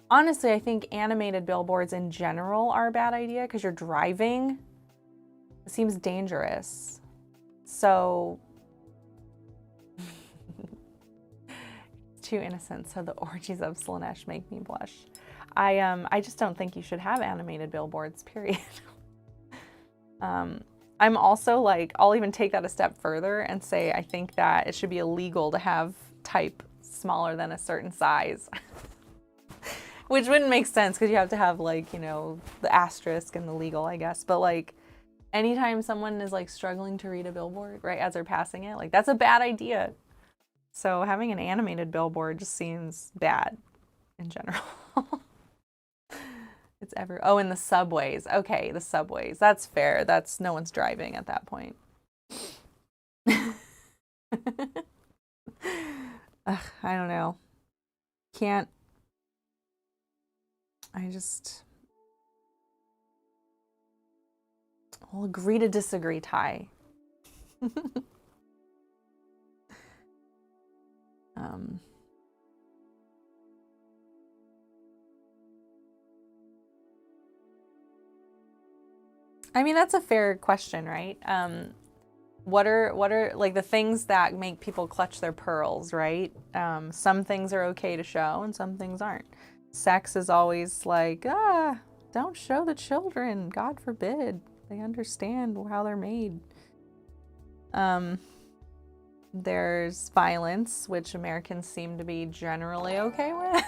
Honestly, I think animated billboards in general are a bad idea because you're driving. It seems dangerous. So, too innocent, so the orgies of Slaanesh make me blush. I just don't think you should have animated billboards, period. I'm also like, I'll even take that a step further and say I think that it should be illegal to have type smaller than a certain size. Which wouldn't make sense because you have to have like, you know, the asterisk and the legal, I guess. But like, anytime someone is like struggling to read a billboard, right, as they're passing it, like that's a bad idea. So having an animated billboard just seems bad in general. It's oh, in the subways. Okay, the subways. That's fair. That's no one's driving at that point. Ugh, I don't know. We'll agree to disagree, Ty. I mean, that's a fair question, right? What are like the things that make people clutch their pearls, right? Some things are okay to show and some things aren't. Sex is always like, don't show the children, God forbid. They understand how they're made. There's violence, which Americans seem to be generally okay with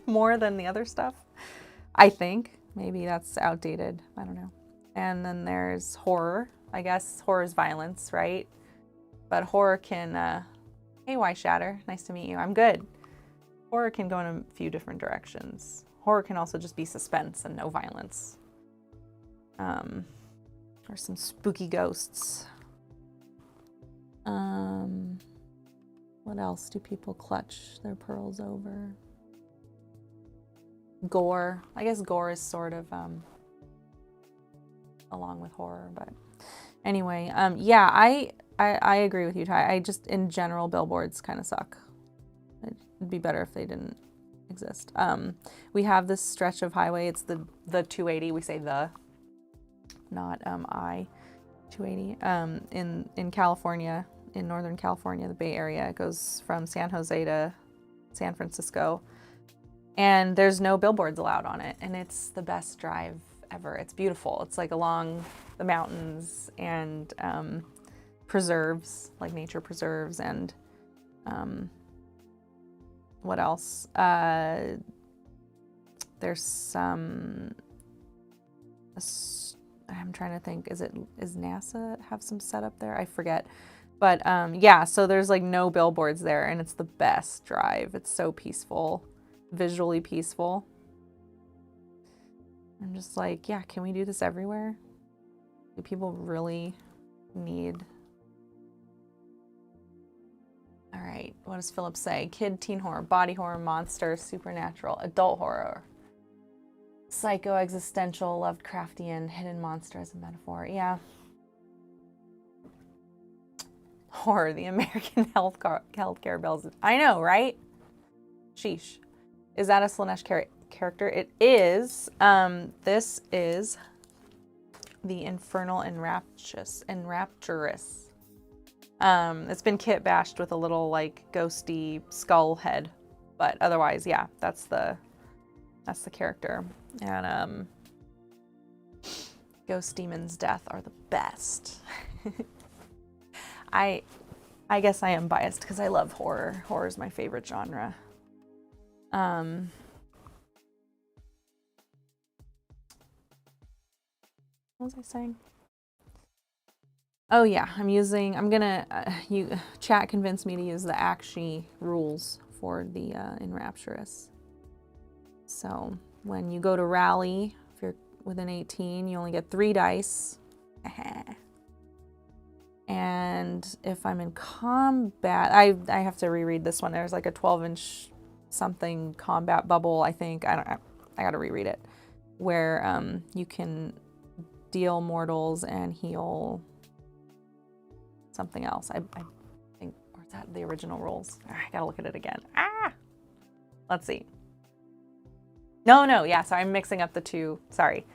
more than the other stuff. I think maybe that's outdated. I don't know. And then there's horror. I guess horror is violence, right? But horror can, hey, Y Shatter, nice to meet you. I'm good. Horror can go in a few different directions. Horror can also just be suspense and no violence. Or some spooky ghosts. What else do people clutch their pearls over? Gore. I guess gore is sort of along with horror, but anyway, yeah, I agree with you, Ty. I just, in general, billboards kind of suck. It'd be better if they didn't exist. We have this stretch of highway. It's the 280. We say the, not I-280. In California, in Northern California, the Bay Area. It goes from San Jose to San Francisco. And there's no billboards allowed on it. And it's the best drive ever. It's beautiful. It's like along the mountains and preserves, like nature preserves, and what else? There's some, I'm trying to think, is NASA have some set up there? I forget. But yeah, so there's like no billboards there, and it's the best drive. It's so peaceful, visually peaceful. I'm just like, yeah, can we do this everywhere? Do people really need? All right, what does Philip say? Kid, teen horror, body horror, monster, supernatural, adult horror, psycho, existential, Lovecraftian, hidden monster as a metaphor. Yeah. Horror, the American healthcare bills. I know, right? Sheesh. Is that a Slaanesh character? It is. This is the Infernal Enrapturous. It's been kit bashed with a little like ghosty skull head, but otherwise, yeah, that's the character. And Ghost Demon's Death are the best. I guess I am biased because I love horror. Horror is my favorite genre. What was I saying? Oh yeah, I'm gonna, chat convinced me to use the Akshi rules for the Enrapturous. So when you go to rally, if you're within 18, you only get 3 dice. And if I'm in combat, I have to reread this one. There's like a 12-inch something combat bubble, I think. I gotta reread it. Where you can deal mortals and heal something else. I think, or is that the original rules? I gotta look at it again. Let's see. No, yeah, sorry, I'm mixing up the two, sorry.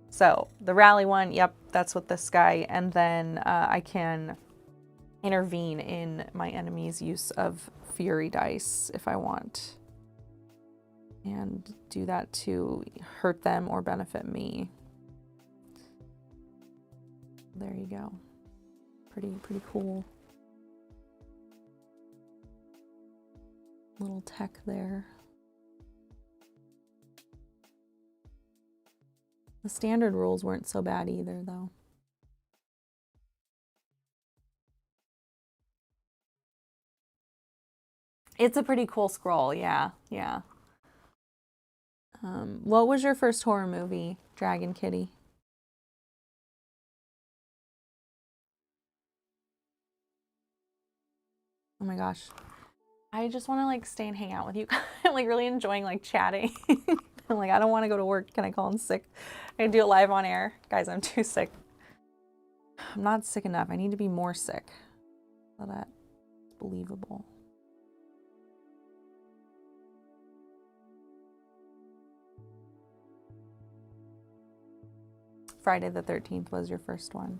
So the rally one, yep, that's with this guy. And then I can intervene in my enemy's use of fury dice if I want. And do that to hurt them or benefit me. There you go. Pretty cool. Little tech there. The standard rules weren't so bad either, though. It's a pretty cool scroll, yeah. What was your first horror movie, Dragon Kitty? Oh my gosh. I just want to like stay and hang out with you. I'm like really enjoying like chatting. I'm like, I don't want to go to work. Can I call in sick? I can do it live on air. Guys, I'm too sick. I'm not sick enough. I need to be more sick so that it's believable. Friday the 13th was your first one.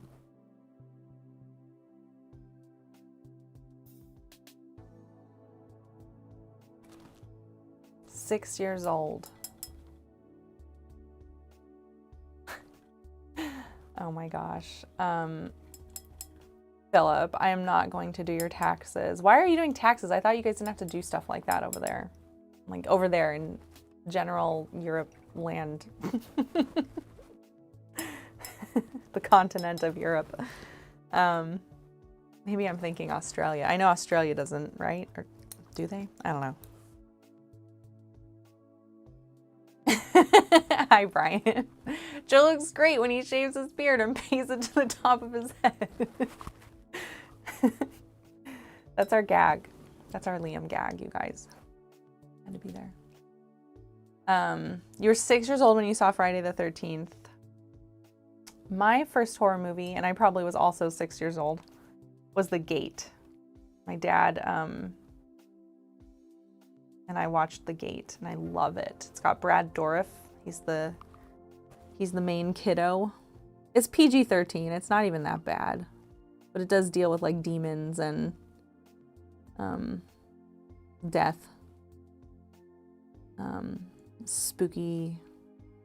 Six years old. Oh my gosh. Philip, I am not going to do your taxes. Why are you doing taxes? I thought you guys didn't have to do stuff like that over there. Like over there in general Europe land. The continent of Europe. Maybe I'm thinking Australia. I know Australia doesn't, right? Or do they? I don't know. Hi, Brian. Joe looks great when he shaves his beard and pays it to the top of his head. That's our gag. That's our Liam gag, you guys. Had to be there. You were 6 years old when you saw Friday the 13th. My first horror movie, and I probably was also 6 years old, was The Gate. My dad and I watched The Gate, and I love it. It's got Brad Dourif. He's the main kiddo. It's PG-13. It's not even that bad, but it does deal with like demons and death. Spooky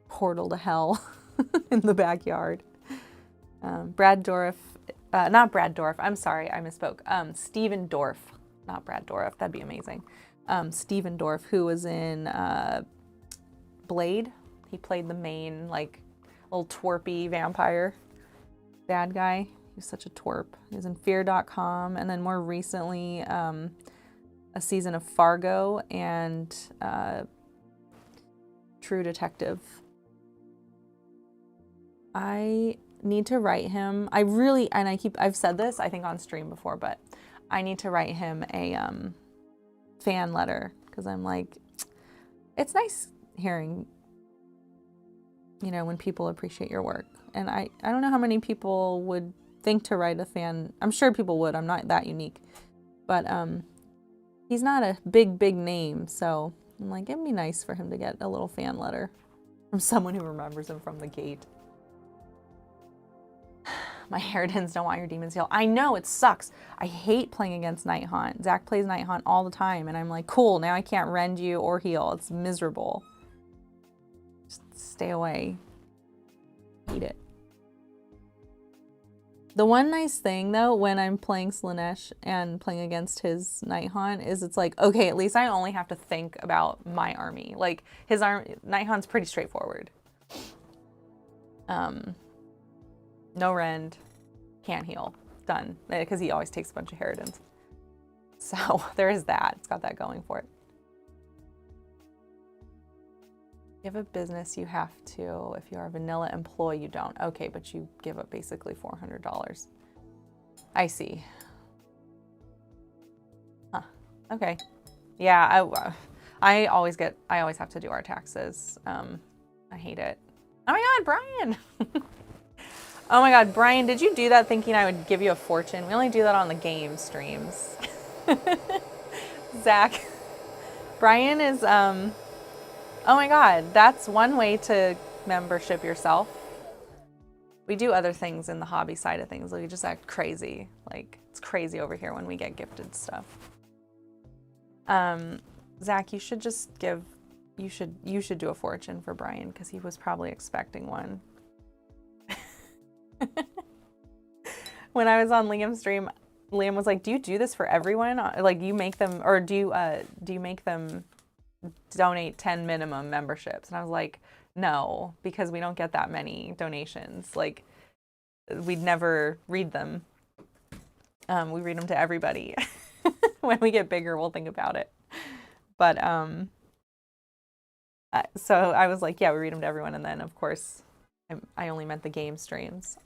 portal to hell in the backyard. Brad Dourif, not Brad Dourif. I'm sorry, I misspoke. Stephen Dorff, not Brad Dourif. That'd be amazing. Stephen Dorff, who was in Blade. He played the main, like, little twerpy vampire bad guy. He's such a twerp. He was in Fear.com, and then more recently, a season of Fargo and True Detective. I need to write him. I've said this, I think, on stream before, but I need to write him a fan letter, because I'm like, it's nice hearing, you know, when people appreciate your work. And I don't know how many people would think to write a fan. I'm sure people would. I'm not that unique. But he's not a big name, so I'm like, it'd be nice for him to get a little fan letter from someone who remembers him from the gate. My Harridans don't want your demons heal. I know, it sucks. I hate playing against Night Haunt. Zach plays Night Haunt all the time, and I'm like, cool, now I can't rend you or heal. It's miserable. Just stay away. Eat it. The one nice thing, though, when I'm playing Slaanesh and playing against his Night Haunt is it's like, okay, at least I only have to think about my army. Like, his Night Haunt's pretty straightforward. No rend, can't heal, done. Because he always takes a bunch of Harridans. So there is that. It's got that going for it. If you have a business, you have to. If you are a vanilla employee, you don't. Okay, but you give up basically $400. I see. Huh. Okay. Yeah, I always have to do our taxes. I hate it. Oh my God, Brian! Oh my God, Brian, did you do that thinking I would give you a fortune? We only do that on the game streams. Zach. Brian is, oh my God, that's one way to membership yourself. We do other things in the hobby side of things. We just act crazy. Like, it's crazy over here when we get gifted stuff. Zach, you should just give, you should do a fortune for Brian because he was probably expecting one. When I was on Liam's stream, Liam was like, do you do this for everyone? Like, you make them, or do you make them donate 10 minimum memberships? And I was like, no, because we don't get that many donations. Like, we'd never read them. We read them to everybody. When we get bigger, we'll think about it. But, so I was like, yeah, we read them to everyone. And then, of course, I only meant the game streams.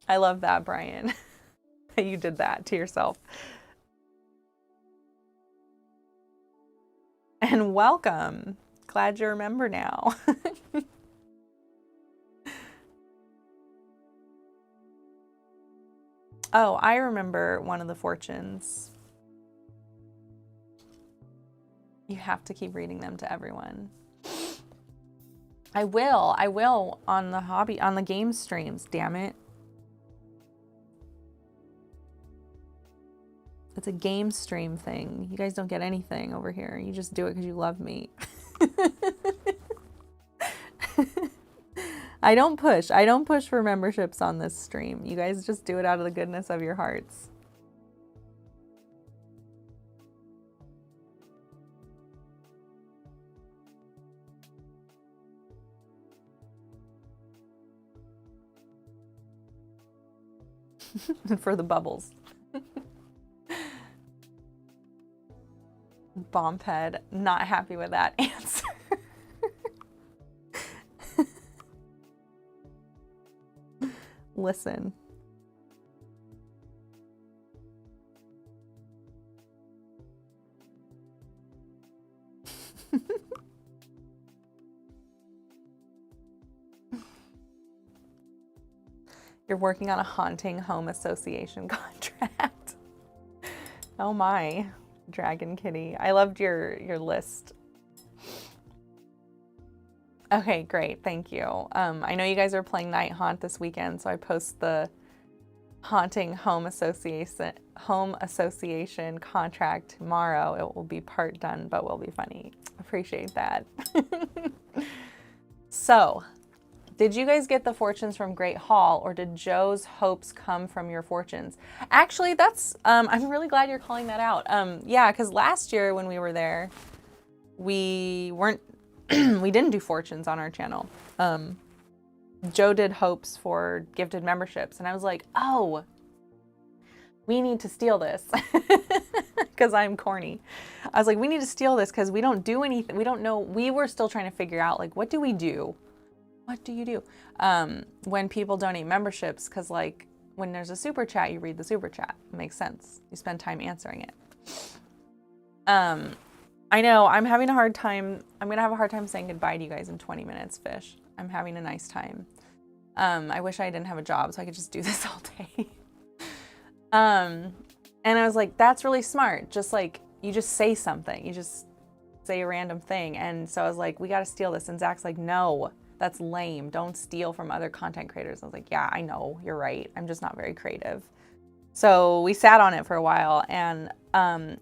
I love that, Brian. You did that to yourself. And welcome. Glad you remember now. Oh, I remember one of the fortunes. You have to keep reading them to everyone. I will on the game streams, damn it. It's a game stream thing. You guys don't get anything over here. You just do it because you love me. I don't push for memberships on this stream. You guys just do it out of the goodness of your hearts. For the bubbles. Bombhead, not happy with that answer. Listen. You're working on a haunting home association contract. Oh my, Dragon Kitty. I loved your list. Okay, great. Thank you. I know you guys are playing Night Haunt this weekend, so I post the haunting home association contract tomorrow. It will be part done, but will be funny. Appreciate that. So, did you guys get the fortunes from Great Hall, or did Joe's hopes come from your fortunes? Actually, that's, I'm really glad you're calling that out. Yeah, because last year when we were there, we didn't do fortunes on our channel. Joe did hopes for gifted memberships, and I was like, oh, we need to steal this because I'm corny. I was like, we need to steal this because we don't do anything. We don't know. We were still trying to figure out, like, what do we do? What do you do when people donate memberships? Because, like, when there's a super chat, you read the super chat. It makes sense. You spend time answering it. I know I'm having a hard time. I'm going to have a hard time saying goodbye to you guys in 20 minutes, Fish. I'm having a nice time. I wish I didn't have a job so I could just do this all day. And I was like, that's really smart. Just like, you just say something. You just say a random thing. And so I was like, we got to steal this. And Zach's like, no, that's lame. Don't steal from other content creators. I was like, yeah, I know. You're right. I'm just not very creative. So we sat on it for a while. And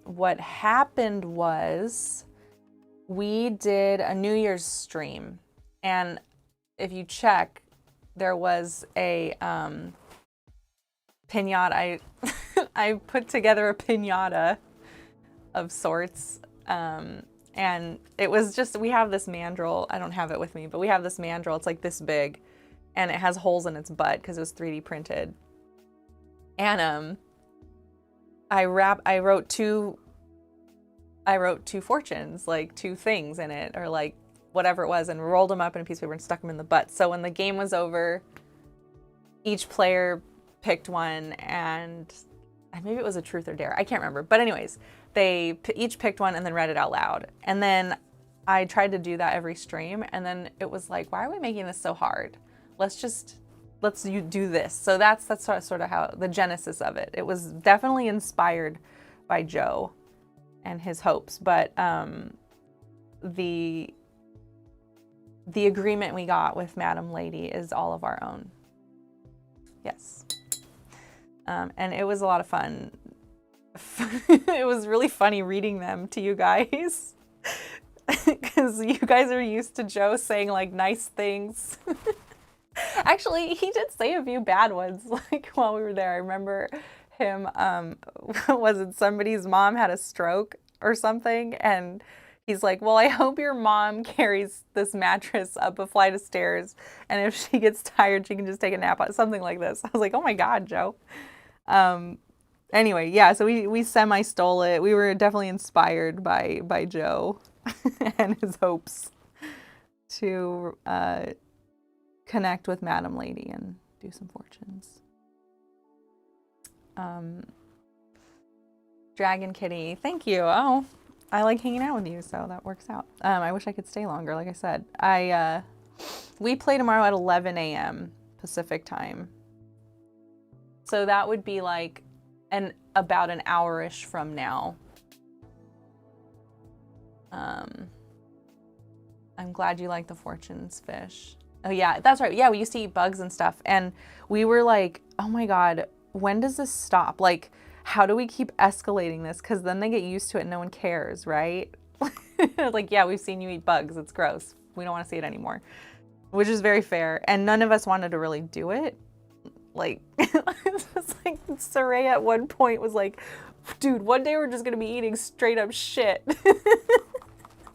what happened was we did a New Year's stream. And if you check, there was a pinata. I put together a pinata of sorts. And it was just, we have this mandrel. I don't have it with me, but we have this mandrel. It's like this big and it has holes in its butt because it was 3D printed. And I wrote two fortunes, like 2 things in it, or like whatever it was, and rolled them up in a piece of paper and stuck them in the butt. So when the game was over, each player picked one, and maybe it was a truth or dare. I can't remember. But anyways, they each picked one and then read it out loud. And then I tried to do that every stream. And then it was like, why are we making this so hard? Let's you do this. So that's sort of how the genesis of it. It was definitely inspired by Joe and his hopes. But the agreement we got with Madam Lady is all of our own. Yes. And it was a lot of fun. It was really funny reading them to you guys because you guys are used to Joe saying like nice things. Actually, he did say a few bad ones like while we were there. I remember him, was it somebody's mom had a stroke or something? And he's like, well, I hope your mom carries this mattress up a flight of stairs. And if she gets tired, she can just take a nap on something like this. I was like, oh my God, Joe. Anyway, yeah, so we semi-stole it. We were definitely inspired by Joe and his hopes to connect with Madam Lady and do some fortunes. Dragon Kitty, thank you. Oh, I like hanging out with you, so that works out. I wish I could stay longer, like I said. We play tomorrow at 11 a.m. Pacific time. So that would be like about an hour-ish from now. I'm glad you like the fortunes fish. Oh yeah, that's right. Yeah, we used to eat bugs and stuff. And we were like, oh my God, when does this stop? Like, how do we keep escalating this? Because then they get used to it and no one cares, right? Like, yeah, we've seen you eat bugs. It's gross. We don't want to see it anymore. Which is very fair. And none of us wanted to really do it. Like, it's just like Saray at one point was like, dude, one day we're just going to be eating straight up shit.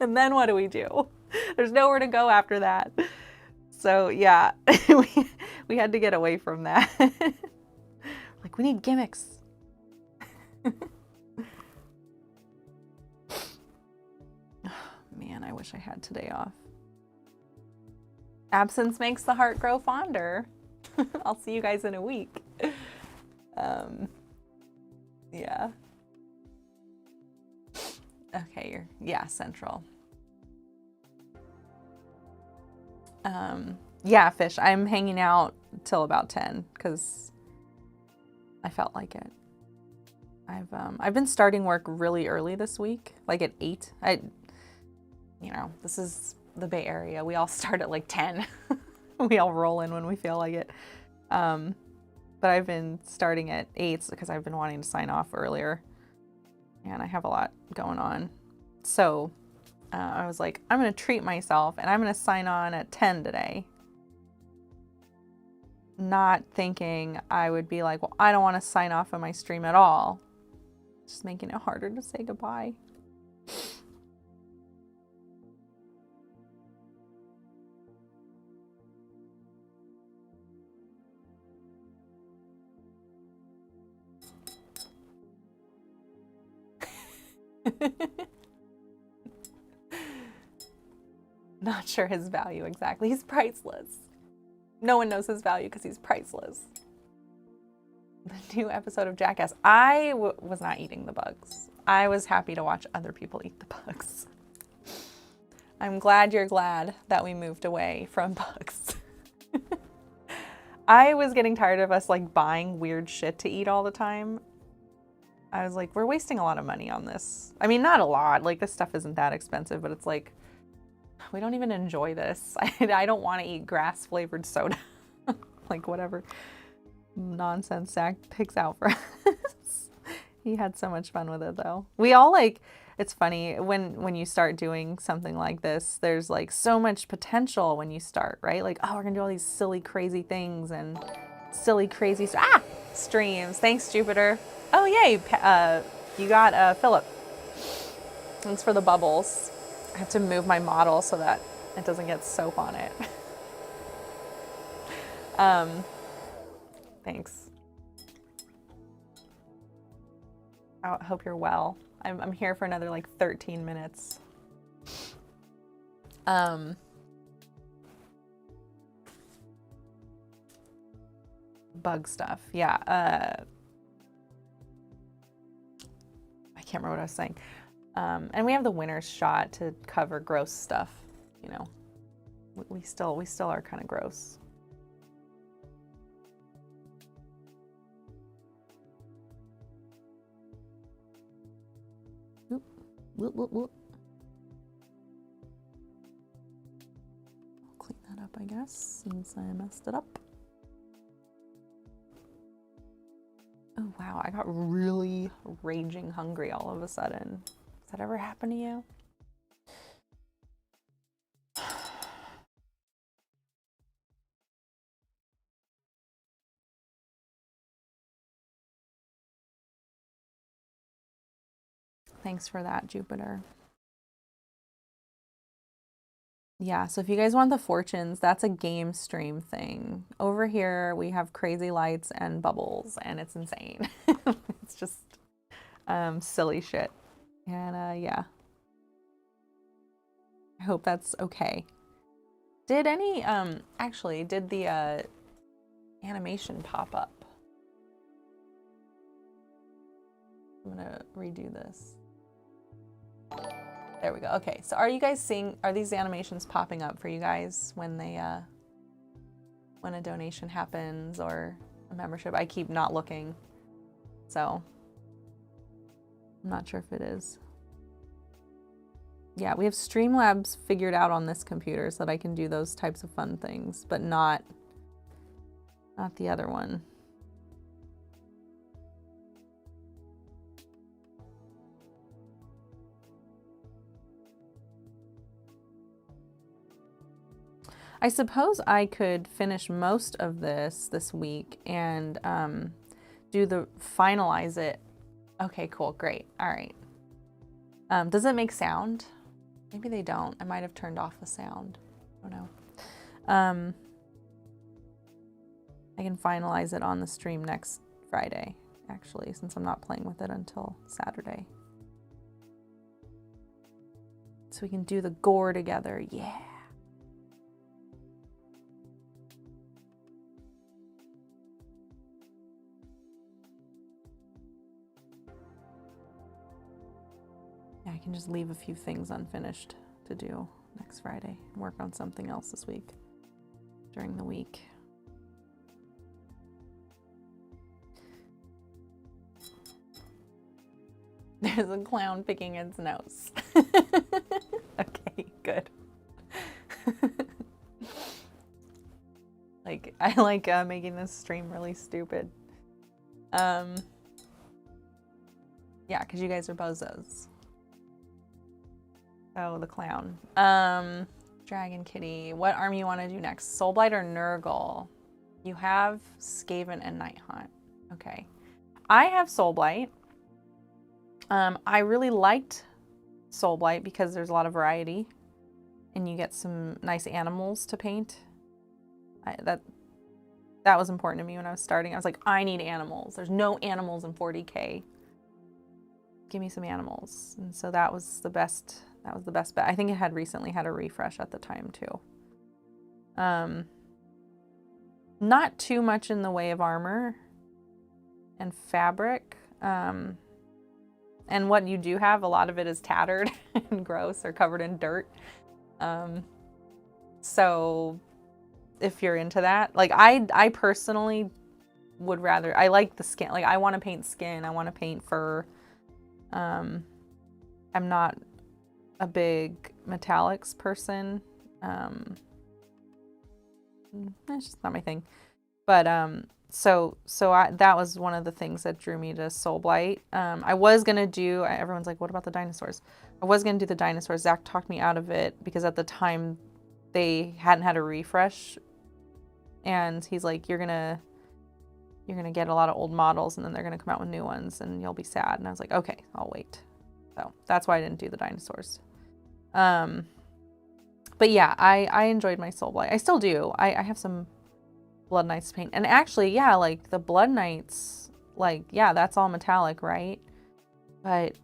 And then what do we do? There's nowhere to go after that. So yeah, we had to get away from that. Like, we need gimmicks. Man, I wish I had today off. Absence makes the heart grow fonder. I'll see you guys in a week. Yeah. Okay, yeah, Central. Yeah, Fish, I'm hanging out till about 10 because I felt like it. I've been starting work really early this week, like at 8. You know, this is the Bay Area. We all start at like 10. We all roll in when we feel like it. But I've been starting at 8 because I've been wanting to sign off earlier. And I have a lot going on. So I was like, I'm going to treat myself and I'm going to sign on at 10 today. Not thinking I would be like, well, I don't want to sign off on my stream at all. Just making it harder to say goodbye. Not sure his value exactly. He's priceless. No one knows his value because he's priceless. The new episode of Jackass. I was not eating the bugs. I was happy to watch other people eat the bugs. I'm glad you're glad that we moved away from bugs. I was getting tired of us like buying weird shit to eat all the time. I was like, we're wasting a lot of money on this. I mean, not a lot. Like, this stuff isn't that expensive, but it's like, we don't even enjoy this. I don't want to eat grass-flavored soda. Like, whatever nonsense Zach picks out for us. He had so much fun with it, though. We all, like, it's funny, when you start doing something like this, there's, like, so much potential when you start, right? Like, oh, we're going to do all these silly, crazy things and silly, crazy streams. Thanks, Jupiter. Oh, yay. You got Philip. Thanks for the bubbles. I have to move my model so that it doesn't get soap on it. Thanks. I hope you're well. I'm here for another like 13 minutes. Bug stuff. Yeah. I can't remember what I was saying. And we have the winner's shot to cover gross stuff. You know, we still are kind of gross. Oop. Whoop, whoop, whoop. I'll clean that up, I guess, since I messed it up. Oh wow, I got really raging hungry all of a sudden. Has that ever happened to you? Thanks for that, Jupiter. Yeah, so if you guys want the fortunes, that's a game stream thing. Over here, we have crazy lights and bubbles, and it's insane. It's just silly shit. And yeah. I hope that's okay. Did any, actually, did the animation pop up? I'm gonna redo this. There we go. Okay, so are you guys seeing, are these animations popping up for you guys when they, when a donation happens or a membership? I keep not looking, so I'm not sure if it is. Yeah, we have Streamlabs figured out on this computer so that I can do those types of fun things, but not the other one. I suppose I could finish most of this week and finalize it. Okay, cool, great, all right. Does it make sound? Maybe they don't. I might have turned off the sound. I don't know. I can finalize it on the stream next Friday, actually, since I'm not playing with it until Saturday. So we can do the gore together, yeah. Yeah, I can just leave a few things unfinished to do next Friday and work on something else this week, during the week. There's a clown picking its nose. Okay, good. Like, I like making this stream really stupid. Yeah, because you guys are bozos. Oh, the clown. Dragon Kitty. What army you want to do next? Soulblight or Nurgle? You have Skaven and Nighthaunt. Okay. I have Soulblight. I really liked Soulblight because there's a lot of variety and you get some nice animals to paint. That was important to me when I was starting. I was like, I need animals. There's no animals in 40K. Give me some animals. And so that was the best. That was the best bet. I think it had recently had a refresh at the time too. Not too much in the way of armor and fabric. And what you do have, a lot of it is tattered and gross or covered in dirt. So if you're into that, like I personally would rather, I like the skin. Like, I want to paint skin. I want to paint fur. I'm not a big metallics person. It's just not my thing. But that was one of the things that drew me to Soul Blight. I was gonna do. Everyone's like, "What about the dinosaurs?" I was gonna do the dinosaurs. Zach talked me out of it because at the time they hadn't had a refresh, and he's like, "You're gonna get a lot of old models, and then they're gonna come out with new ones, and you'll be sad." And I was like, "Okay, I'll wait." So that's why I didn't do the dinosaurs. But yeah, I enjoyed my Soul Blight. I still do. I have some Blood Knights to paint. And actually, yeah, like the Blood Knights, like, yeah, that's all metallic, right? But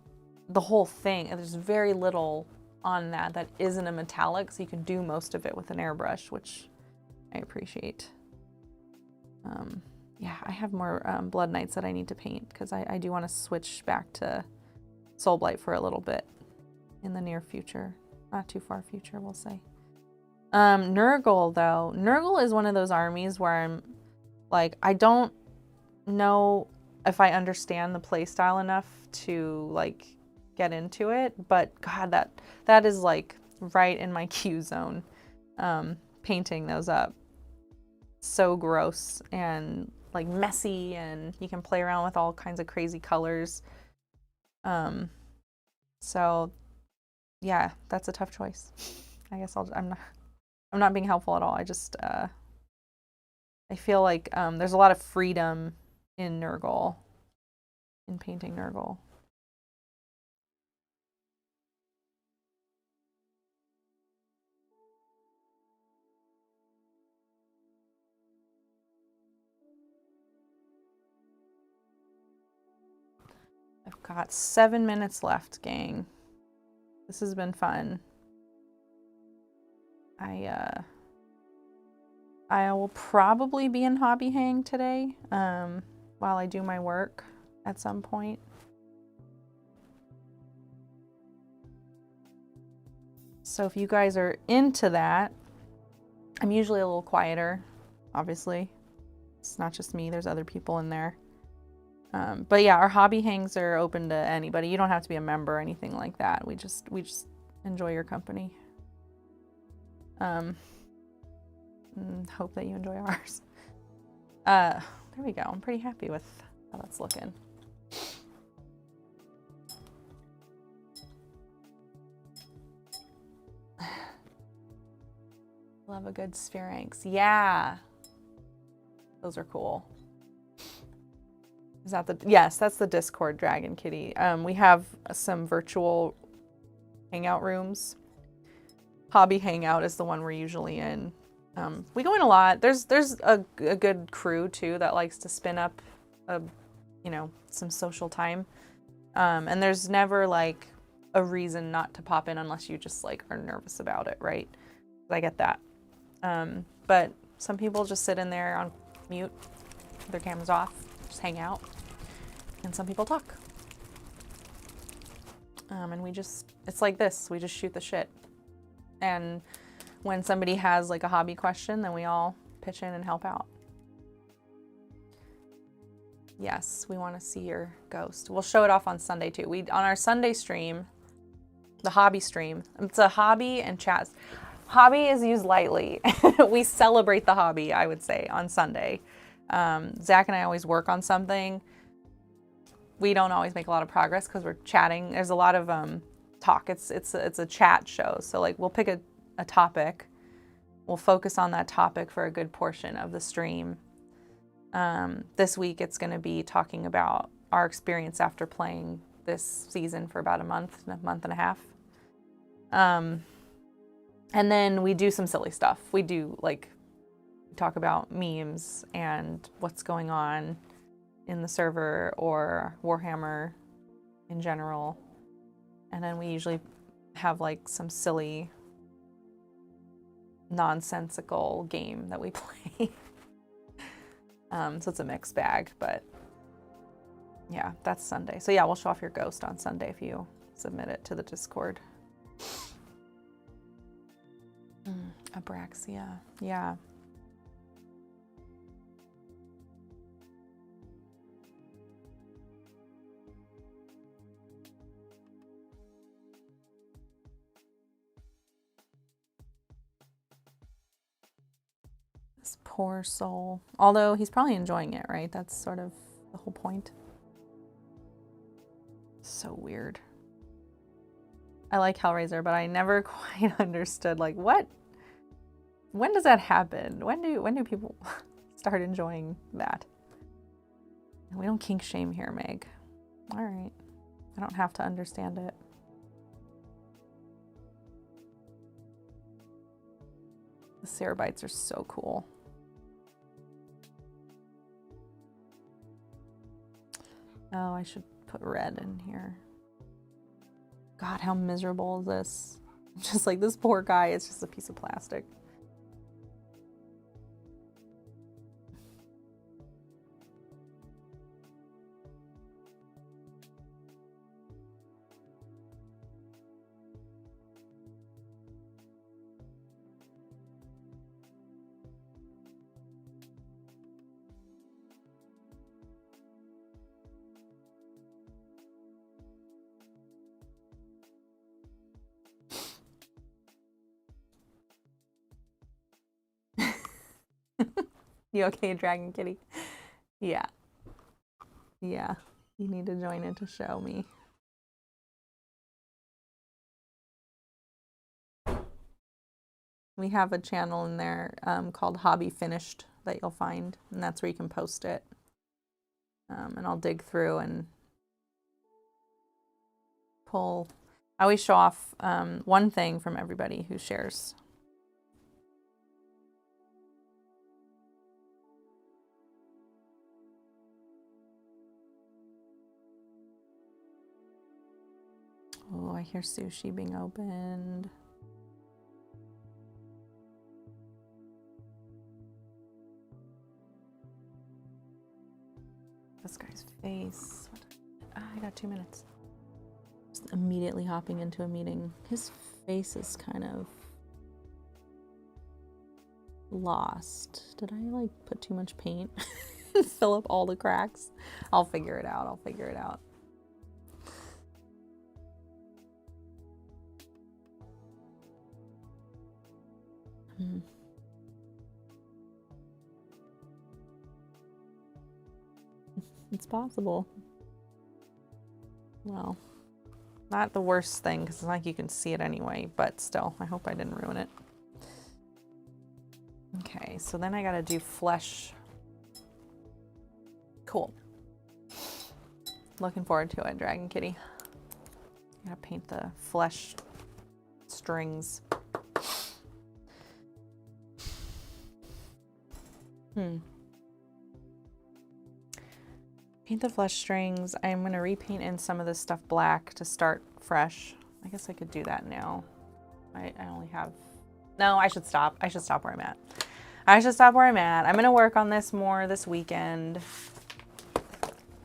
the whole thing, there's very little on that isn't a metallic, so you can do most of it with an airbrush, which I appreciate. Yeah, I have more Blood Knights that I need to paint because I do want to switch back to Soul Blight for a little bit in the near future. Not too far future, we'll say. Nurgle, though. Nurgle is one of those armies where I'm like, I don't know if I understand the playstyle enough to like get into it, but God, that is like right in my Q zone. Painting those up. So gross and like messy, and you can play around with all kinds of crazy colors. So yeah, that's a tough choice. I guess I'm not being helpful at all. I just I feel like there's a lot of freedom in Nurgle, in painting Nurgle. I've got 7 minutes left, gang. This has been fun. I will probably be in Hobby Hang today while I do my work at some point. So if you guys are into that, I'm usually a little quieter, obviously. It's not just me, there's other people in there. But yeah, our Hobby Hangs are open to anybody. You don't have to be a member or anything like that. We just enjoy your company. Hope that you enjoy ours. There we go. I'm pretty happy with how that's looking. Love a good Sphinx. Yeah. Those are cool. Is that the, yes, that's the Discord Dragon Kitty. We have some virtual hangout rooms. Hobby Hangout is the one we're usually in. We go in a lot. There's a good crew too that likes to spin up some social time. And there's never like a reason not to pop in unless you just like are nervous about it, right? I get that. But some people just sit in there on mute, their cameras off, just hang out. And some people talk. And it's like this, we just shoot the shit. And when somebody has like a hobby question, then we all pitch in and help out. Yes, we want to see your ghost. We'll show it off on Sunday too. On our Sunday stream, the hobby stream, it's a hobby and chat. Hobby is used lightly. We celebrate the hobby, I would say, on Sunday. Zach and I always work on something. We don't always make a lot of progress because we're chatting. There's a lot of talk. It's a chat show. So like we'll pick a topic. We'll focus on that topic for a good portion of the stream. This week it's going to be talking about our experience after playing this season for about a month and a half. And then we do some silly stuff. We talk about memes and what's going on in the server or Warhammer in general. And then we usually have like some silly, nonsensical game that we play. So it's a mixed bag, but yeah, that's Sunday. So yeah, we'll show off your ghost on Sunday if you submit it to the Discord. Abraxia, yeah. This poor soul. Although he's probably enjoying it, right? That's sort of the whole point. So weird. I like Hellraiser, but I never quite understood, like, what? When does that happen? When do people start enjoying that? We don't kink shame here, Meg. All right. I don't have to understand it. The Cerebites are so cool. Oh, I should put red in here. God, how miserable is this? Just like this poor guy, it's just a piece of plastic. You okay, Dragon Kitty? Yeah. Yeah. You need to join it to show me. We have a channel in there called Hobby Finished that you'll find, and that's where you can post it. And I'll dig through and pull. I always show off one thing from everybody who shares. Oh, I hear sushi being opened. This guy's face. I got 2 minutes. Just immediately hopping into a meeting. His face is kind of lost. Did I like put too much paint and fill up all the cracks? I'll figure it out. I'll figure it out. It's possible. Well, not the worst thing because it's like you can see it anyway, but still, I hope I didn't ruin it. Okay, so then I gotta do flesh. Cool. Looking forward to it, Dragon Kitty. I gotta paint the flesh strings. Paint the flesh strings. I'm gonna repaint in some of this stuff black to start fresh. I guess I could do that now. I only have, no, I should stop. I should stop where I'm at. I should stop where I'm at. I'm gonna work on this more this weekend.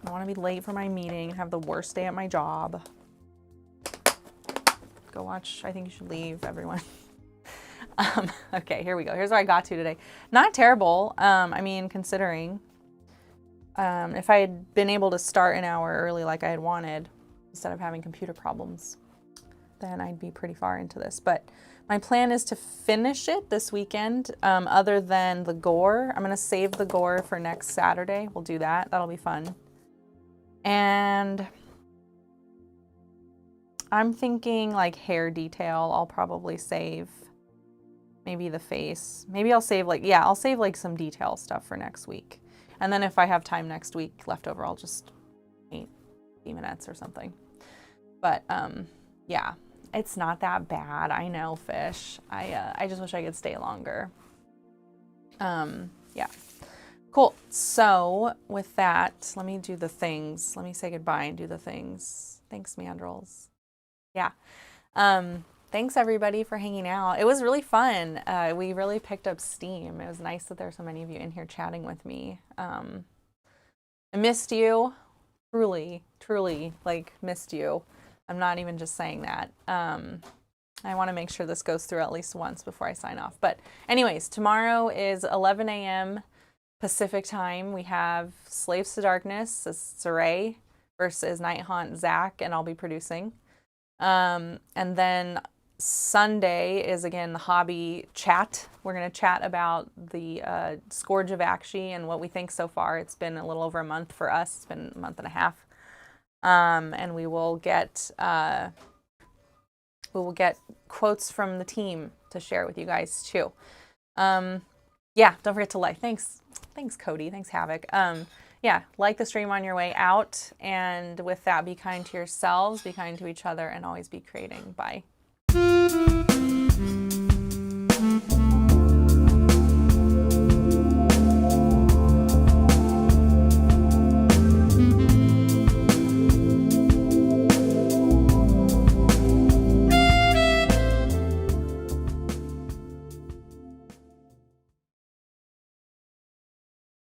I wanna be late for my meeting, have the worst day at my job. Go watch, I think you should leave, everyone. Okay, here we go. Here's where I got to today. Not terrible. I mean, considering if I had been able to start an hour early like I had wanted, instead of having computer problems, then I'd be pretty far into this. But my plan is to finish it this weekend, other than the gore. I'm gonna save the gore for next Saturday. We'll do that. That'll be fun. And I'm thinking like hair detail, I'll probably save. Maybe the face. Maybe I'll save like, yeah, I'll save like some detail stuff for next week. And then if I have time next week left over, I'll just paint demonettes or something. But yeah, it's not that bad. I know, Fish. I just wish I could stay longer. Yeah. Cool. So with that, let me do the things. Let me say goodbye and do the things. Thanks, Mandrels. Yeah. Thanks everybody for hanging out. It was really fun. We really picked up steam. It was nice that there's so many of you in here chatting with me. I missed you. Truly, like missed you. I'm not even just saying that. I want to make sure this goes through at least once before I sign off. But anyways, tomorrow is 11 a.m. Pacific time. We have Slaves to Darkness, Saray versus Night Haunt Zach, and I'll be producing. And then Sunday is again the hobby chat. We're going to chat about the Scourge of Akshi and what we think so far. It's been a little over a month for us. It's been a month and a half. And we will get quotes from the team to share with you guys too. Yeah, don't forget to like. Thanks Cody. Thanks Havoc. Yeah, like the stream on your way out. And with that, be kind to yourselves, be kind to each other, and always be creating. Bye.